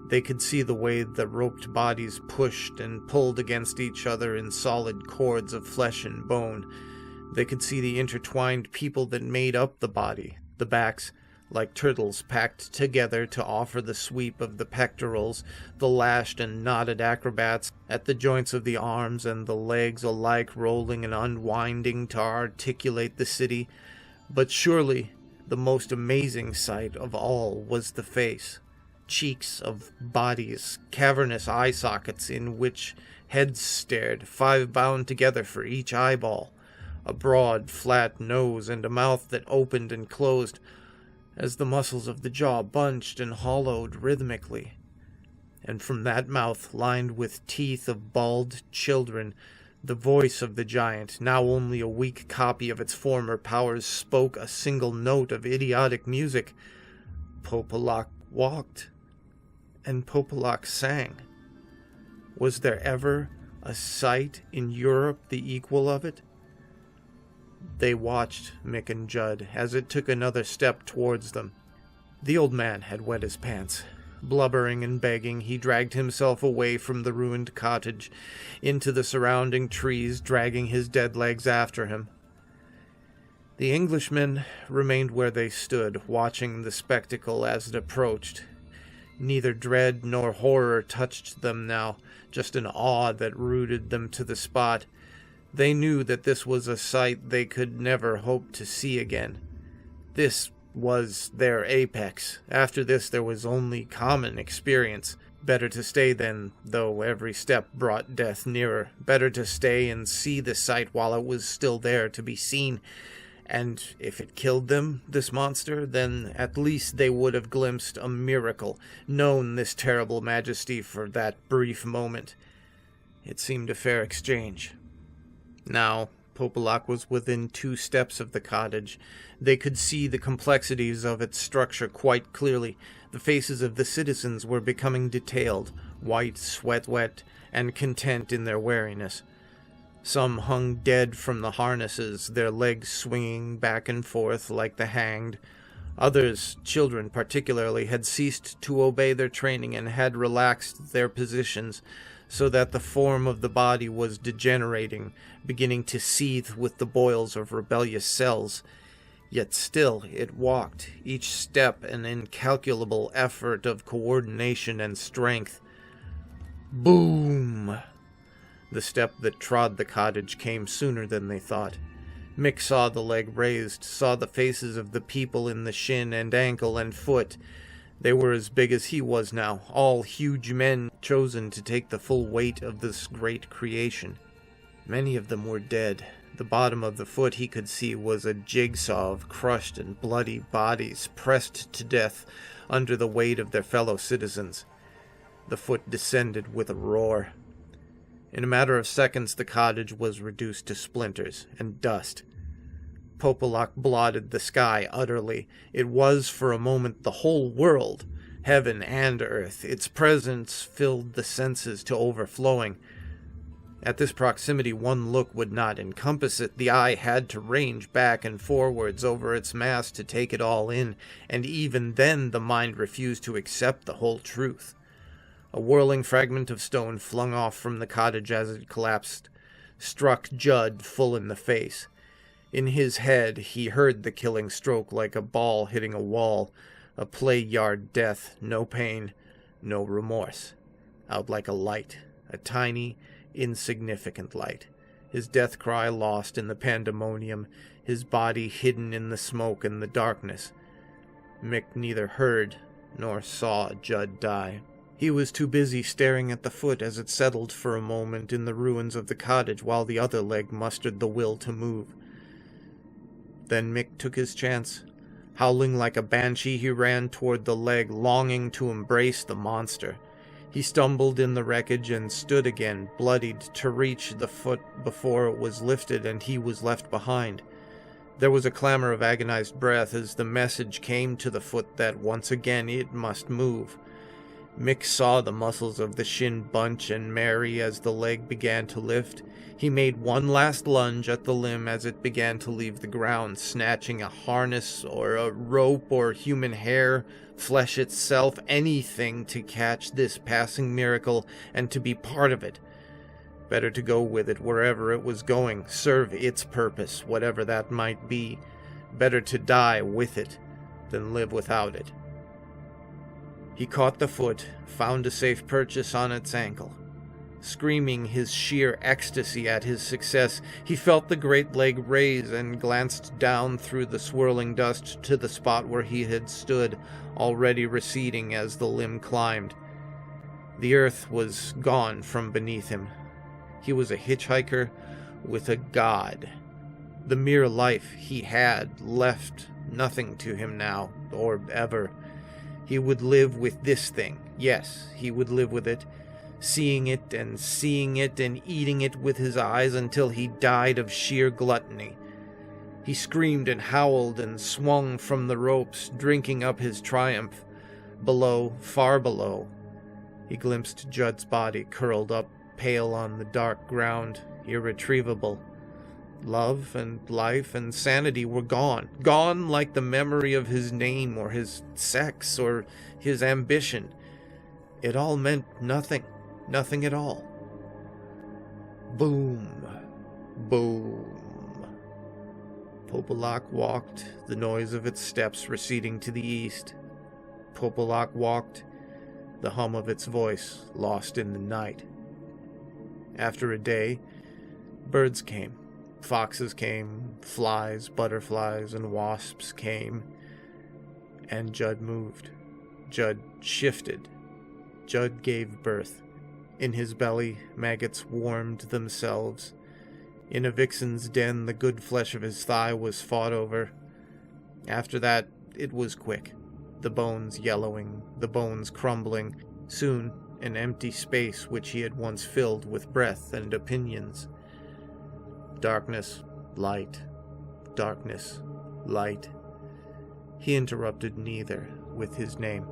They could see the way the roped bodies pushed and pulled against each other in solid cords of flesh and bone. They could see the intertwined people that made up the body, the backs, like turtles packed together to offer the sweep of the pectorals, the lashed and knotted acrobats at the joints of the arms and the legs alike rolling and unwinding to articulate the city. But surely the most amazing sight of all was the face. Cheeks of bodies, cavernous eye sockets in which heads stared, 5 bound together for each eyeball, a broad, flat nose and a mouth that opened and closed as the muscles of the jaw bunched and hollowed rhythmically. And from that mouth, lined with teeth of bald children, the voice of the giant, now only a weak copy of its former powers, spoke a single note of idiotic music. Popelok walked, and Popelok sang. Was there ever a sight in Europe the equal of it? They watched Mick and Judd as it took another step towards them. The old man had wet his pants. Blubbering and begging, he dragged himself away from the ruined cottage, into the surrounding trees, dragging his dead legs after him. The Englishmen remained where they stood, watching the spectacle as it approached. Neither dread nor horror touched them now, just an awe that rooted them to the spot. They knew that this was a sight they could never hope to see again. This was their apex. After this there was only common experience. Better to stay then, though every step brought death nearer. Better to stay and see the sight while it was still there to be seen. And if it killed them, this monster, then at least they would have glimpsed a miracle, known this terrible majesty for that brief moment. It seemed a fair exchange. Now, Popelok was within 2 steps of the cottage. They could see the complexities of its structure quite clearly. The faces of the citizens were becoming detailed, white, sweat-wet, and content in their wariness. Some hung dead from the harnesses, their legs swinging back and forth like the hanged. Others, children particularly, had ceased to obey their training and had relaxed their positions, so that the form of the body was degenerating, beginning to seethe with the boils of rebellious cells. Yet still it walked, each step an incalculable effort of coordination and strength. Boom! The step that trod the cottage came sooner than they thought. Mick saw the leg raised, saw the faces of the people in the shin and ankle and foot. They were as big as he was now, all huge men chosen to take the full weight of this great creation. Many of them were dead. The bottom of the foot, he could see, was a jigsaw of crushed and bloody bodies pressed to death under the weight of their fellow citizens. The foot descended with a roar. In a matter of seconds, the cottage was reduced to splinters and dust. Popelok blotted the sky utterly. It was, for a moment, the whole world, heaven and earth. Its presence filled the senses to overflowing. At this proximity, one look would not encompass it. The eye had to range back and forwards over its mass to take it all in, and even then the mind refused to accept the whole truth. A whirling fragment of stone flung off from the cottage as it collapsed struck Judd full in the face. In his head, he heard the killing stroke like a ball hitting a wall, a play-yard death, no pain, no remorse. Out like a light, a tiny, insignificant light, his death cry lost in the pandemonium, his body hidden in the smoke and the darkness. Mick neither heard nor saw Judd die. He was too busy staring at the foot as it settled for a moment in the ruins of the cottage while the other leg mustered the will to move. Then Mick took his chance. Howling like a banshee, he ran toward the leg, longing to embrace the monster. He stumbled in the wreckage and stood again, bloodied, to reach the foot before it was lifted and he was left behind. There was a clamor of agonized breath as the message came to the foot that once again it must move. Mick saw the muscles of the shin bunch and marry as the leg began to lift. He made one last lunge at the limb as it began to leave the ground, snatching a harness or a rope or human hair, flesh itself, anything to catch this passing miracle and to be part of it. Better to go with it wherever it was going, serve its purpose, whatever that might be. Better to die with it than live without it. He caught the foot, found a safe purchase on its ankle. Screaming his sheer ecstasy at his success, he felt the great leg raise and glanced down through the swirling dust to the spot where he had stood, already receding as the limb climbed. The earth was gone from beneath him. He was a hitchhiker with a god. The mere life he had left nothing to him now, or ever. He would live with this thing. Yes, he would live with it, seeing it and eating it with his eyes until he died of sheer gluttony. He screamed and howled and swung from the ropes, drinking up his triumph. Below, far below, he glimpsed Judd's body curled up, pale on the dark ground, irretrievable. Love and life and sanity were gone. Gone like the memory of his name or his sex or his ambition. It all meant nothing. Nothing at all. Boom. Boom. Popelok walked, the noise of its steps receding to the east. Popelok walked, the hum of its voice lost in the night. After a day, birds came. Foxes came, flies, butterflies, and wasps came, and Judd moved. Judd shifted. Judd gave birth. In his belly, maggots warmed themselves. In a vixen's den, the good flesh of his thigh was fought over. After that, it was quick. The bones yellowing, the bones crumbling. Soon, an empty space which he had once filled with breath and opinions. Darkness, light, darkness, light. He interrupted neither with his name.